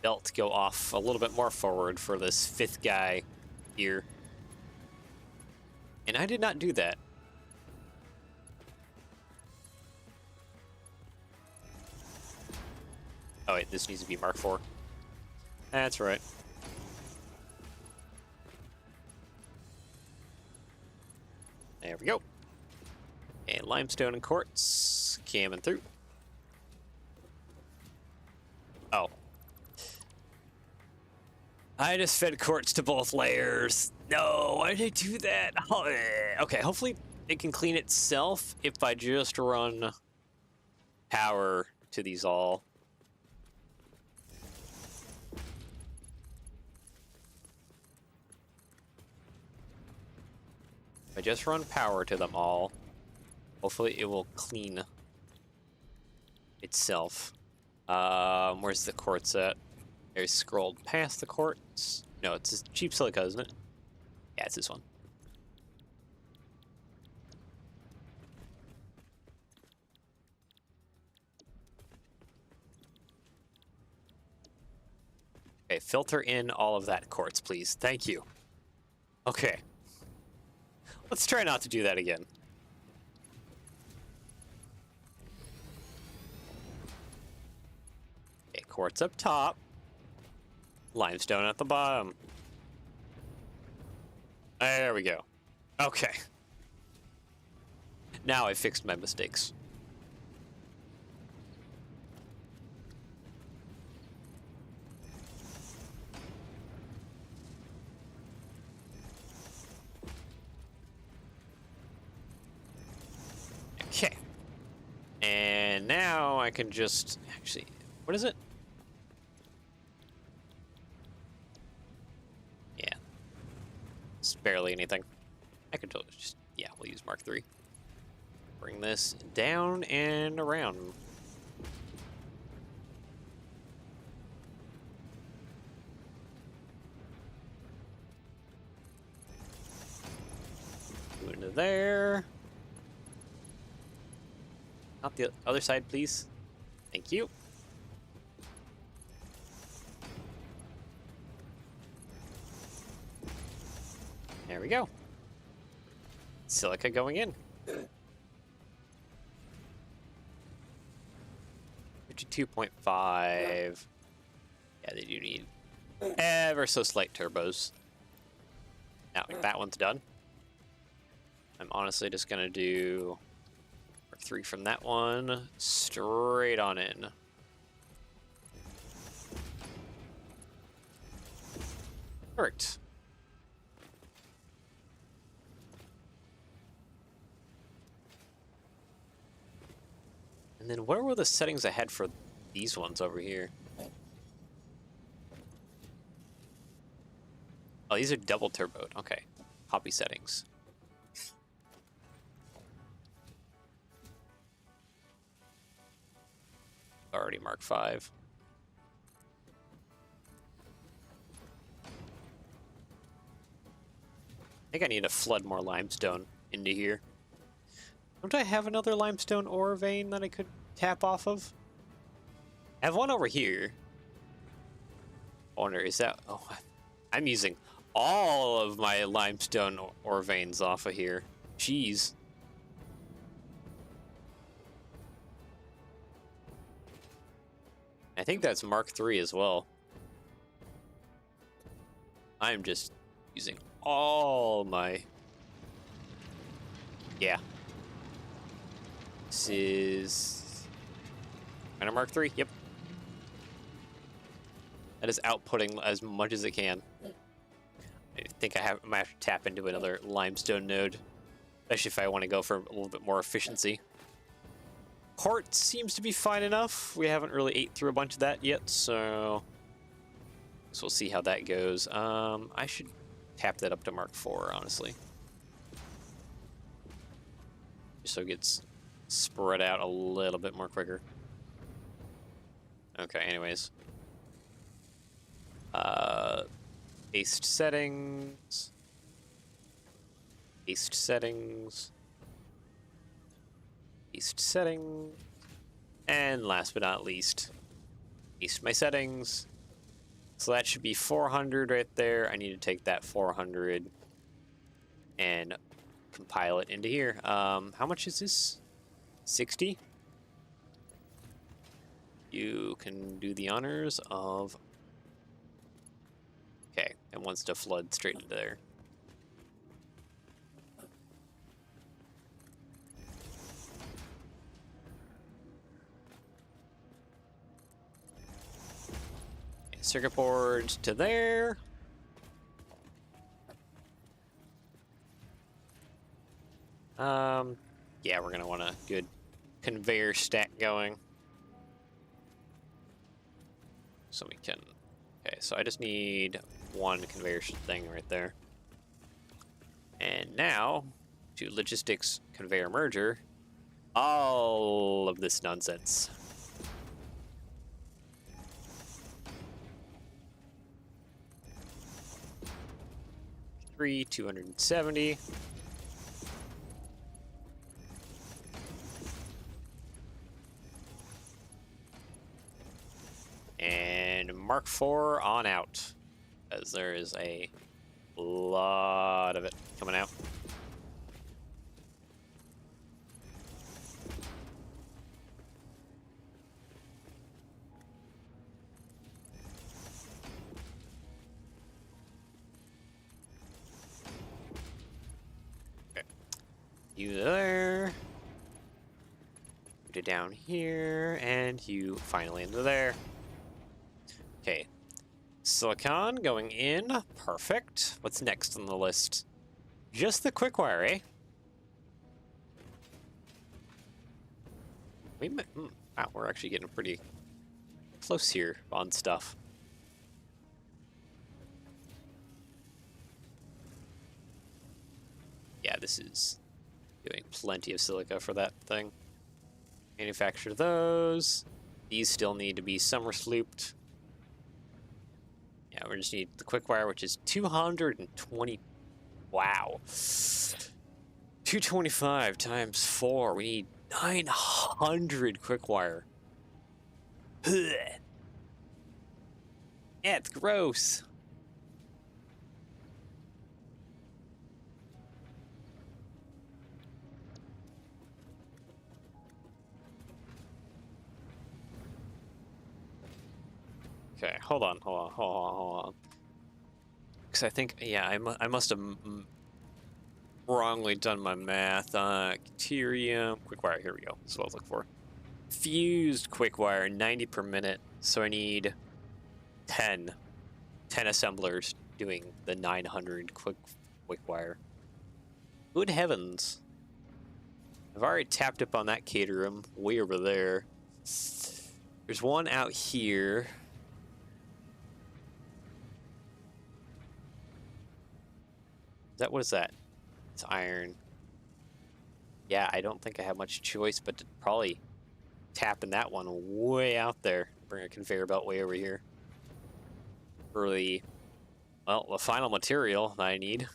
belt go off a little bit more forward for this 5th guy here. And I did not do that. Oh wait, this needs to be Mark 4. That's right. There we go. And limestone and quartz coming through. Oh. I just fed quartz to both layers. No, why did I do that? Oh, okay, hopefully it can clean itself if I just run power to these all. If I just run power to them all, hopefully it will clean itself. Where's the quartz at? I scrolled past the quartz. No, it's this cheap silica, isn't it? Yeah, it's this one. Okay, filter in all of that quartz, please. Thank you. Okay. Let's try not to do that again. Okay, quartz up top. Limestone at the bottom. There we go. Okay. Now I fixed my mistakes. Okay. And now I can just actually, what is it? Yeah. It's barely anything. I could totally just, yeah, we'll use Mark 3. Bring this down and around. Go into there. Not the other side, please. Thank you. There we go. Silica going in. 52.5. Yeah, they do need ever so slight turbos. Now that one's done. I'm honestly just gonna do 3 from that one straight on in. Perfect. And then where were the settings I had for these ones over here? Oh, these are double turboed. Okay. Copy settings. Already Mark 5. I think I need to flood more limestone into here. Don't I have another limestone ore vein that I could tap off of? I have one over here. I wonder, is that... Oh, I'm using all of my limestone ore veins off of here. Jeez. I think that's Mark 3 as well. I'm just using all my... Yeah. This is... Mark 3? Yep. That is outputting as much as it can. I think I might have to tap into another limestone node. Especially if I want to go for a little bit more efficiency. Quartz seems to be fine enough. We haven't really ate through a bunch of that yet, so we'll see how that goes. I should tap that up to Mark 4, honestly. Just so it gets spread out a little bit more quicker. Okay, anyways. Paste settings. Paste settings. Paste settings. And last but not least, paste my settings. So that should be 400 right there. I need to take that 400 and compile it into here. How much is this? 60? You can do the honors of... Okay, it wants to flood straight into there. Okay, circuit board to there. Yeah, we're gonna want a good conveyor stack going. So we can... Okay, so I just need one conveyor thing right there. And now, to logistics conveyor merger, all of this nonsense. Three, 270. And Mark IV on out, as there is a lot of it coming out. Okay. You there. Put it down here, and you finally into there. Okay. Silicon going in. Perfect. What's next on the list? Just the quick wire, eh? Wow, we're actually getting pretty close here on stuff. Yeah, this is doing plenty of silica for that thing. Manufacture those. These still need to be summer slooped. Yeah, we just need the quick wire, which is 220. Wow. 225 times 4. We need 900 quick wire. Ugh. Yeah, it's gross. Okay, hold on. Because I think, yeah, I must have wrongly done my math. Deuterium, quick wire, here we go. That's what I was looking for. Fused quick wire, 90 per minute. So I need 10 assemblers doing the 900 quick wire. Good heavens. I've already tapped up on that caterum way over there. There's one out here. What is that? It's iron. Yeah, I don't think I have much choice but to probably tap in that one way out there. Bring a conveyor belt way over here. For the, well, the final material that I need.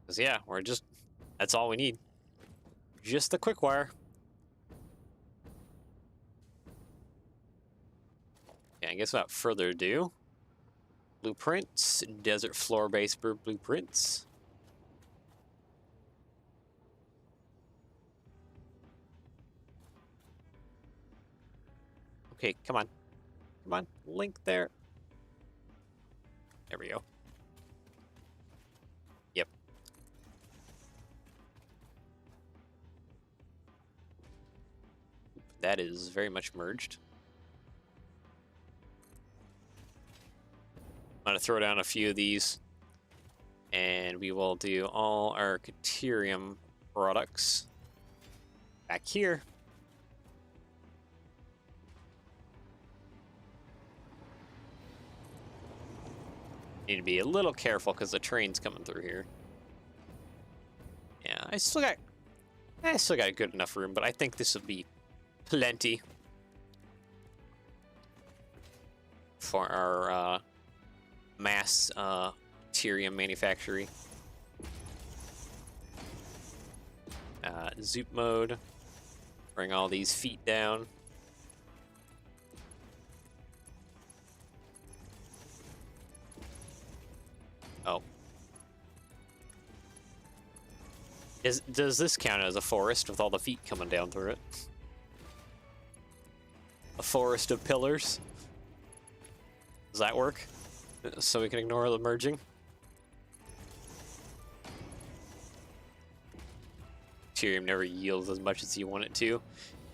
Because, yeah, that's all we need. Just the quick wire. Yeah, I guess without further ado, blueprints, desert floor base blueprints. Okay, come on, link there. There we go. Yep. That is very much merged. I'm going to throw down a few of these, and we will do all our Deuterium products back here. Need to be a little careful because the train's coming through here. Yeah, I still got I still got good enough room, but I think this will be plenty for our mass Tyrium manufactory. Zoop mode. Bring all these feet down. Oh. Does this count as a forest with all the feet coming down through it? A forest of pillars? Does that work? So we can ignore the merging? Tyrium never yields as much as you want it to.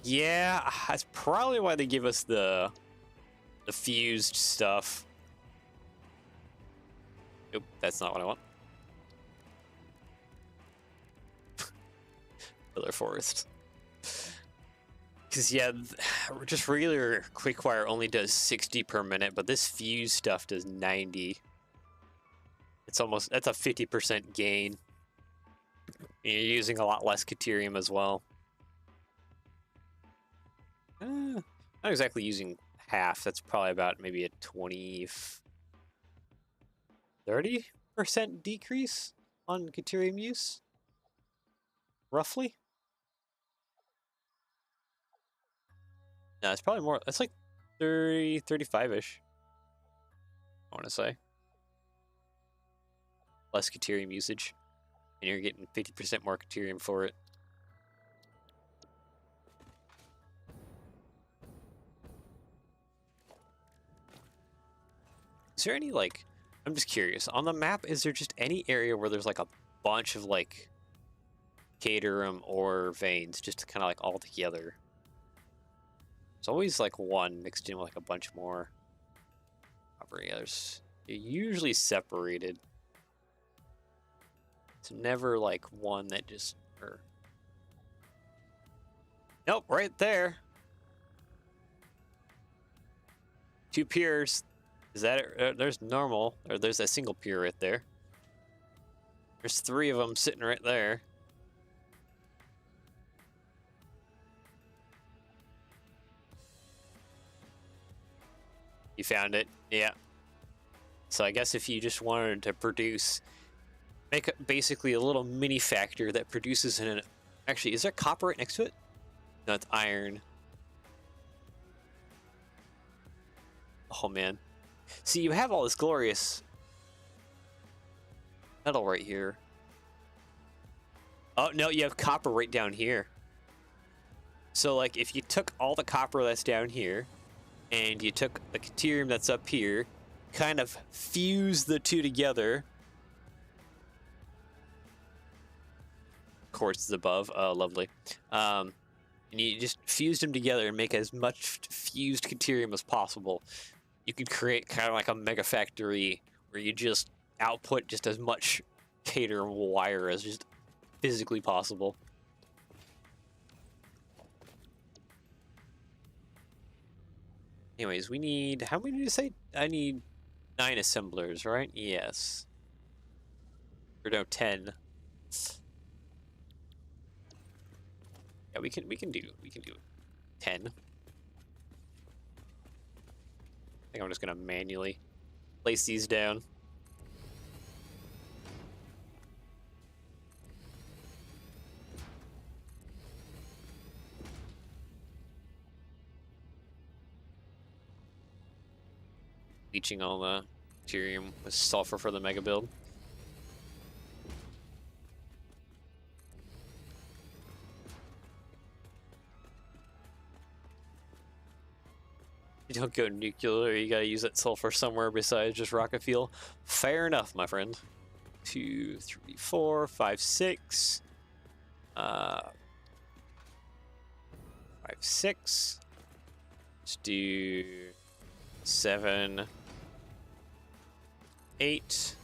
Yeah, that's probably why they give us the fused stuff. Nope, that's not what I want. Pillar forest. Because, yeah, just regular quickfire only does 60 per minute, but this fuse stuff does 90. It's almost, that's a 50% gain. And you're using a lot less Caterium as well. Not exactly using half. That's probably about maybe a 30% decrease on Caterium use. Roughly. No, it's probably more. It's like 30, 35-ish. I want to say. Less Caterium usage. And you're getting 50% more Caterium for it. Is there any, like... I'm just curious. On the map, is there just any area where there's, like, a bunch of, like... Caterium or veins just kind of, like, all together? It's always, like, one mixed in with, like, a bunch more. Others. They're usually separated. It's never, like, one that just... Nope, right there. 2 piers. Is that it? There's normal. Or there's a single pier right there. There's 3 of them sitting right there. You found it? Yeah. So I guess if you just wanted to produce... Make basically a little mini factor that produces an... Actually, is there copper right next to it? No, it's iron. Oh, man. See, you have all this glorious metal right here. Oh, no, you have copper right down here. So, like, if you took all the copper that's down here, and you took the Caterium that's up here, kind of fuse the two together. Quartz is above. Oh, lovely. And you just fused them together and make as much fused Caterium as possible. You could create kind of like a mega factory where you just output just as much Caterium wire as just physically possible. Anyways, we need... How many did you say? I need 9 assemblers, right? Yes. Or no, 10. Yeah, we can do 10. I think I'm just gonna manually place these down. Leaching all the Tyrium with sulfur for the mega build. You don't go nuclear, you gotta use that sulfur somewhere besides just rocket fuel. Fair enough, my friend. 2, 3, 4, 5, 6. 5, 6. Let's do 7, 8. So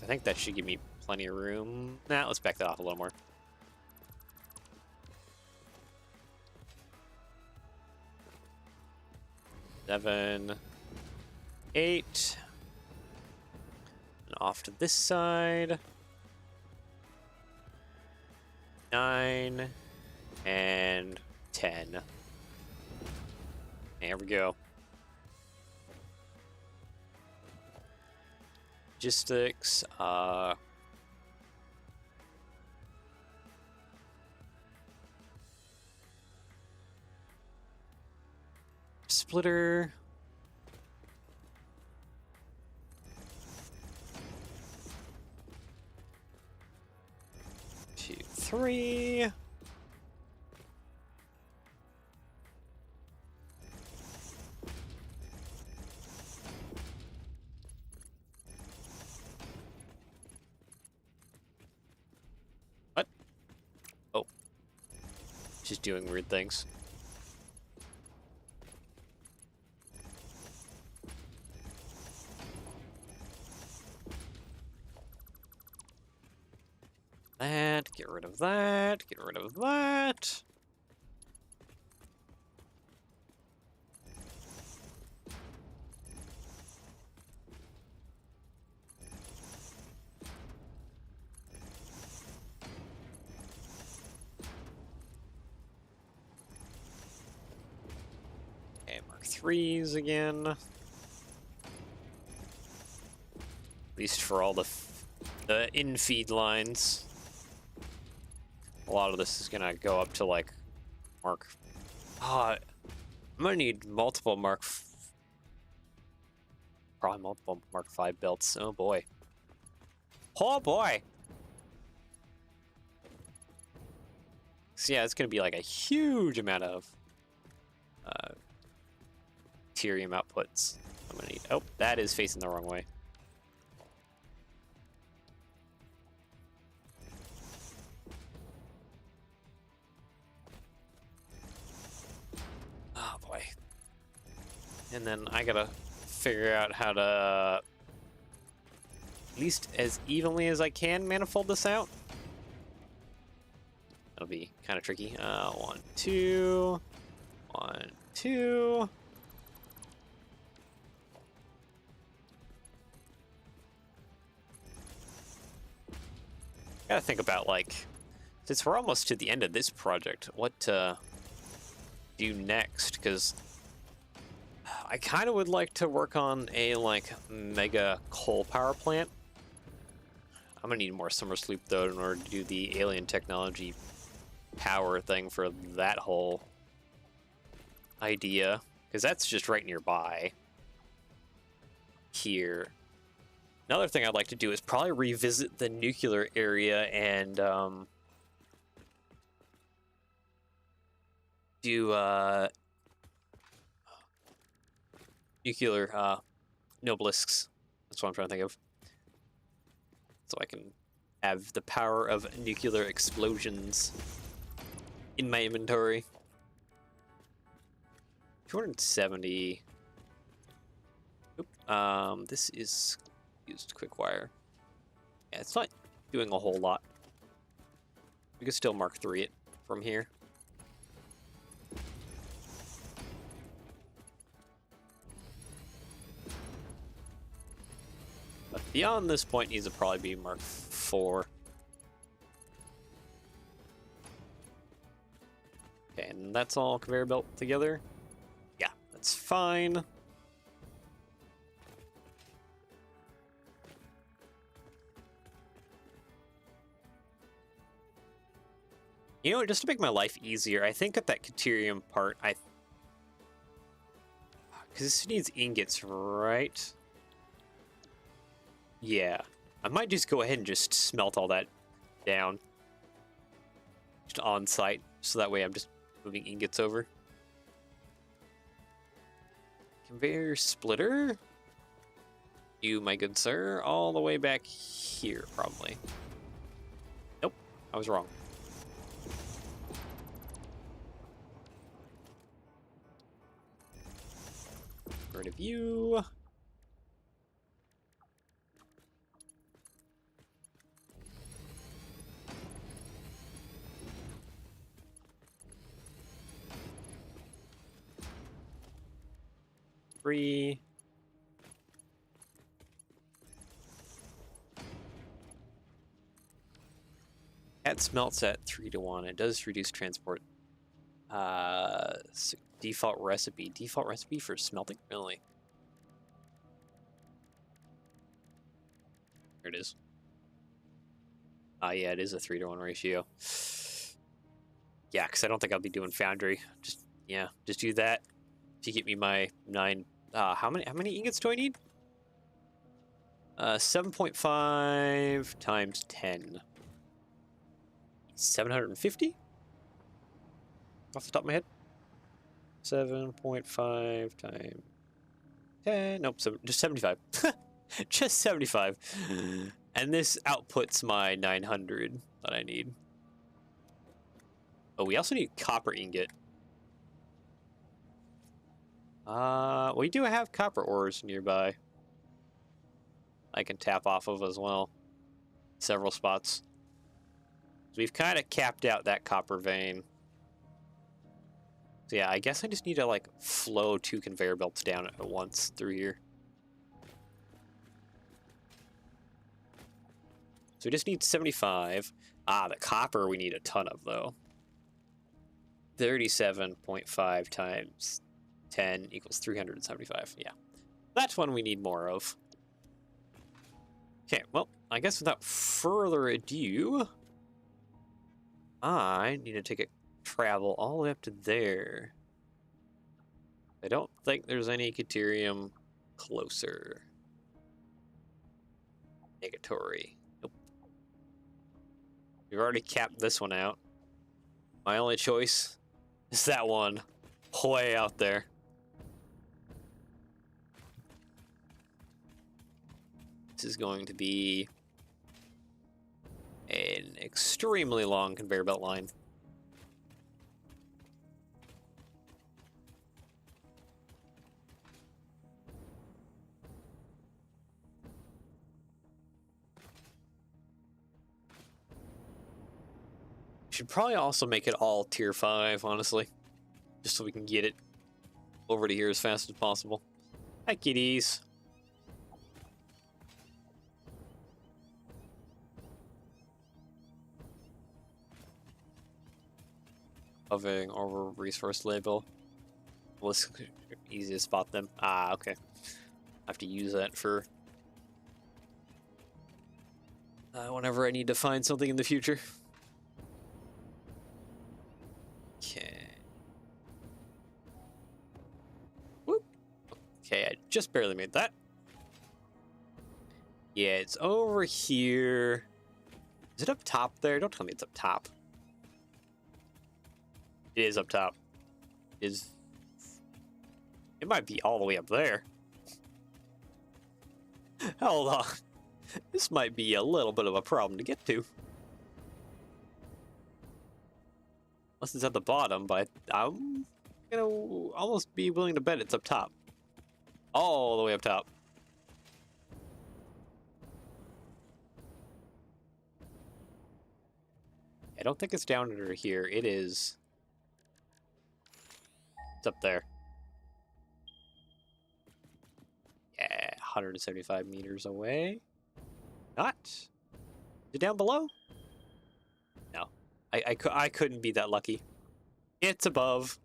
I think that should give me plenty of room. Nah, let's back that off a little more. Seven, 8. And off to this side. 9, and 10. There we go. Logistics, splitter. Two, three. What? Oh. Just doing weird things. That, get rid of that, get rid of that. Okay, Mark 3s again. At least for all the in-feed lines. A lot of this is gonna go up to like Mark. I'm gonna need multiple probably multiple Mark 5 belts. Oh boy. Oh boy. So yeah, it's gonna be like a huge amount of Ethereum outputs. I'm gonna need. Oh, that is facing the wrong way. Oh boy. And then I gotta figure out how to, at least as evenly as I can, manifold this out. That'll be kind of tricky. 1, 2, 1, 2. Gotta think about, like, since we're almost to the end of this project, what to do next, because I kind of would like to work on a, like, mega coal power plant. I'm gonna need more summer sleep, though, in order to do the alien technology power thing for that whole idea, because that's just right nearby here. Another thing I'd like to do is probably revisit the nuclear area and do nuclear nobelisks. That's what I'm trying to think of. So I can have the power of nuclear explosions in my inventory. 270. Oop. This is used quick wire. Yeah, it's not doing a whole lot. We can still Mark 3 it from here. But beyond this point needs to probably be Mark 4. Okay, and that's all conveyor belt together. Yeah, that's fine. You know, just to make my life easier, I think at that Caterium part, because this needs ingots, right? Yeah. I might just go ahead and just smelt all that down. Just on site, so that way I'm just moving ingots over. Conveyor splitter? You, my good sir, all the way back here, probably. Nope, I was wrong. Rid of you. Three. That smelts at 3 to 1. It does reduce transport. Default recipe. Default recipe for smelting? Really? There it is. Yeah, it is a 3 to 1 ratio. Yeah, because I don't think I'll be doing foundry. Just do that. If you get me my 9, how many ingots do I need? 7.5 times 10. 750? Off the top of my head. 7.5 times 10. Nope, just 75. Just 75. And this outputs my 900 that I need. Oh, we also need copper ingot. We do have copper ores nearby. I can tap off of as well. Several spots. So we've kind of capped out that copper vein. So yeah, I guess I just need to like flow 2 conveyor belts down at once through here. So we just need 75. The copper we need a ton of though. 37.5 times 10 equals 375. Yeah, that's one we need more of. Okay, well, I guess without further ado, I need to take a travel all the way up to there. I don't think there's any Caterium closer. Negatory. Nope. We've already capped this one out. My only choice is that one way out there. This is going to be an extremely long conveyor belt line. Should probably also make it all tier 5, honestly. Just so we can get it over to here as fast as possible. Hi, kitties. Hovering over resource label. Well, it's easy to spot them. Okay. I have to use that for whenever I need to find something in the future. Okay. Whoop. Okay, I just barely made that. Yeah, it's over here. Is it up top there? Don't tell me it's up top. It is up top. It might be all the way up there. Hold on. This might be a little bit of a problem to get to. Unless it's at the bottom, but I'm gonna almost be willing to bet it's up top. All the way up top. I don't think it's down under here. It is. It's up there. Yeah, 175 meters away. Not? Is it down below? No. I couldn't be that lucky. It's above.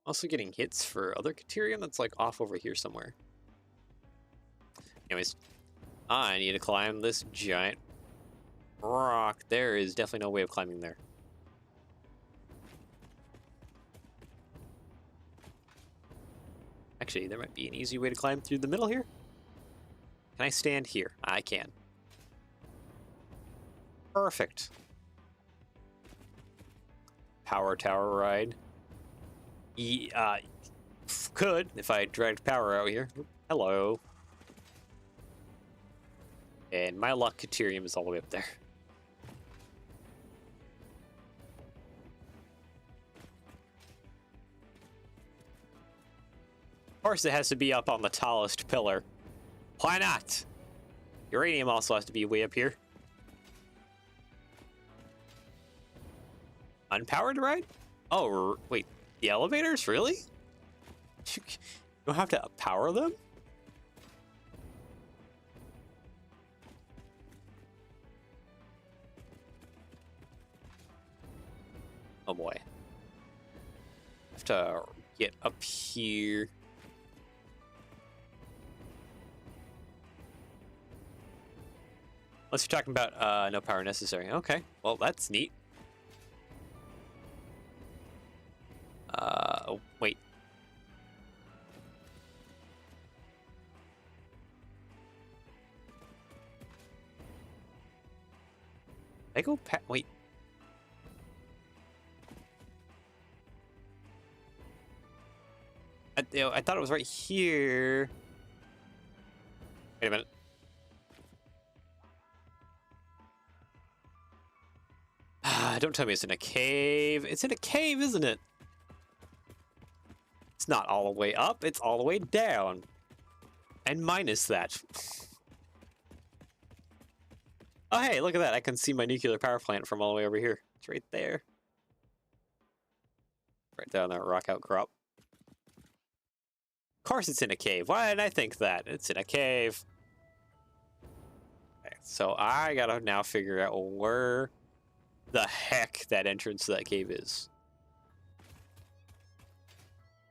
Also getting hits for other Caterium that's like off over here somewhere. Anyways, I need to climb this giant rock. There is definitely no way of climbing there. Actually, there might be an easy way to climb through the middle here. Can I stand here? I can. Perfect. Power tower ride. Could, if I dragged power out here. Hello. And my luck Caterium is all the way up there. Of course it has to be up on the tallest pillar. Why not? Uranium also has to be way up here. Unpowered ride? Oh, wait. The elevators? Really? You don't have to power them? Oh boy. Have to get up here. Unless you're talking about no power necessary. Okay, well that's neat. Oh, wait. I go wait. I thought it was right here. Wait a minute. Don't tell me it's in a cave. It's in a cave, isn't it? It's not all the way up, it's all the way down. And minus that. Oh, hey, look at that. I can see my nuclear power plant from all the way over here. It's right there. Right down that rock outcrop. Of course it's in a cave. Why didn't I think that? It's in a cave. Okay, so I gotta now figure out where the heck that entrance to that cave is.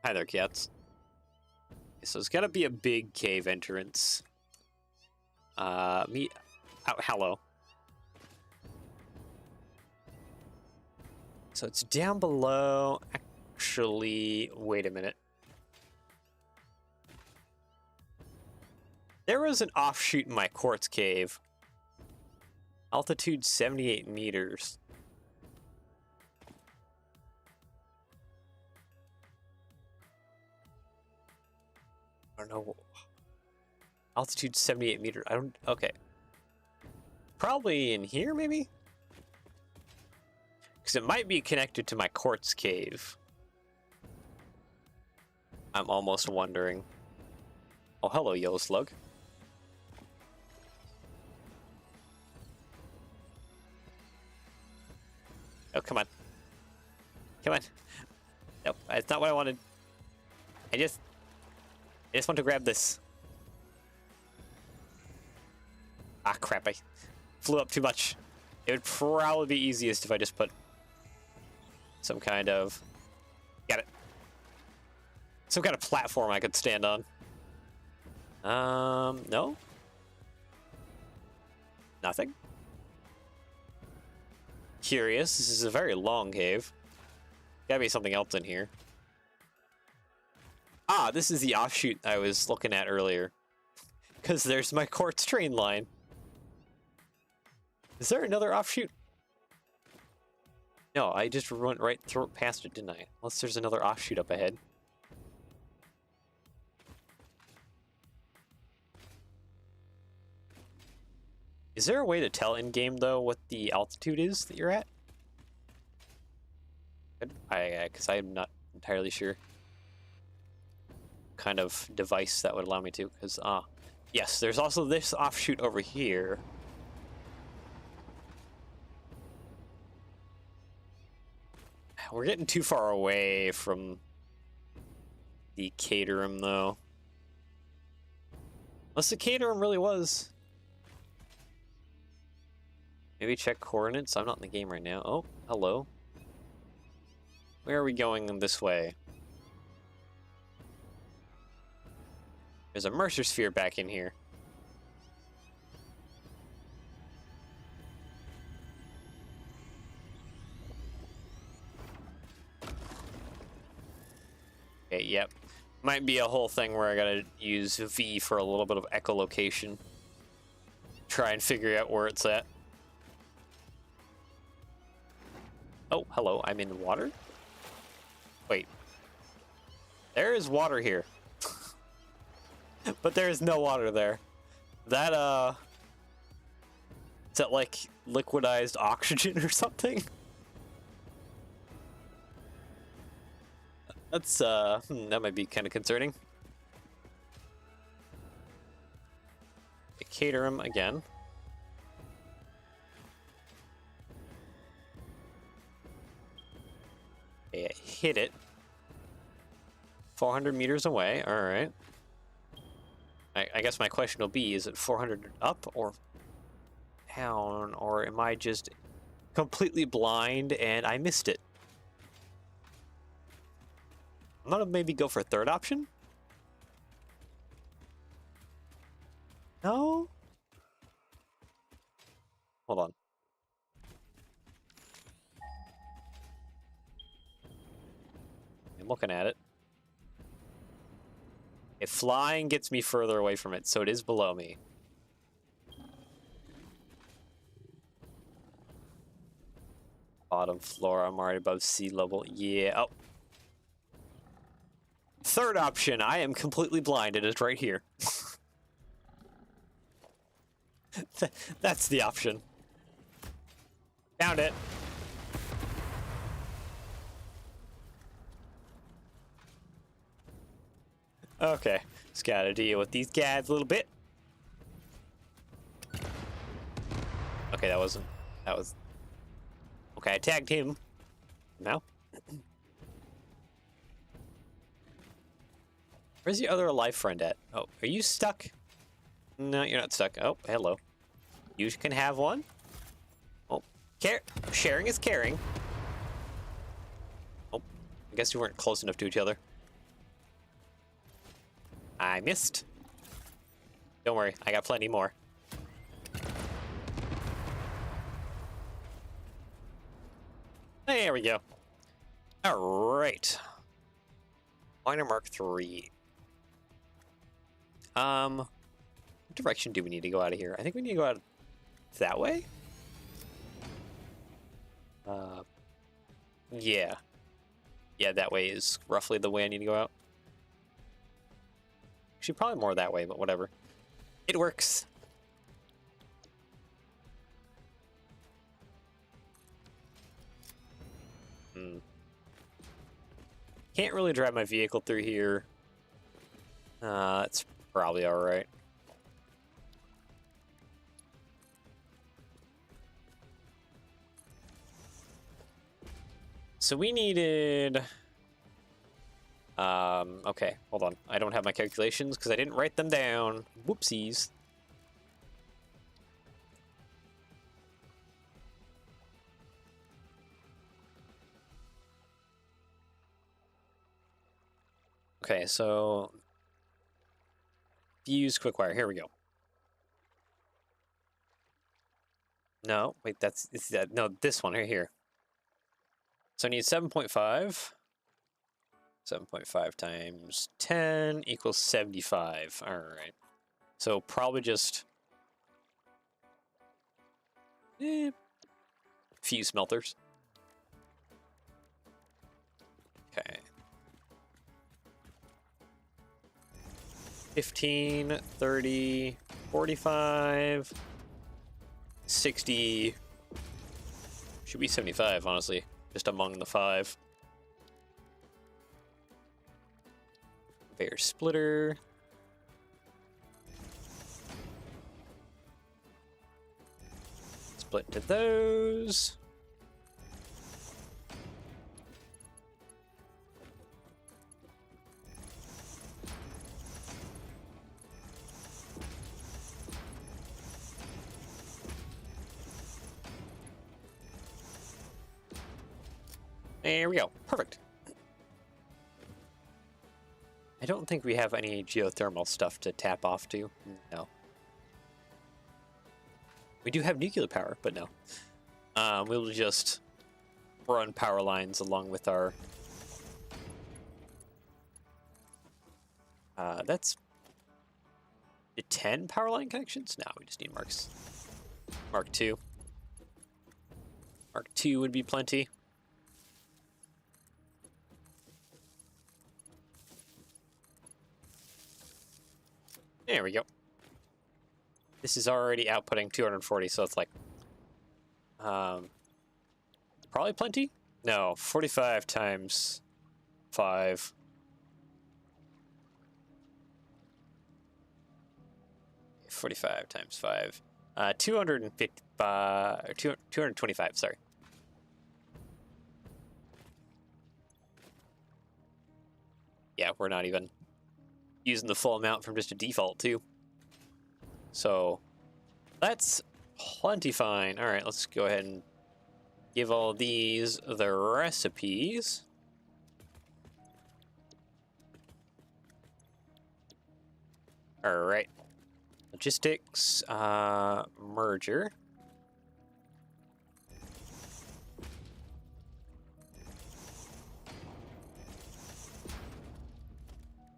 Hi there, cats. So it's gotta be a big cave entrance. Oh, hello. So it's down below. Actually, wait a minute. There was an offshoot in my quartz cave. Altitude 78 meters. I don't know. Altitude 78 meters. I don't. Okay. Probably in here, maybe? Because it might be connected to my quartz cave. I'm almost wondering. Oh, hello, yellow slug. Oh, come on. Come on. Nope, that's not what I wanted. I just want to grab this. Ah, crap, I flew up too much. It would probably be easiest if I just put some kind of... Got it. Some kind of platform I could stand on. No? Nothing? Curious. This is a very long cave. Gotta be something else in here. Ah, this is the offshoot I was looking at earlier. Because there's my quartz train line. Is there another offshoot? No, I just went right through past it, didn't I? Unless there's another offshoot up ahead. Is there a way to tell in-game, though, what the altitude is that you're at? Because I'm not entirely sure. Kind of device that would allow me to, because, yes, there's also this offshoot over here. We're getting too far away from the Caterham, though. Unless the Caterham really was. Maybe check coordinates. I'm not in the game right now. Oh, hello. Where are we going this way? There's a Mercer sphere back in here. Okay, yep. Might be a whole thing where I gotta use V for a little bit of echolocation. Try and figure out where it's at. Oh, hello, I'm in water? Wait. There is water here. But there is no water there. That, is that like liquidized oxygen or something? That's, that might be kind of concerning. Caterham again. Okay, hit it. 400 meters away, alright. I guess my question will be, is it 400 up or down, or am I just completely blind and I missed it? I'm gonna maybe go for a third option. No? Hold on. I'm looking at it. If flying gets me further away from it, so it is below me. Bottom floor, I'm already above sea level. Yeah. Oh. Third option, I am completely blind. It is right here. That's the option. Found it. Okay, just gotta deal with these guys a little bit. Okay, that was... Okay, I tagged him. Now? Where's the other alive friend at? Oh, are you stuck? No, you're not stuck. Oh, hello. You can have one. Oh, sharing is caring. Oh, I guess we weren't close enough to each other. I missed. Don't worry, I got plenty more. There we go. All right. Miner Mark 3. What direction do we need to go out of here? I think we need to go out that way. Yeah. Yeah, that way is roughly the way I need to go out. Actually, probably more that way, but whatever. It works. Can't really drive my vehicle through here. That's probably all right. So we needed... okay, hold on. I don't have my calculations because I didn't write them down. Whoopsies. Okay, so... Fuse quick wire. Here we go. No, wait, no, this one right here. So I need 7.5. 7.5 times 10 equals 75. All right. So probably just fuse smelters. Okay. 15, 30, 45, 60. Should be 75, honestly. Just among the 5. Bear splitter. Split to those. There we go. Perfect. I don't think we have any geothermal stuff to tap off to. No. We do have nuclear power, but no. We'll just run power lines along with our... that's... 10 power line connections? No, we just need Mark 2. Mark 2 would be plenty. There we go. This is already outputting 240, so it's like... probably plenty? No, 45 times 5. $45 times 5. 225, sorry. Yeah, we're not even using the full amount from just a default, too. So, that's plenty fine. All right, let's go ahead and give all these the recipes. All right. Logistics, merger.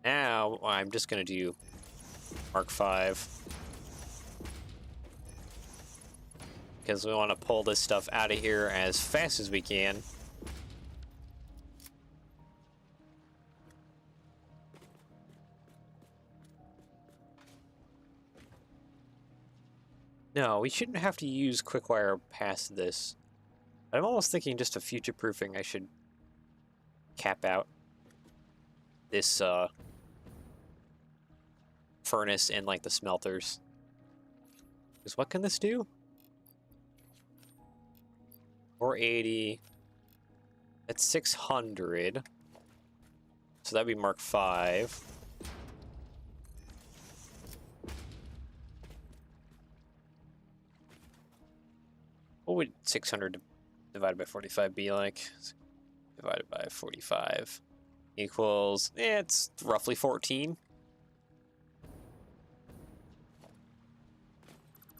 Now I'm just gonna do Mark 5 because we want to pull this stuff out of here as fast as we can. No, we shouldn't have to use quick-wire past this. I'm almost thinking just a future-proofing I should cap out this furnace and like the smelters. Because what can this do? 480. That's 600. So that'd be Mark 5. What would 600 divided by 45 be like? Divided by 45 equals, it's roughly 14.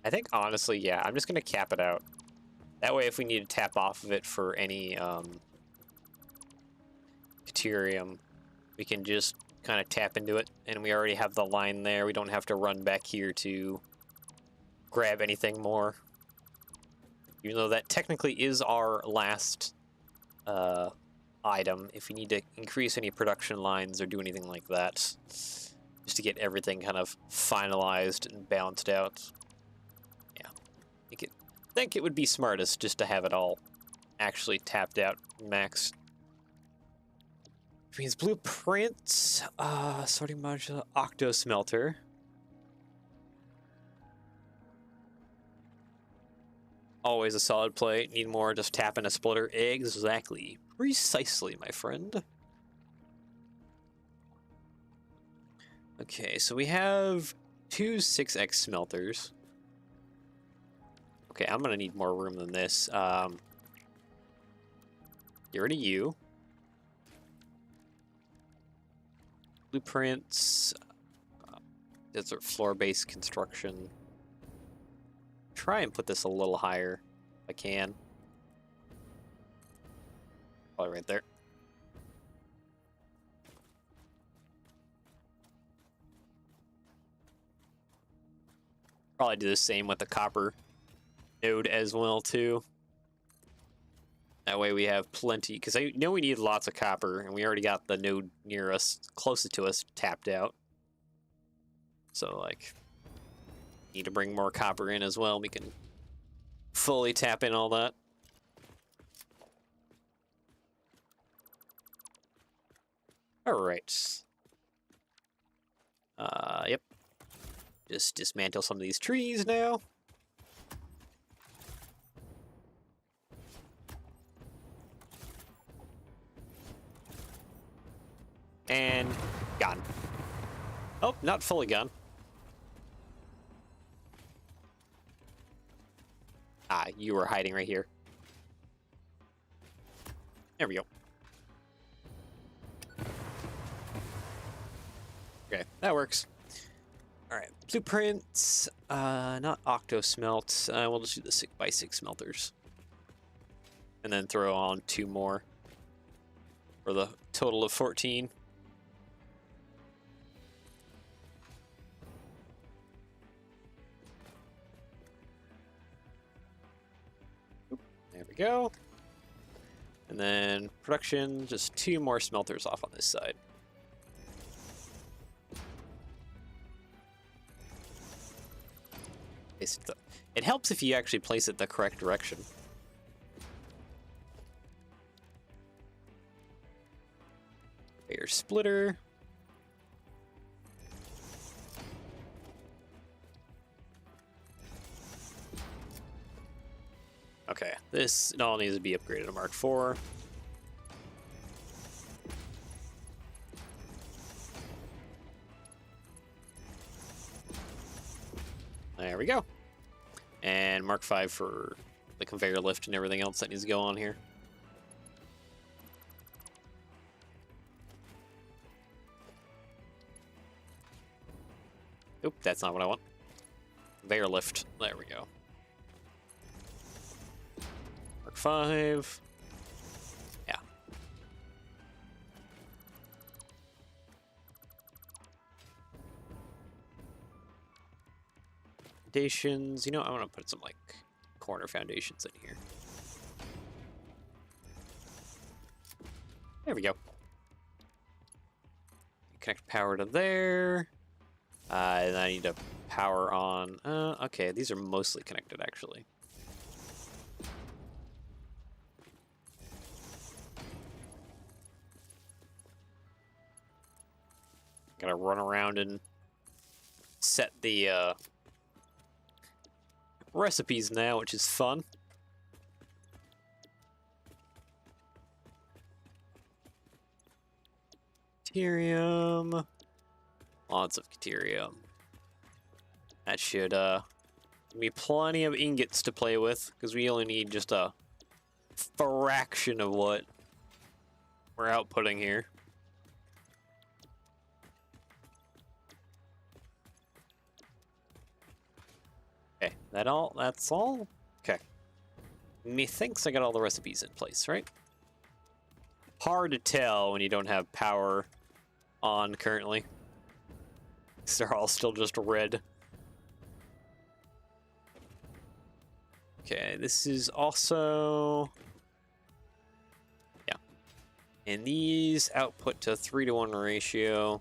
I think honestly, yeah, I'm just gonna cap it out. That way, if we need to tap off of it for any deuterium, we can just kind of tap into it, and we already have the line there. We don't have to run back here to grab anything more. Even though that technically is our last item, if we need to increase any production lines or do anything like that, just to get everything kind of finalized and balanced out. Yeah, I think it would be smartest just to have it all actually tapped out max. Which means blueprints, sorting module, octo smelter. Always a solid play. Need more, just tap in a splitter. Exactly. Precisely, my friend. Okay, so we have 2 6x smelters. Okay, I'm gonna need more room than this. Get rid of you. Blueprints. Desert floor-based construction. Try and put this a little higher if I can. Probably right there. Probably do the same with the copper node as well too. That way we have plenty, because I know we need lots of copper, and we already got the node near us, closest to us, tapped out. So like, need to bring more copper in as well. We can fully tap in all that. All right. Yep. Just dismantle some of these trees now. And gone. Oh, not fully gone. Ah, you were hiding right here. There we go. Okay, that works. All right, blueprints. Not octo smelt. We'll just do the 6x6 smelters, and then throw on 2 more for the total of 14. There we go. And then production, just 2 more smelters off on this side. It helps if you actually place it the correct direction. Your splitter. Okay, this all needs to be upgraded to Mark 4. There we go. And Mark 5 for the conveyor lift and everything else that needs to go on here. Oop, that's not what I want. Conveyor lift. There we go. Mark 5. Yeah. Foundations. You know, I want to put some, like, corner foundations in here. There we go. Connect power to there. And I need to power on. Okay, these are mostly connected, actually. Gotta run around and set the recipes now, which is fun. Deuterium. Lots of deuterium. That should give me plenty of ingots to play with, because we only need just a fraction of what we're outputting here. Okay, that's all? Okay. Methinks I got all the recipes in place, right? Hard to tell when you don't have power on currently. They're all still just red. Okay, this is also... Yeah. And these output to 3-to-1 ratio.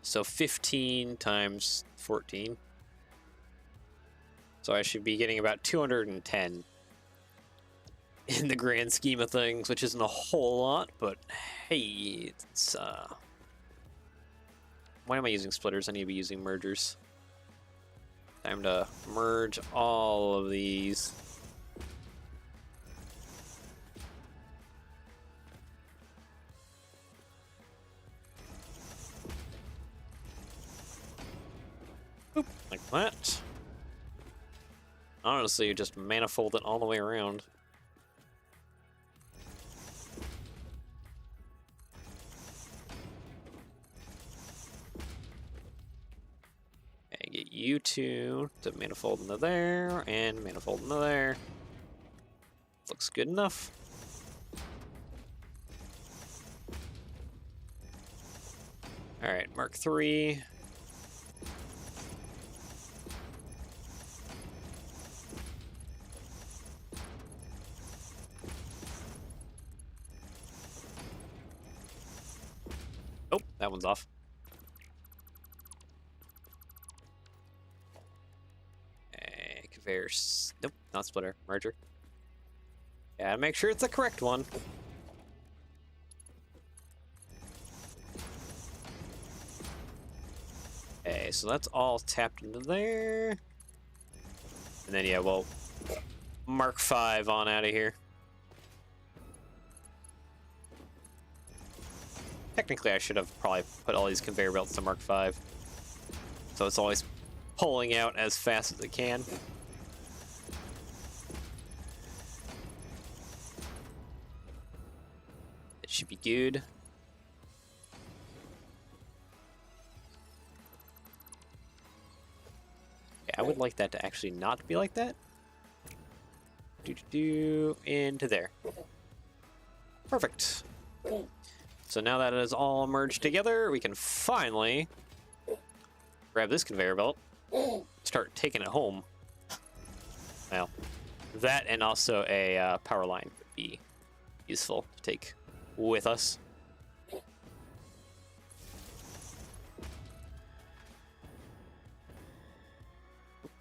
So 15 times 14. So I should be getting about 210 in the grand scheme of things, which isn't a whole lot, but hey, it's why am I using splitters? I need to be using mergers. Time to merge all of these. Boop, like that. Honestly, you just manifold it all the way around. And get you two to manifold into there, and manifold into there. Looks good enough. Alright, Mark 3. Oh, that one's off. Conveyors. Nope, not splitter. Merger. Gotta make sure it's the correct one. Okay, so that's all tapped into there. And then, yeah, well, Mark 5 on out of here. Technically, I should have probably put all these conveyor belts to Mark 5. So it's always pulling out as fast as it can. It should be good. Okay, I would like that to actually not be like that. Into there. Perfect. So now that it is all merged together, we can finally grab this conveyor belt, start taking it home. Well, that and also a power line would be useful to take with us.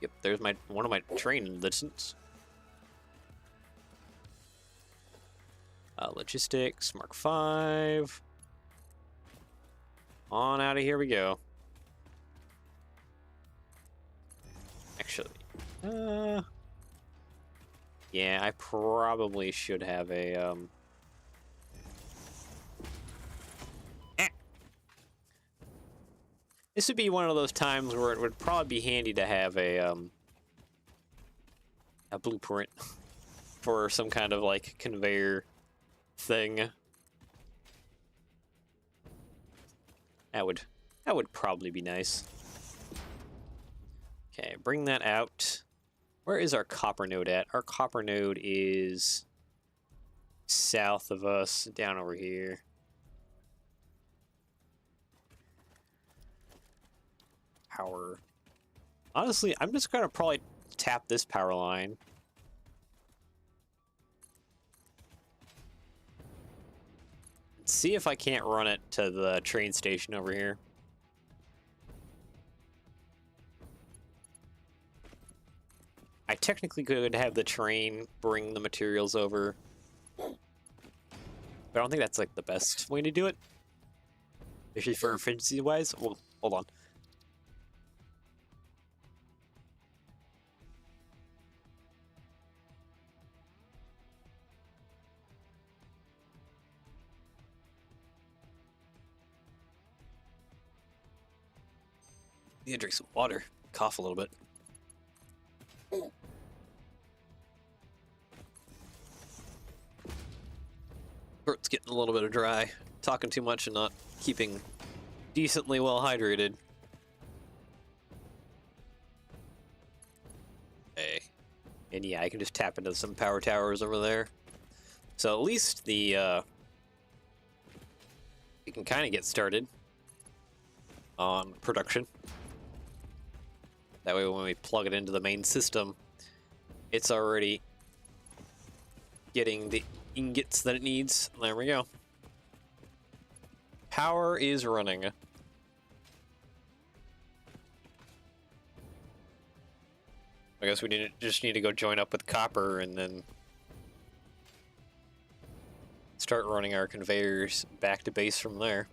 Yep, there's one of my train in the distance. Logistics, Mark 5. On out of here we go. Actually, yeah, I probably should have a, This would be one of those times where it would probably be handy to have a blueprint for some kind of, like, conveyor thing. That would probably be nice. Okay, bring that out. Where is our copper node at? Our copper node is south of us, down over here. Power. Honestly, I'm just gonna probably tap this power line. See if I can't run it to the train station over here. I technically could have the train bring the materials over, but I don't think that's like the best way to do it. Especially for efficiency wise. Well, hold on. Need to drink some water. Cough a little bit. Throat's getting a little bit of dry. Talking too much and not keeping decently well hydrated. Okay. And yeah, I can just tap into some power towers over there. So at least the we can kind of get started on production. That way when we plug it into the main system, it's already getting the ingots that it needs. There we go. Power is running. I guess we just need to go join up with copper and then start running our conveyors back to base from there.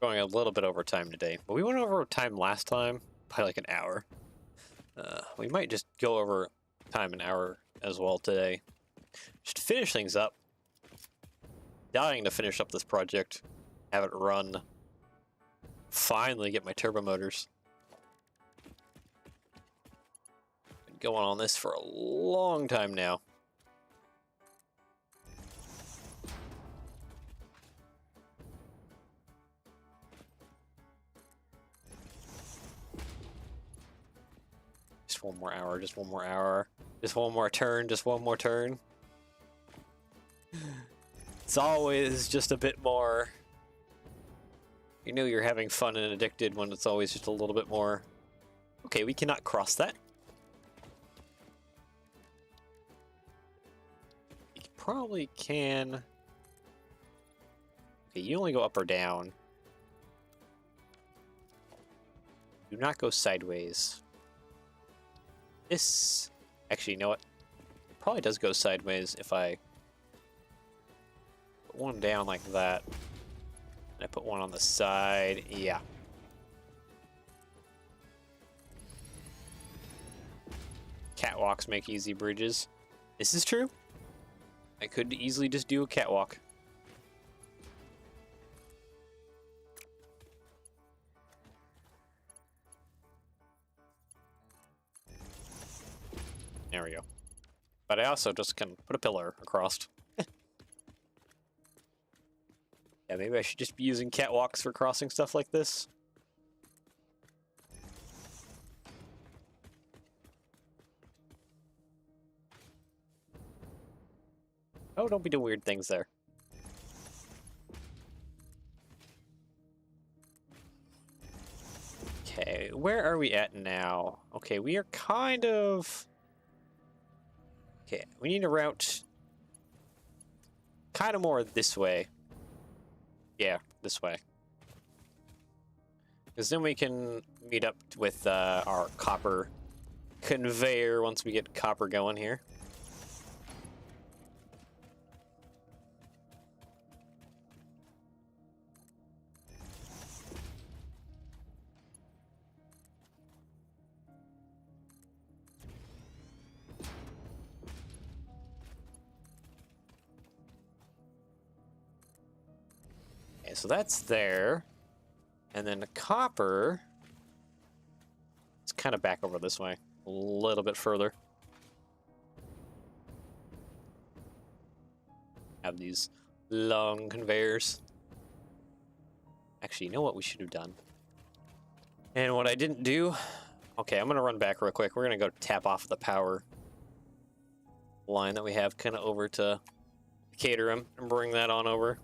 Going a little bit over time today, but we went over time last time by like an hour. We might just go over time an hour as well today. Just to finish things up. Dying to finish up this project, have it run. Finally get my turbo motors. Been going on this for a long time now. Just one more hour, just one more hour. Just one more turn, just one more turn. It's always just a bit more. You know you're having fun and addicted when it's always just a little bit more. Okay, we cannot cross that. You probably can. Okay, you only go up or down. Do not go sideways. This, actually, you know what? It probably does go sideways if I put one down like that. And I put one on the side. Yeah. Catwalks make easy bridges. This is true. I could easily just do a catwalk. There we go. But I also just can put a pillar across. Yeah, maybe I should just be using catwalks for crossing stuff like this. Oh, don't be doing weird things there. Okay, where are we at now? Okay, we are kind of... Okay, we need to route kind of more this way. Yeah, this way. Because then we can meet up with our copper conveyor once we get copper going here. Okay, so that's there. And then the copper is kind of back over this way. A little bit further. Have these Long conveyors. Actually, you know what we should have done? And what I didn't do... Okay, I'm gonna run back real quick. We're gonna go tap off the power line that we have kind of over to Caterham and bring that on over.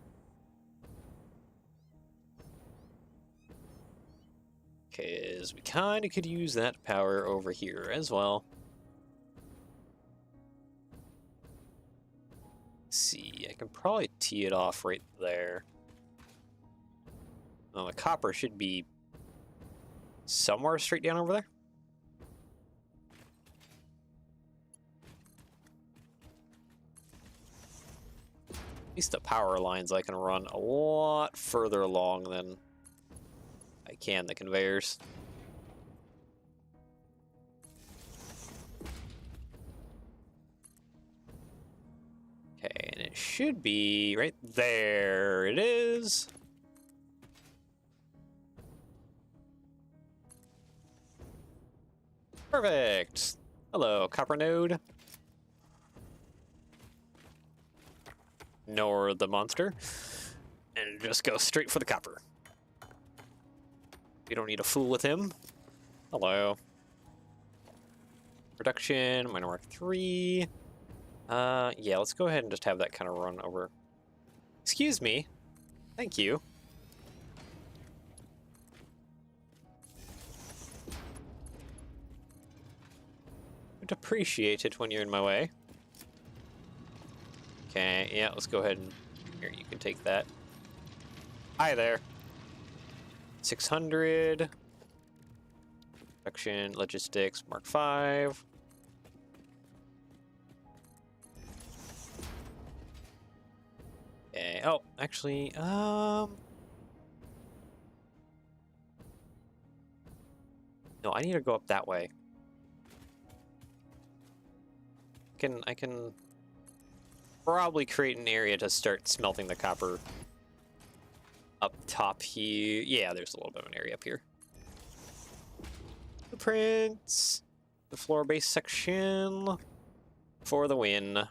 Because we kind of could use that power over here as well. Let's see, I can probably tee it off right there. Oh, the copper should be somewhere straight down over there. At least the power lines I can run a lot further along than I can the conveyors. Okay, and it should be right there. It is. Perfect. Hello, copper node. Ignore the monster. And just go straight for the copper. We don't need to fool with him. Hello. Production, minor mark 3. Yeah, let's go ahead and just have that kind of run over. Excuse me. Thank you. I'd appreciate it when you're in my way. Okay, yeah, let's go ahead and... Here, you can take that. Hi there. 600. Production, logistics, mark 5. Okay, oh, actually, no, I need to go up that way. I can probably create an area to start smelting the copper up top here. Yeah, there's a little bit of an area up here. Blueprints, the floor base section for the win.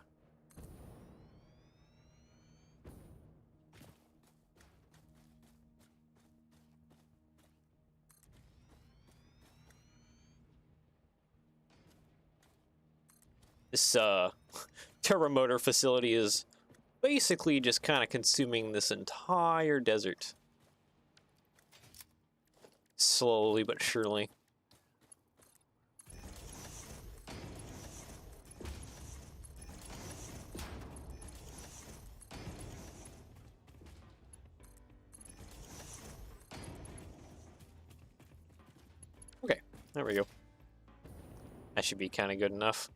This turbo motor facility is basically just kind of consuming this entire desert. Slowly but surely. Okay, there we go. That should be kind of good enough.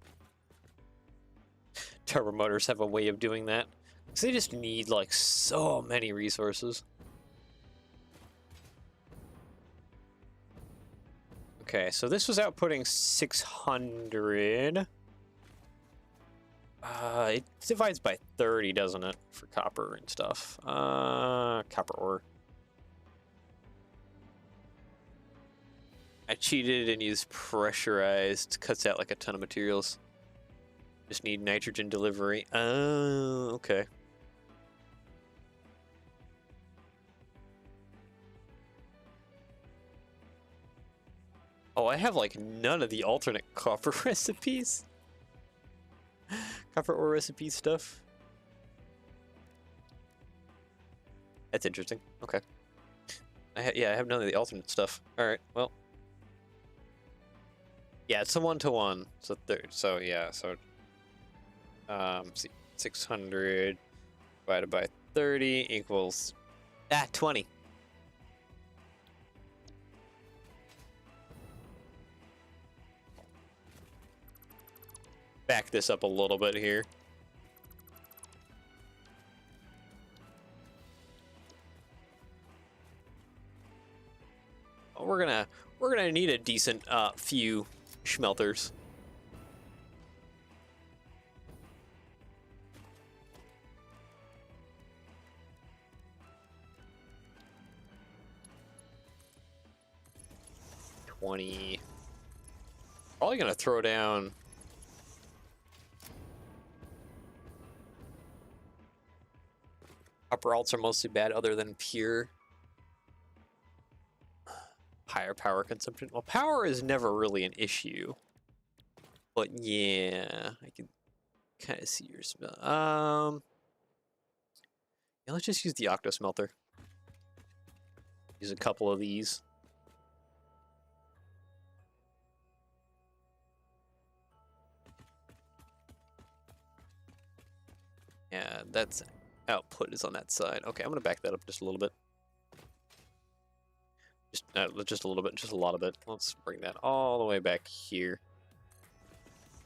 Turbo motors have a way of doing that. Because they just need, like, so many resources. Okay, so this was outputting 600. It divides by 30, doesn't it? For copper and stuff. Copper ore. I cheated and used pressurized. Cuts out like a ton of materials. Just need nitrogen delivery. Oh, okay. Oh, I have like none of the alternate copper recipes. Copper ore recipe stuff. That's interesting. Okay. Yeah, I have none of the alternate stuff. All right. Well. Yeah, it's a 1-to-1. So yeah. So. See, 600 divided by 30 equals 20. Back this up a little bit here. We're gonna need a decent few smelters. Probably gonna throw down. Upper alts are mostly bad other than pure higher power consumption. Well, power is never really an issue. But yeah, I can kind of see your smell. Yeah, let's just use the octo smelter. Use a couple of these. Yeah, that's output is on that side. Okay, I'm gonna back that up just a little bit. Just a little bit, just a lot of it. Let's bring that all the way back here.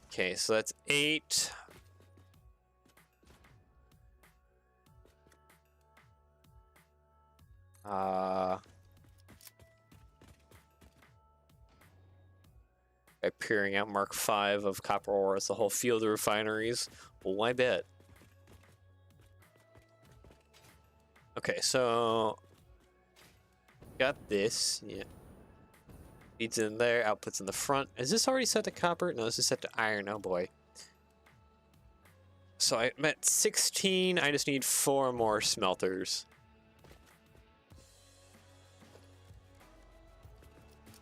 Okay, so that's 8. By peering out Mark 5 of copper ore as the whole field of refineries. Well, I bet. Okay, so got this. Yeah. Feeds in there, outputs in the front. Is this already set to copper? No, this is set to iron. Oh boy. So I'm at 16. I just need 4 more smelters.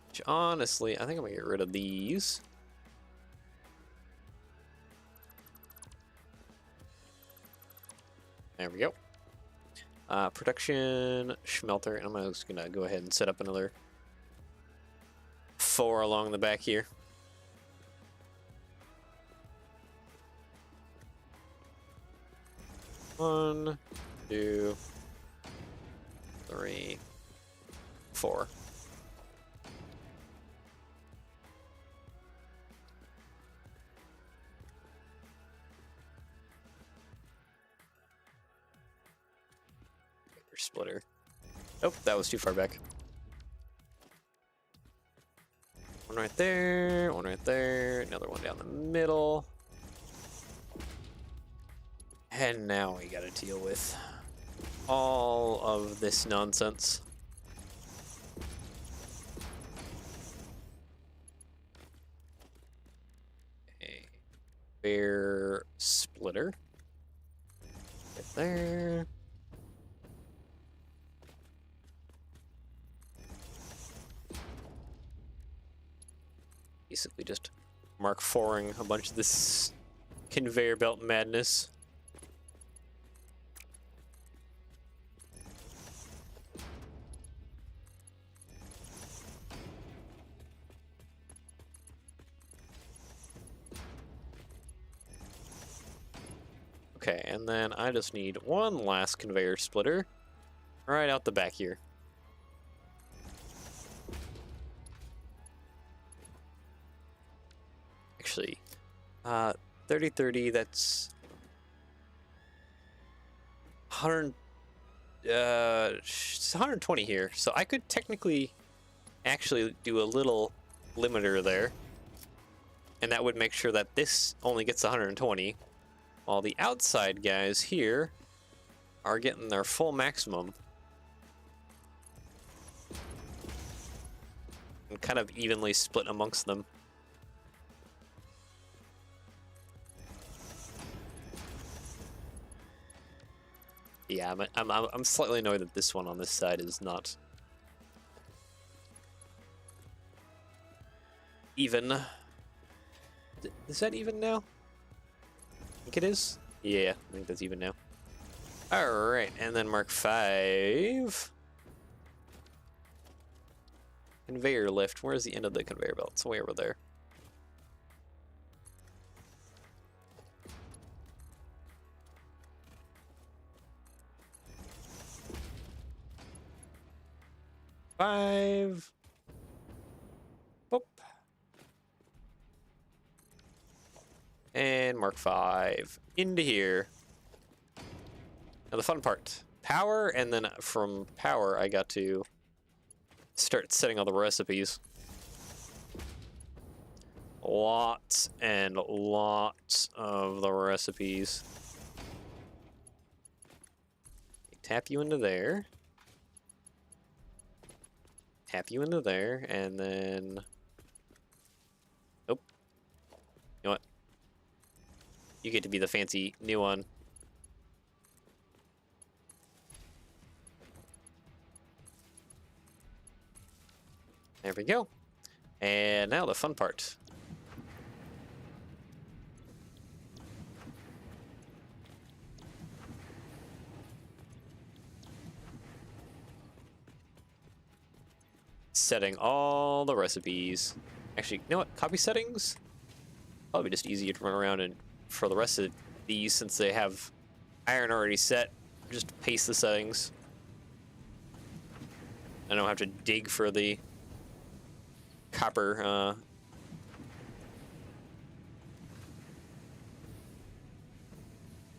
Which honestly, I think I'm gonna get rid of these. There we go. Production smelter, and I'm just gonna go ahead and set up another 4 along the back here. One, 2, 3, 4. Splitter. Oh, that was too far back. One right there, one right there, another one down the middle. And now we gotta deal with all of this nonsense. A bear splitter. Right there. Basically just Mark IVing a bunch of this conveyor belt madness. Okay, and then I just need one last conveyor splitter right out the back here. Actually, 30-30, that's 100, it's 120 here. So I could technically actually do a little limiter there. And that would make sure that this only gets 120, while the outside guys here are getting their full maximum. And kind of evenly split amongst them. Yeah, I'm slightly annoyed that this one on this side is not even. Is that even now? I think it is. Yeah, I think that's even now. All right, and then Mark 5. Conveyor lift. Where's the end of the conveyor belt? It's way over there. Five. Boop. And Mark 5 into here. Now the fun part. Power, and then from power I got to start setting all the recipes. Lots and lots of the recipes. Tap you into there. Tap you into there, and then... Nope. You know what? You get to be the fancy new one. There we go. And now the fun part. Setting all the recipes. Actually, you know what? Copy settings? Probably just easier to run around and for the rest of these, since they have iron already set, just paste the settings. I don't have to dig for the copper.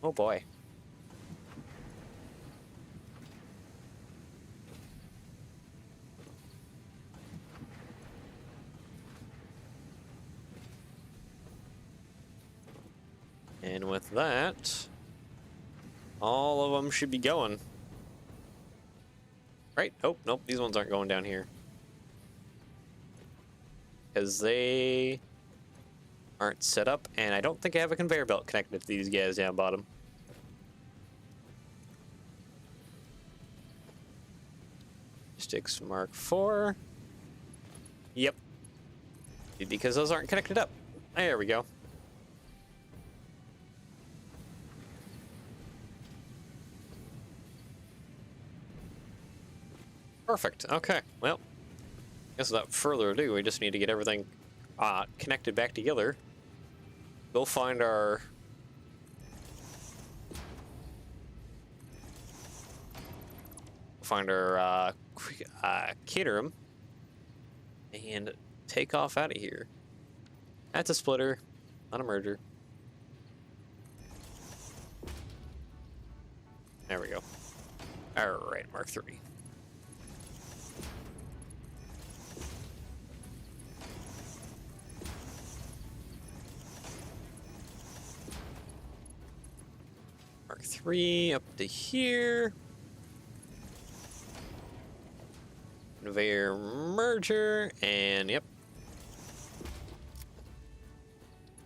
Oh boy. And with that, all of them should be going. Right? Oh, nope, these ones aren't going down here. Because they aren't set up, and I don't think I have a conveyor belt connected to these guys down bottom. Sticks Mark IV. Yep. Because those aren't connected up. There we go. Perfect. Okay. Well, I guess without further ado, we just need to get everything connected back together. Go find our cater 'em and take off out of here. That's a splitter, not a merger. There we go. All right, Mark III. Mark III up to here. Conveyor merger, and yep.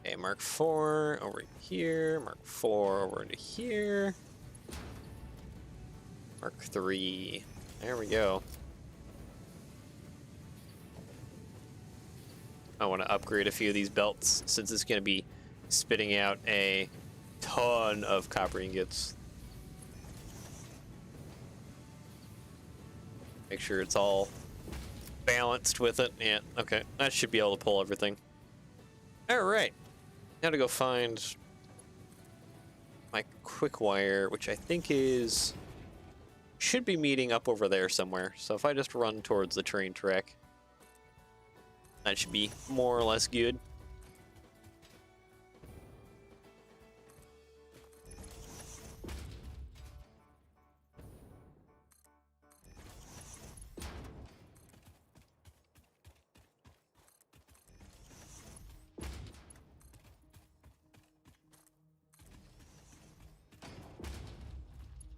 Okay, Mark IV over here. Mark IV over into here. Mark III. There we go. I want to upgrade a few of these belts since it's going to be spitting out a ton of copper ingots. Make sure it's all balanced with it. Yeah, okay. That should be able to pull everything. Alright. Now to go find my quick wire, which I think should be meeting up over there somewhere. So if I just run towards the train track, that should be more or less good.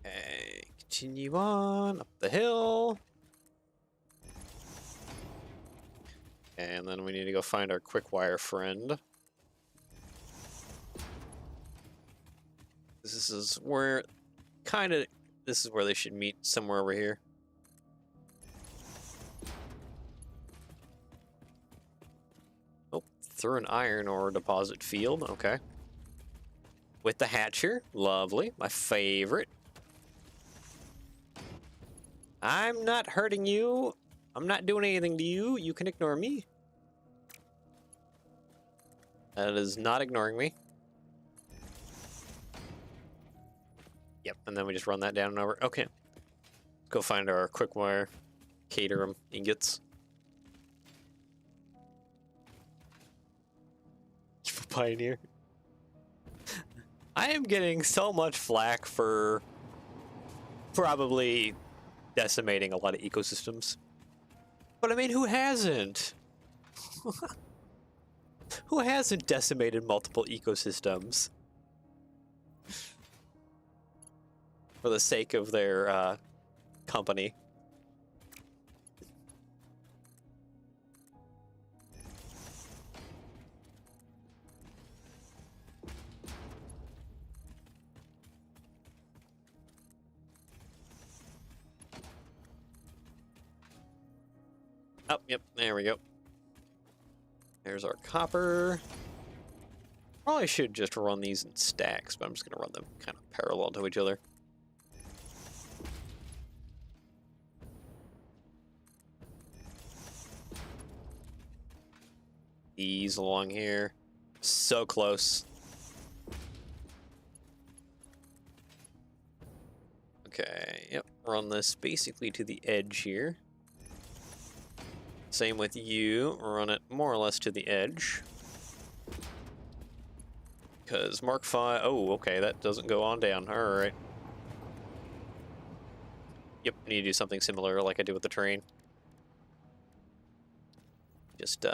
Okay, continue on up the hill. And then we need to go find our quick wire friend. This is where this is where they should meet, somewhere over here. Oh, through an iron ore deposit field, okay. With the hatcher, lovely, my favorite. I'm not hurting you. I'm not doing anything to you. You can ignore me. That is not ignoring me. Yep, and then we just run that down and over. Okay. Go find our quick wire, cater 'em ingots. Pioneer. I am getting so much flack for probably decimating a lot of ecosystems. But I mean, who hasn't? Who hasn't decimated multiple ecosystems? For the sake of their company. Oh, yep, there we go. There's our copper. Probably should just run these in stacks, but I'm just going to run them kind of parallel to each other. These along here. So close. Okay, yep, run this basically to the edge here. Same with you, run it more or less to the edge. Because Mark 5, oh, okay, that doesn't go on down, alright. Yep, need to do something similar like I did with the train. Just,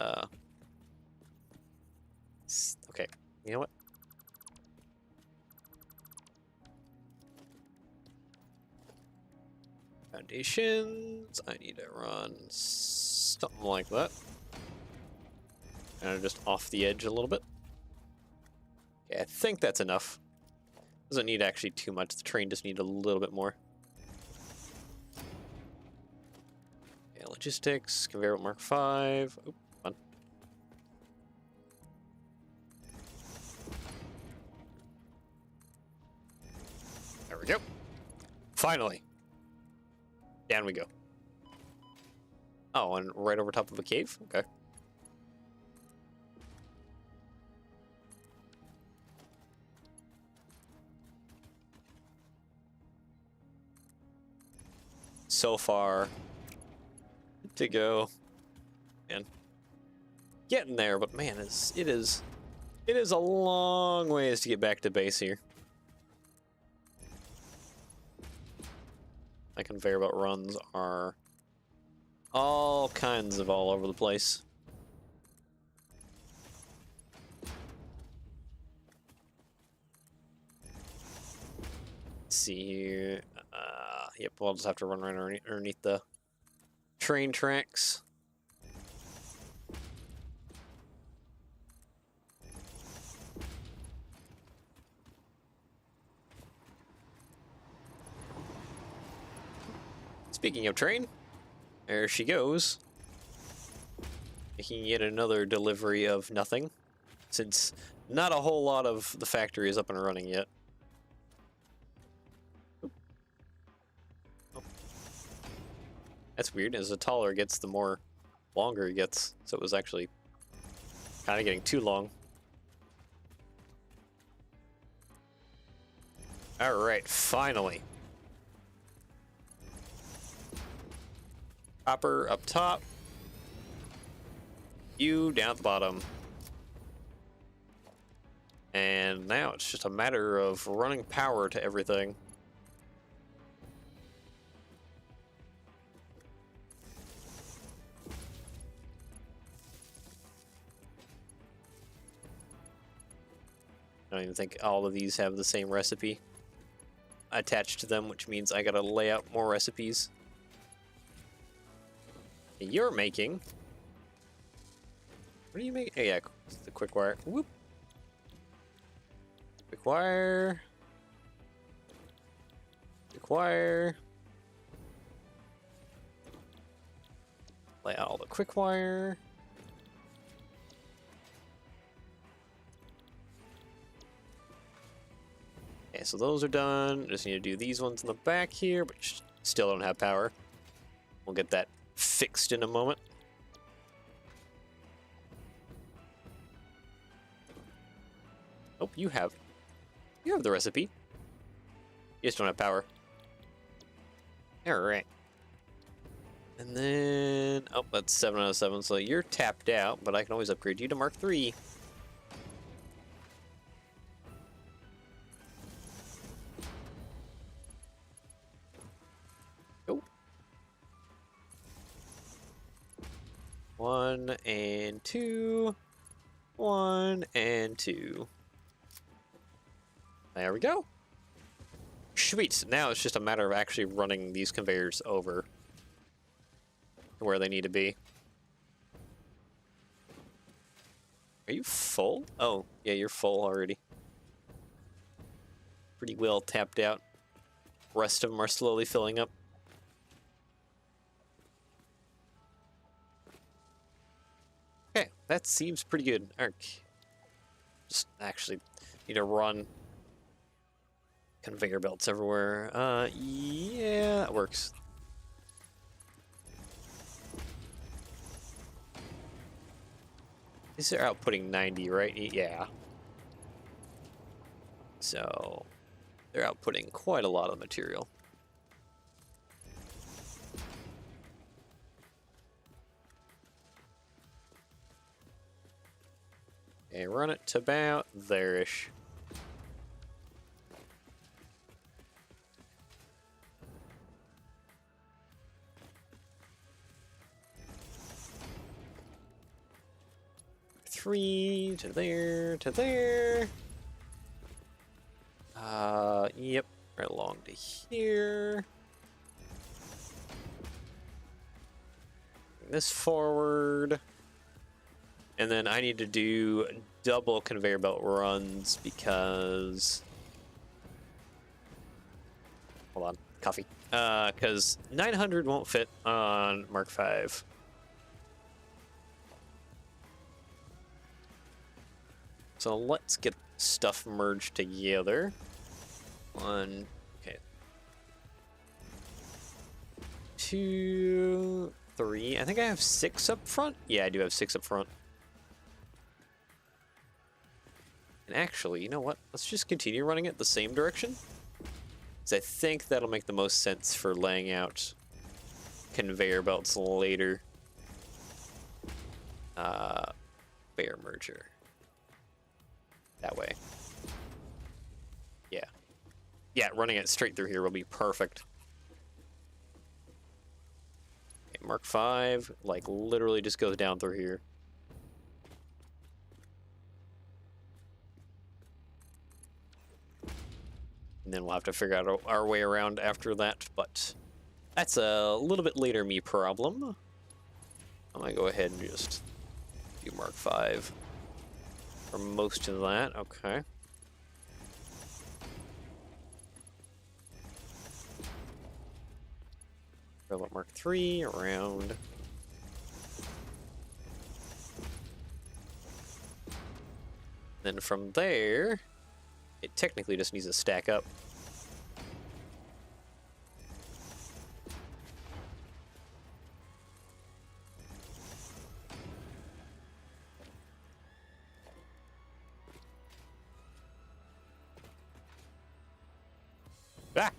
okay, you know what? Foundations, I need to run something like that. Kind of just off the edge a little bit. Okay, I think that's enough. Doesn't need actually too much, the train just needs a little bit more. Okay, logistics, conveyor belt Mark 5. Oop, fun. There we go. Finally. Down we go. Oh, and right over top of a cave? Okay. So far to go. Man. Getting there, but man, it is a long ways to get back to base here. My conveyor belt runs are all kinds of all over the place. Let's see here. Yep, we'll just have to run right underneath the train tracks. Speaking of train, there she goes. Making yet another delivery of nothing, since not a whole lot of the factory is up and running yet. Oh. That's weird, as the taller it gets, the more longer it gets, so it was actually kind of getting too long. Alright, finally. Copper up top. You down at the bottom. And now it's just a matter of running power to everything. I don't even think all of these have the same recipe attached to them, which means I gotta lay out more recipes. You're making... What are you making? Oh, yeah, the quick wire. Whoop. Quick wire. Quick wire. Lay out all the quick wire. Okay, so those are done. Just need to do these ones in the back here, but still don't have power. We'll get that fixed in a moment. Oh, you have the recipe. You just don't have power. Alright. And then, oh, that's 7 out of 7, so you're tapped out, but I can always upgrade you to Mark 3. Oh. 1 and 2. 1 and 2. There we go. Sweet. Now it's just a matter of actually running these conveyors over to where they need to be. Are you full? Oh, yeah, you're full already. Pretty well tapped out. Rest of them are slowly filling up. That seems pretty good. Alright. Just actually need to run conveyor belts everywhere. Yeah, that works. These are outputting 90, right? Yeah. So they're outputting quite a lot of material. Okay, run it to about there-ish. Three to there, to there. Yep, right along to here. Bring this forward. And then I need to do double conveyor belt runs because... Hold on, coffee. Because 900 won't fit on Mark V. So let's get stuff merged together. One, okay. 2, 3. I think I have 6 up front. Yeah, I do have 6 up front. And actually, you know what? Let's just continue running it the same direction. Because I think that'll make the most sense for laying out conveyor belts later. Bear merger. That way. Yeah. Yeah, running it straight through here will be perfect. Okay, Mark V, like, literally just goes down through here. And then we'll have to figure out our way around after that, but that's a little bit later me problem. I'm gonna go ahead and just do Mark V for most of that. Okay. Robot Mark III around. Then from there, it technically just needs to stack up. Ah!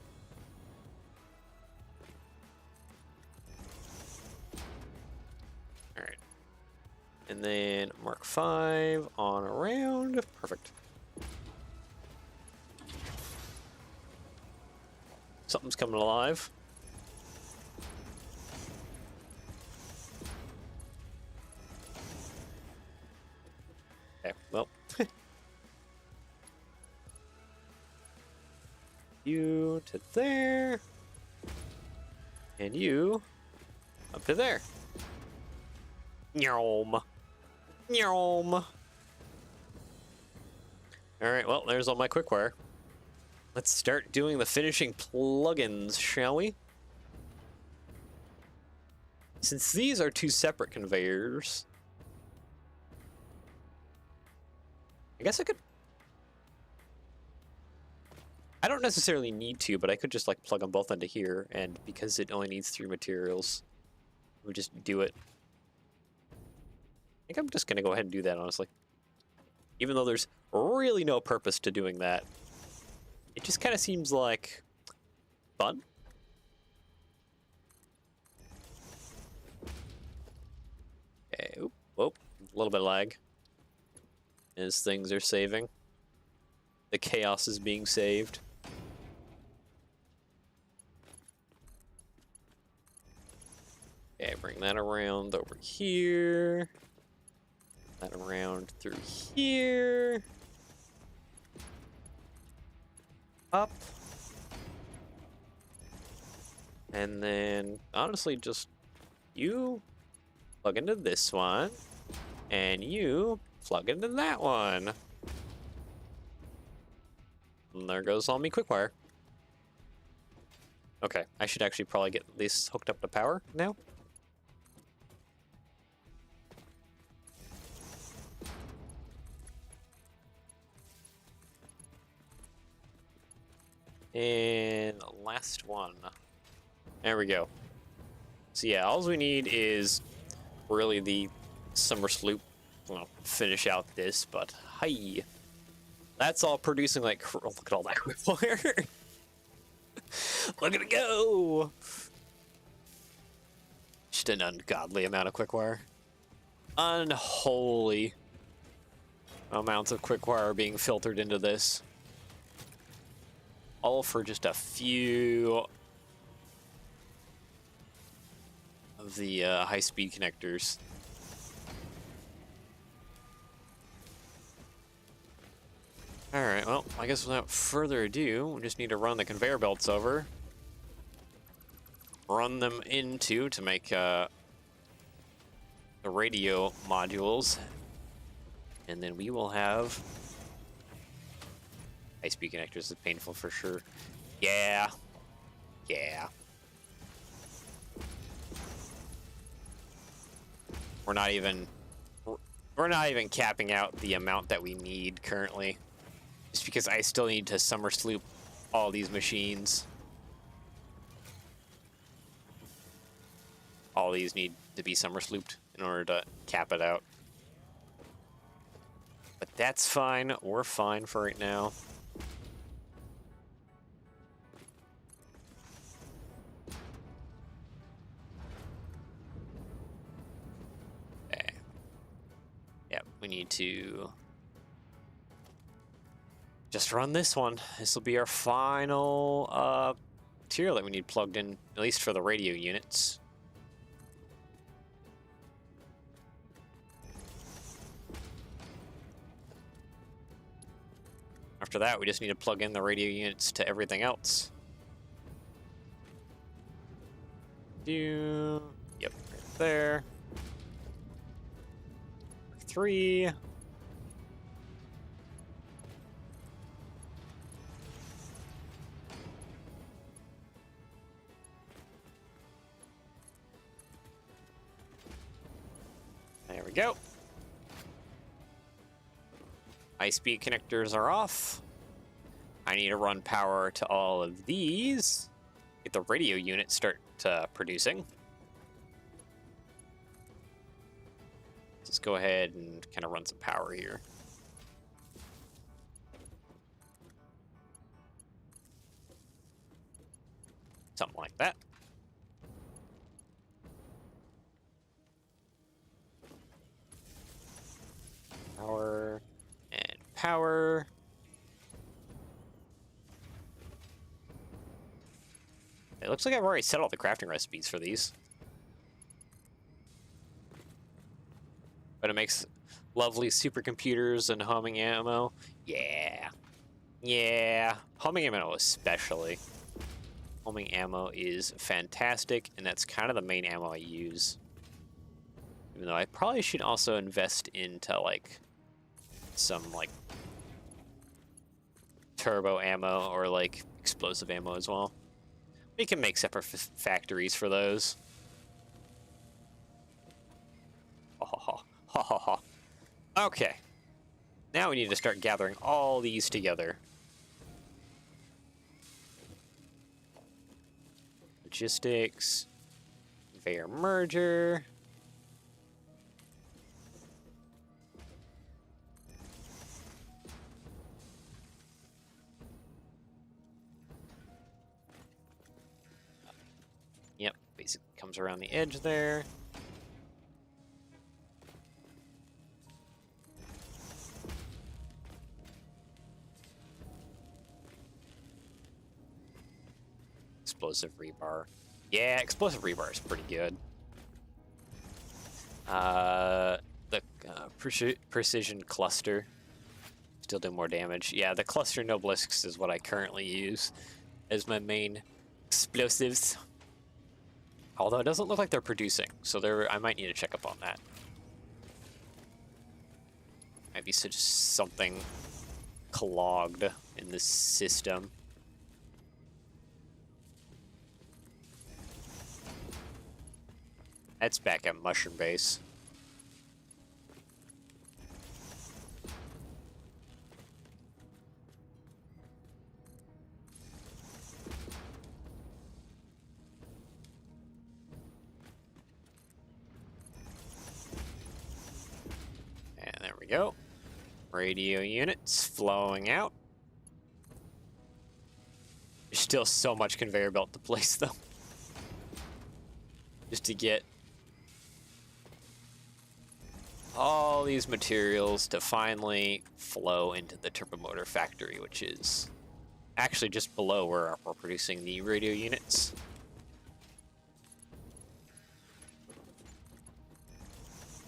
Alright. And then Mark V on around. Perfect. Something's coming alive. Okay, well. You to there. And you up to there. Nyom. Nyom. Alright, well, there's all my quickwire. Let's start doing the finishing plugins, shall we? Since these are 2 separate conveyors, I guess I could... I don't necessarily need to, but I could just like plug them both into here, and because it only needs 3 materials, we just do it. I think I'm just gonna go ahead and do that, honestly. Even though there's really no purpose to doing that. It just kind of seems like fun. Okay, oop, whoop, a little bit of lag as things are saving. The chaos is being saved. Okay, bring that around over here. That around through here. Up. And then, honestly, just you plug into this one. And you plug into that one. And there goes all me quickwire. Okay, I should actually probably get this hooked up to power now. And last one. There we go. So yeah, all we need is really the summer sloop. Well, finish out this, but hi. That's all producing like, oh, look at all that quick fire. Look at it go. Just an ungodly amount of quick-wire. Unholy amounts of quick-wire being filtered into this. All for just a few of the high-speed connectors. Alright, well, I guess without further ado, we just need to run the conveyor belts over. Run them into to make the radio modules, and then we will have high-speed connectors. Is painful for sure. Yeah, we're not even capping out the amount that we need currently, just because I still need to summer sloop all these machines. All these need to be summer slooped in order to cap it out. But that's fine. We're fine for right now. Okay. Yep, we need to just run this one. This will be our final material that we need plugged in, at least for the radio units. After that, we just need to plug in the radio units to everything else. Yep, right there. 3. There we go. High-speed connectors are off. I need to run power to all of these. Get the radio unit start producing. Let's go ahead and kind of run some power here. Something like that. Power and power. It looks like I've already set all the crafting recipes for these. But it makes lovely supercomputers and homing ammo. Yeah. Yeah. Homing ammo especially. Homing ammo is fantastic, and that's kind of the main ammo I use. Even though I probably should also invest into, like, some, like, turbo ammo or, like, explosive ammo as well. We can make separate factories for those. Ha ha ha. Ha ha ha. Okay. Now we need to start gathering all these together. Logistics. Conveyor merger. Yep, basically comes around the edge there. Explosive rebar. Yeah, explosive rebar is pretty good. The precision cluster still do more damage. Yeah, the cluster nobelisks is what I currently use as my main explosives. Although it doesn't look like they're producing, so I might need to check up on that. Might be just something clogged in the system. That's back at Mushroom Base. we go. Radio units flowing out. There's still so much conveyor belt to place, though. Just to get all these materials to finally flow into the turbomotor factory, which is actually just below where we're producing the radio units.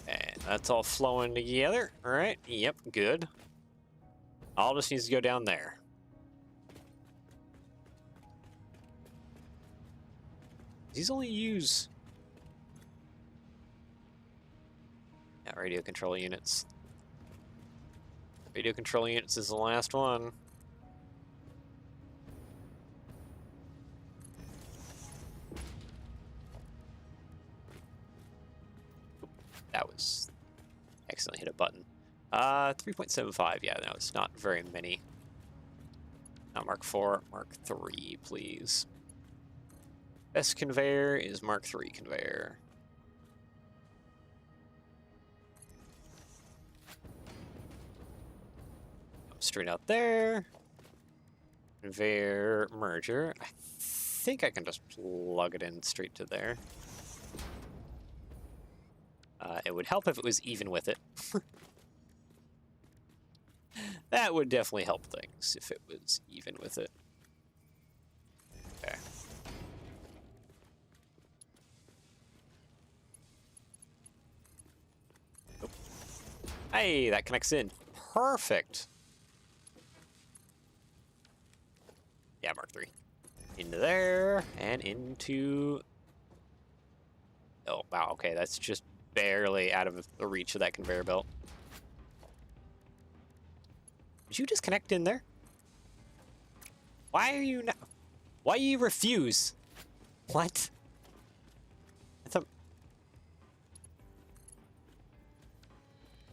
And that's all flowing together. All right. Yep. Good. All just needs to go down there. These only use... yeah, radio control units. Radio control units is the last one. That was... accidentally hit a button. 3.75, yeah, no, it's not very many. Not Mark 4, Mark 3, please. Best conveyor is Mark 3 conveyor. Straight out there. Conveyor merger. I think I can just plug it in straight to there. It would help if it was even with it. That would definitely help things if it was even with it. Okay. Oh. Hey, that connects in. Perfect. Yeah, Mark 3. Into there, and into... oh, wow, okay, that's just barely out of the reach of that conveyor belt. Did you just connect in there? Why are you not... why you refuse? What? I thought...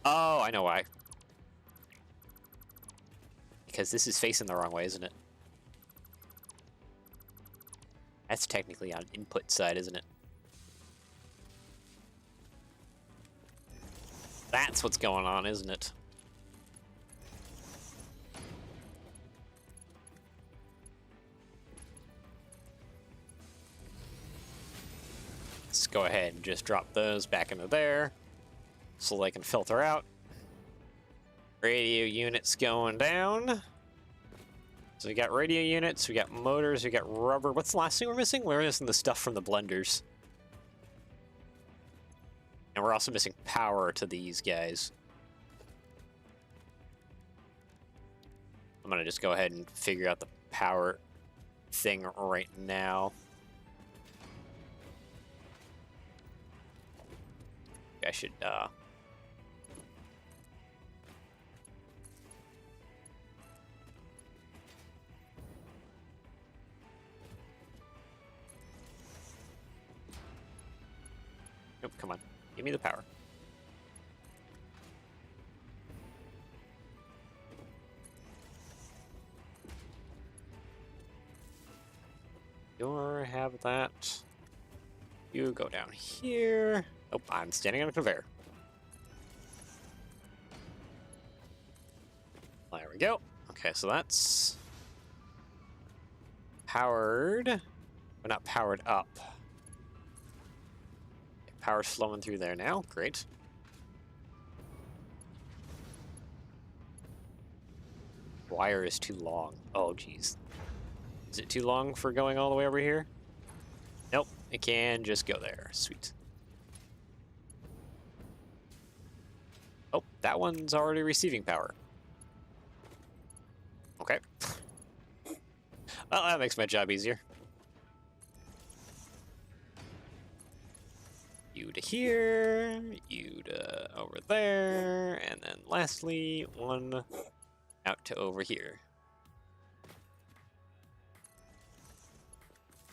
oh, I know why. Because this is facing the wrong way, isn't it? That's technically on input side, isn't it? That's what's going on, isn't it? Let's go ahead and just drop those back into there so they can filter out. Radio units going down. So we got radio units, we got motors, we got rubber. What's the last thing we're missing? We're missing the stuff from the blenders. And we're also missing power to these guys. I'm gonna just go ahead and figure out the power thing right now. I should, nope, come on. Give me the power. You have that. You go down here. Oh, I'm standing on a conveyor. There we go. Okay, so that's powered, but not powered up. Power's flowing through there now. Great. Wire is too long. Oh, geez. Is it too long for going all the way over here? Nope. It can just go there. Sweet. Oh, that one's already receiving power. Okay. Well, that makes my job easier. You to here, you to over there, and then lastly, one out to over here.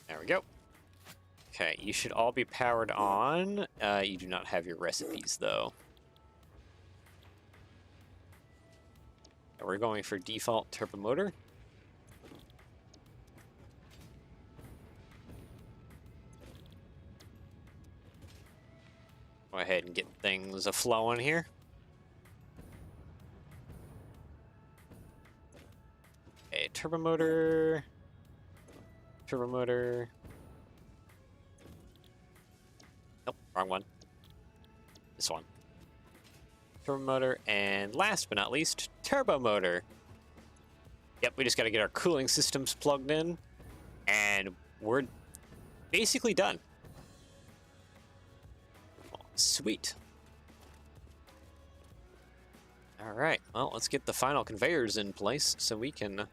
There we go. Okay, you should all be powered on. You do not have your recipes, though. We're going for default turbo motor. Go ahead and get things a-flowing here. turbo motor. Turbo motor. Nope, wrong one. This one. Turbo motor, and last but not least, turbo motor. Yep, we just got to get our cooling systems plugged in, and we're basically done. Oh, sweet. All right, well, let's get the final conveyors in place so we can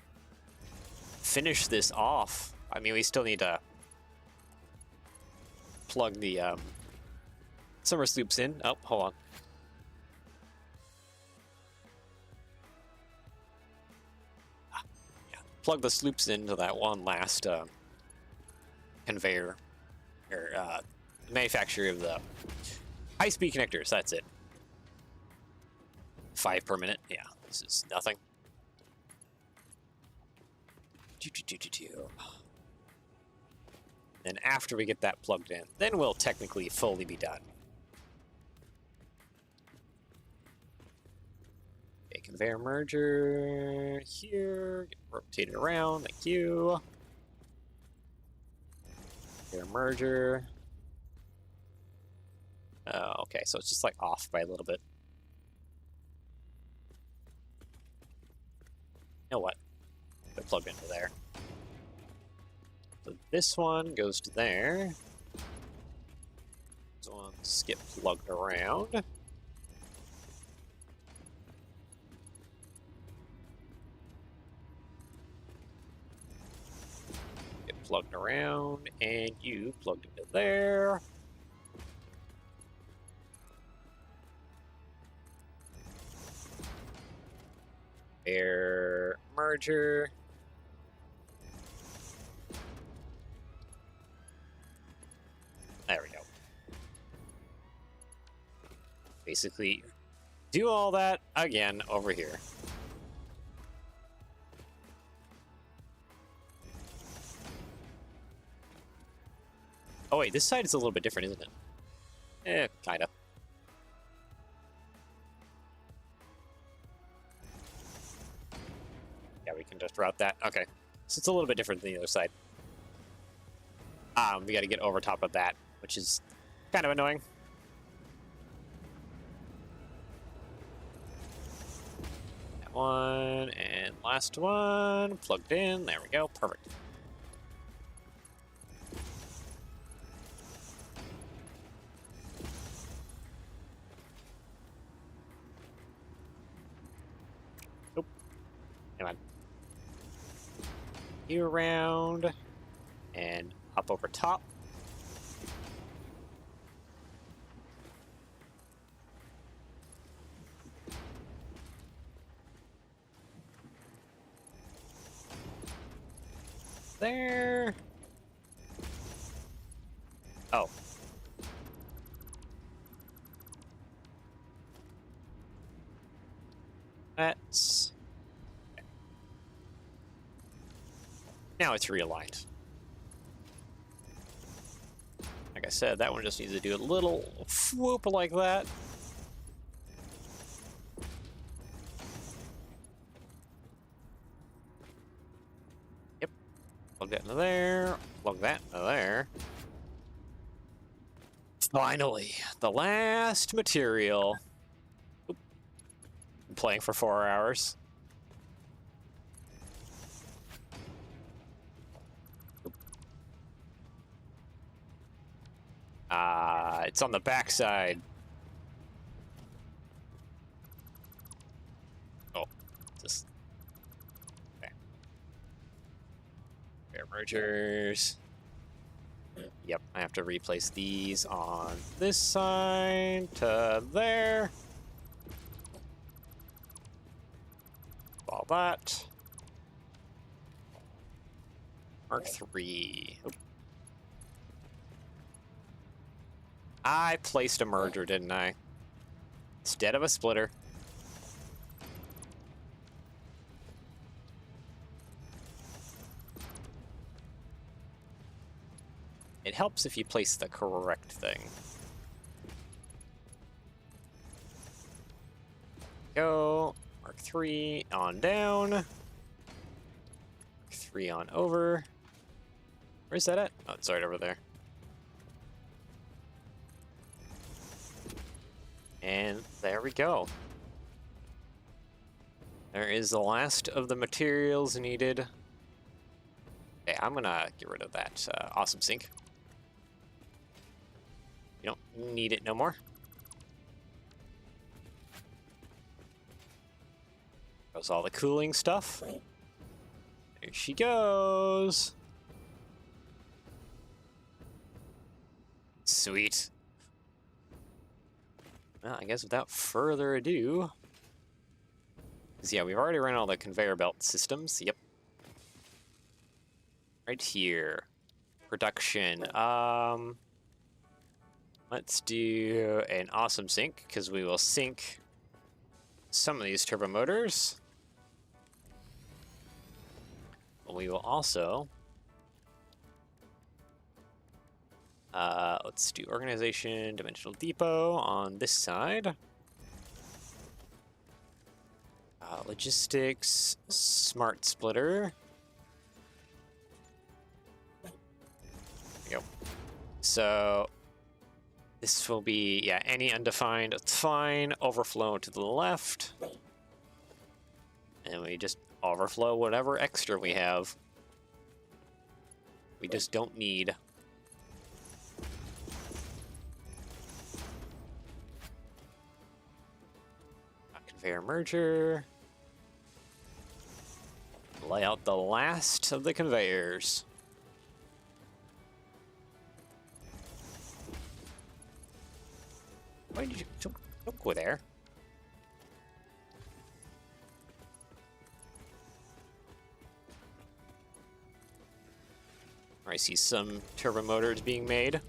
finish this off. I mean, we still need to plug the summer sloops in. Oh, hold on. Plug the sloops into that one last conveyor, or manufacturer of the high-speed connectors. That's it. 5 per minute. Yeah, this is nothing. Then after we get that plugged in, then we'll technically fully be done. Okay, conveyor merger here. Get rotated around. Thank you. Conveyor merger. Okay, so it's just like off by a little bit. You know what? Put it plugged into there. So this one goes to there. These ones get plugged around. Get plugged around, and you plugged into there. Air merger. There we go. Basically, do all that again over here. Oh wait, this side is a little bit different, isn't it? Kinda. Yeah, we can just route that. Okay. So it's a little bit different than the other side. We gotta get over top of that, which is kind of annoying. That one, and last one, plugged in. There we go, perfect. Oop. Come on. You around, and up over top. There. Oh. That's... Okay. Now it's realigned. Like I said, that one just needs to do a little whoop like that. Yep. Plug that into there. Plug that into there. Finally, the last material. Oop. Been playing for 4 hours. It's on the back side. Oh, just okay. Air mergers. Yep, I have to replace these on this side to there. All that. Mark 3. Oop. I placed a merger, didn't I? Instead of a splitter. It helps if you place the correct thing. Go. Mark 3 on down. 3 on over. Where's that at? Oh, it's right over there. And there we go. There is the last of the materials needed. Okay, I'm gonna get rid of that awesome sink. You don't need it no more. Goes all the cooling stuff. There she goes. Sweet. Well, I guess without further ado, because yeah, we've already run all the conveyor belt systems. Yep. Right here. Production. Let's do an awesome sink, because we will sink some of these turbo motors. We will also let's do organization, dimensional depot on this side. Logistics, smart splitter. There we go. So this will be, yeah, any undefined, it's fine. Overflow to the left. And we just overflow whatever extra we have. We just don't need. Conveyor merger. Lay out the last of the conveyors. Why did you don't go there? I see some turbo motors being made.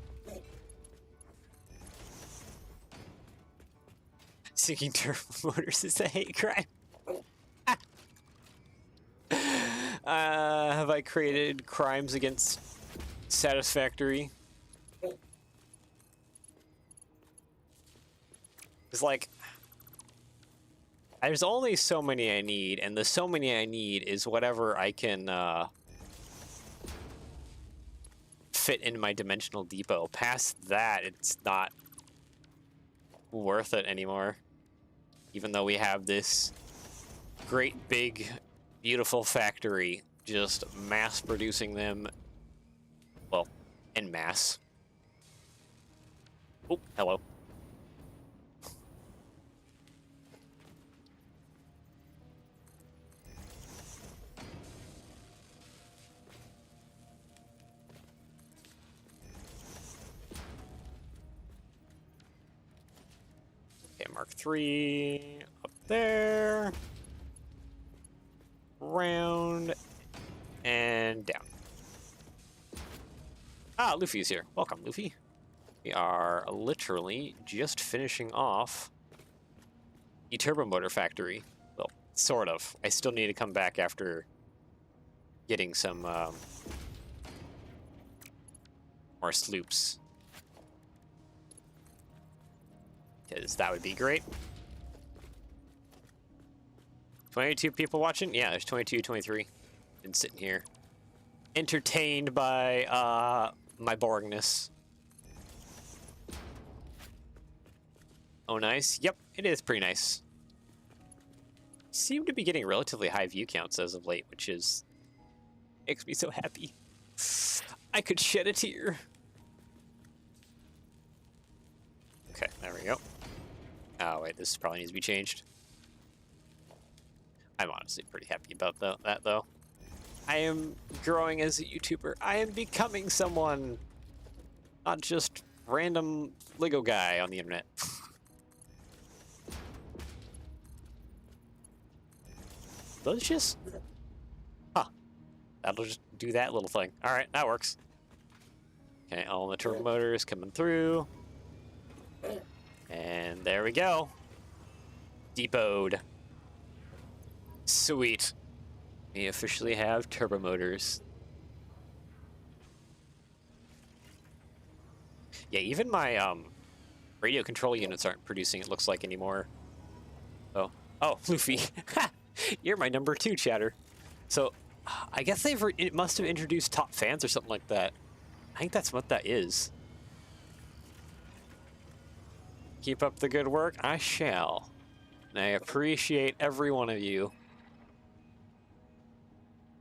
Sinking turbo motors is a hate crime. Have I created crimes against Satisfactory? It's like, there's only so many I need, and the so many I need is whatever I can fit in my dimensional depot. Past that, it's not worth it anymore. Even though we have this great big beautiful factory just mass producing them, well, en masse. Oh, hello. Okay, Mark III up there. Round and down. Ah, Luffy's here. Welcome, Luffy. We are literally just finishing off the turbo motor factory. Well, sort of. I still need to come back after getting some more sloops, because that would be great. 22 people watching? Yeah, there's 22, 23. Been sitting here, entertained by my boringness. Oh, nice. Yep, it is pretty nice. Seem to be getting relatively high view counts as of late, which is makes me so happy. I could shed a tear. Okay, there we go. Oh wait, this probably needs to be changed. I'm honestly pretty happy about that though. I am growing as a YouTuber. I am becoming someone, not just random Lego guy on the internet. Those just, huh? That'll just do that little thing. All right, that works. Okay, all the turbo motors coming through, and there we go. Depotted. Sweet. We officially have turbo motors. Yeah, even my radio control units aren't producing, it looks like, anymore. Oh, Luffy. You're my number 2 chatter. So I guess it must have introduced top fans or something like that. I think that's what that is. Keep up the good work. I shall. And I appreciate every one of you.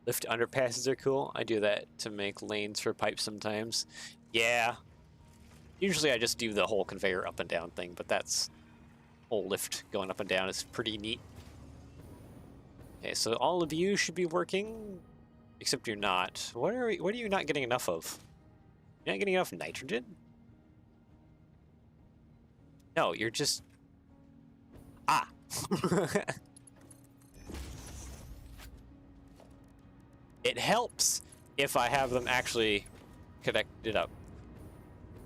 Lift underpasses are cool. I do that to make lanes for pipes sometimes. Yeah. Usually I just do the whole conveyor up and down thing, but that's whole lift going up and down is pretty neat. Okay, so all of you should be working, except you're not. What are you not getting enough of? You're not getting enough nitrogen? No, you're just... Ah! It helps if I have them actually connected up.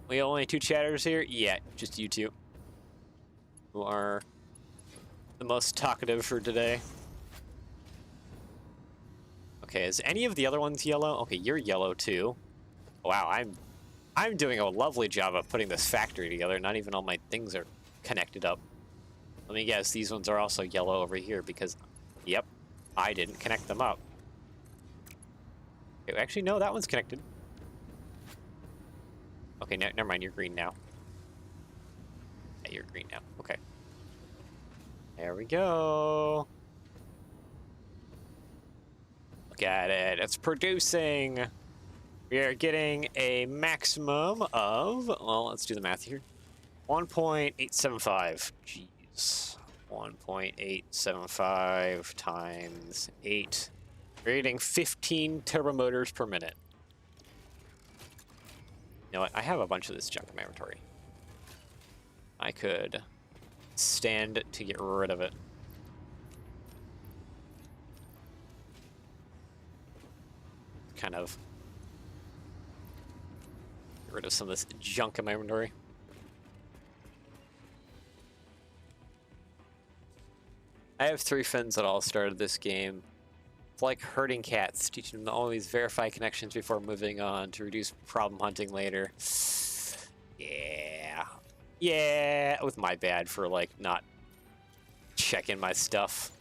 We only 2 chatters here? Yeah, just you two. Who are the most talkative for today. Okay, is any of the other ones yellow? Okay, you're yellow too. Wow, I'm doing a lovely job of putting this factory together. Not even all my things are connected up. Let me guess, these ones are also yellow over here because, yep, I didn't connect them up. Okay, actually, no, that one's connected. Okay, never mind, you're green now. Yeah, you're green now. Okay. There we go. Look at it. It's producing. We are getting a maximum of, well, let's do the math here. 1.875. Jeez. 1.875 times 8. We're getting 15 turbo motors per minute. You know what? I have a bunch of this junk in my inventory. I could stand to get rid of it. Kind of get rid of some of this junk in my inventory. I have 3 friends that all started this game. It's like herding cats, teaching them to always verify connections before moving on to reduce problem hunting later. Yeah. Yeah, with my bad for, like, not checking my stuff.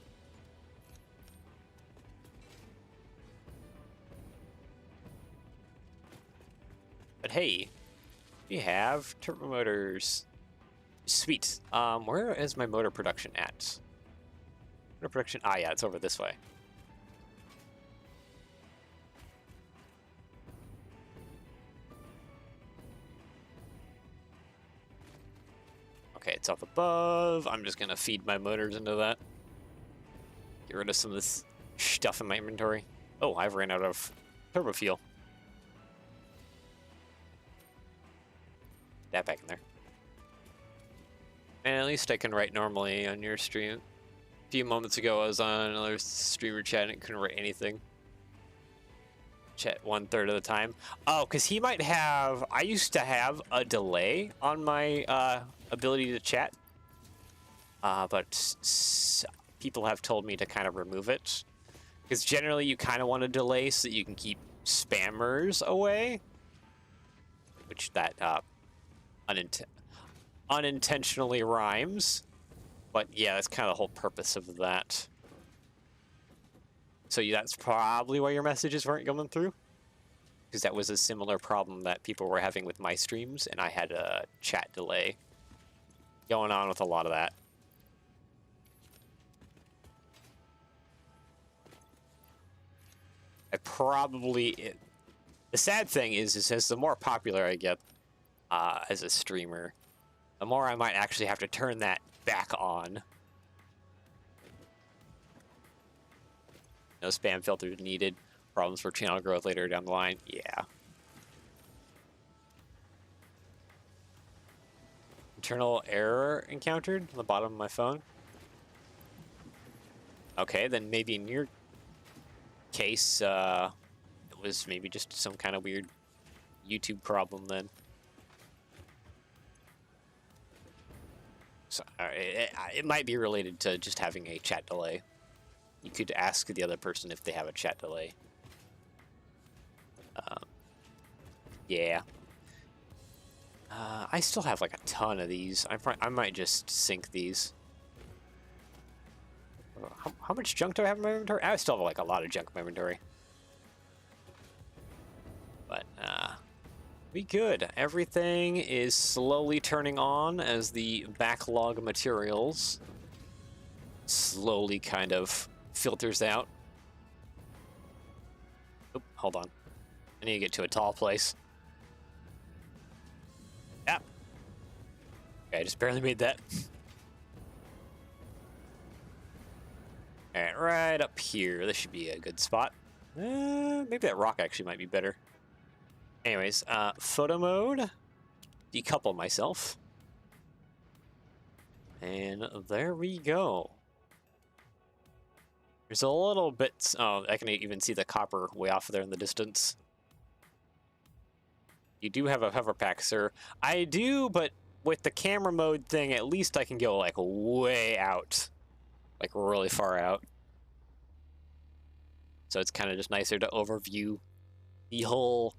But hey, we have turbo motors. Sweet. Where is my motor production at? Motor production, ah yeah, it's over this way. Okay, it's up above. I'm just gonna feed my motors into that. Get rid of some of this stuff in my inventory. Oh, I've ran out of turbo fuel. That back in there. And at least I can write normally on your stream. A few moments ago, I was on another streamer chat and couldn't write anything. Chat 1/3 of the time. Oh, because he might have... I used to have a delay on my ability to chat. But people have told me to kind of remove it. Because generally you kind of want a delay so that you can keep spammers away. Which that unintentionally rhymes. But yeah, that's kind of the whole purpose of that. So that's probably why your messages weren't going through. Because that was a similar problem that people were having with my streams, and I had a chat delay going on with a lot of that. The sad thing is as the more popular I get as a streamer, the more I might actually have to turn that back on. No spam filters needed. Problems for channel growth later down the line. Yeah. Internal error encountered on the bottom of my phone. Okay, then maybe in your case, it was maybe just some kind of weird YouTube problem then. So, it might be related to just having a chat delay. You could ask the other person if they have a chat delay. Yeah. I still have like a ton of these. I might just sink these. How much junk do I have in my inventory? I still have like a lot of junk in my inventory. Be good. Everything is slowly turning on as the backlog materials slowly kind of filters out. Oop, hold on. I need to get to a tall place. Yep. Okay, I just barely made that. Alright, right up here. This should be a good spot. Maybe that rock actually might be better. Anyways, photo mode. Decouple myself. And there we go. There's a little bit... Oh, I can even see the copper way off there in the distance. You do have a hover pack, sir. I do, but with the camera mode thing, at least I can go, like, way out. Like, really far out. So it's kind of just nicer to overview the whole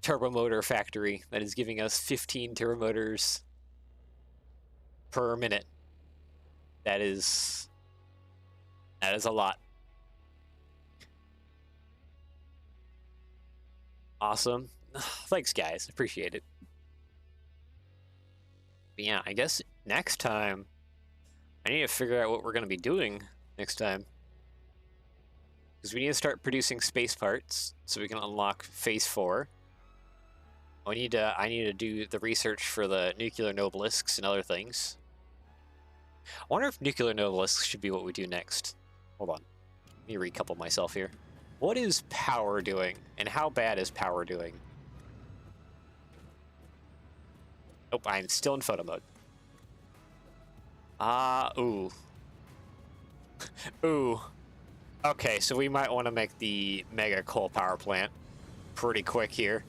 turbo motor factory that is giving us 15 turbo motors per minute. That is a lot. Awesome. Thanks, guys. Appreciate it. But yeah, I guess next time I need to figure out what we're going to be doing next time. Because we need to start producing space parts so we can unlock phase 4. I need to do the research for the nuclear nobelisks and other things. I wonder if nuclear nobelisks should be what we do next. Hold on. Let me recouple myself here. What is power doing? And how bad is power doing? Nope, I'm still in photo mode. Ooh. Ooh. Okay, so we might want to make the mega coal power plant pretty quick here.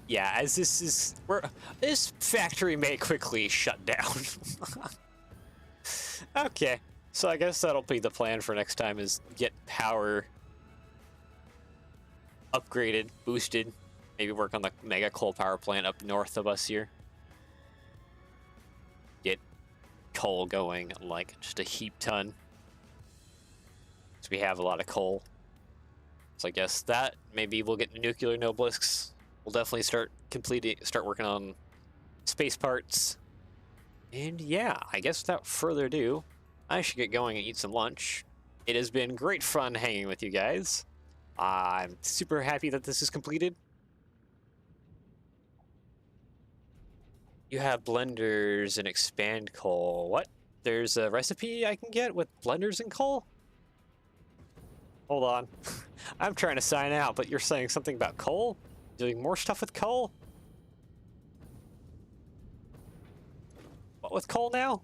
Yeah, as this factory may quickly shut down. Okay, so I guess that'll be the plan for next time, is get power upgraded, boosted, maybe work on the mega coal power plant up north of us here. Get coal going, like just a heap ton. So we have a lot of coal. So I guess that, maybe we'll get nuclear nobelisks. We'll definitely start working on space parts. And yeah, I guess without further ado, I should get going and eat some lunch. It has been great fun hanging with you guys. I'm super happy that this is completed. You have blenders and expand coal. What? There's a recipe I can get with blenders and coal? Hold on. I'm trying to sign out, but you're saying something about coal? Doing more stuff with coal? What with coal now?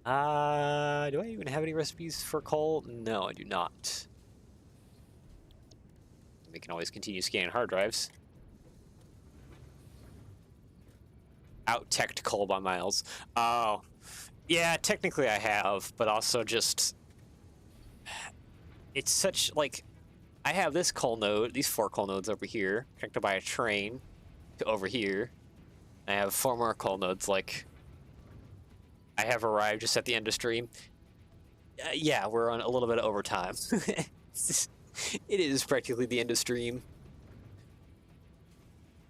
Do I even have any recipes for coal? No, I do not. We can always continue scanning hard drives. Out-teched coal by miles. Oh. Yeah, technically I have, but also just... It's such, like... I have this coal node, these 4 coal nodes over here, connected by a train to over here. I have 4 more coal nodes, like... I have arrived just at the end of stream. Yeah, we're on a little bit of overtime. It is practically the end of stream.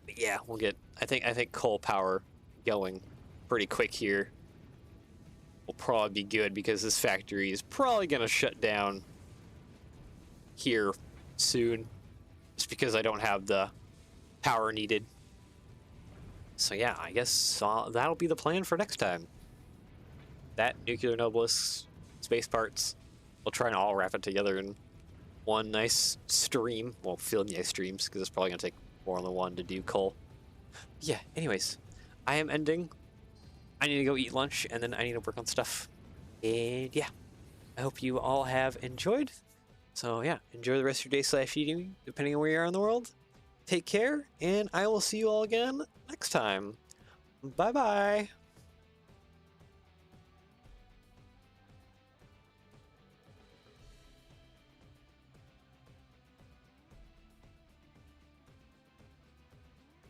But yeah, we'll get... I think coal power going pretty quick here will probably be good, because this factory is probably going to shut down here soon, just because I don't have the power needed. So yeah, I guess that'll be the plan for next time. That, nuclear nobelisks, space parts, we'll try and all wrap it together in one nice stream. Well, fill nice streams, because it's probably going to take more than one to do coal. Yeah, anyways, I am ending. I need to go eat lunch, and then I need to work on stuff. And yeah, I hope you all have enjoyed. So yeah, enjoy the rest of your day / evening, depending on where you are in the world. Take care, and I will see you all again next time. Bye-bye.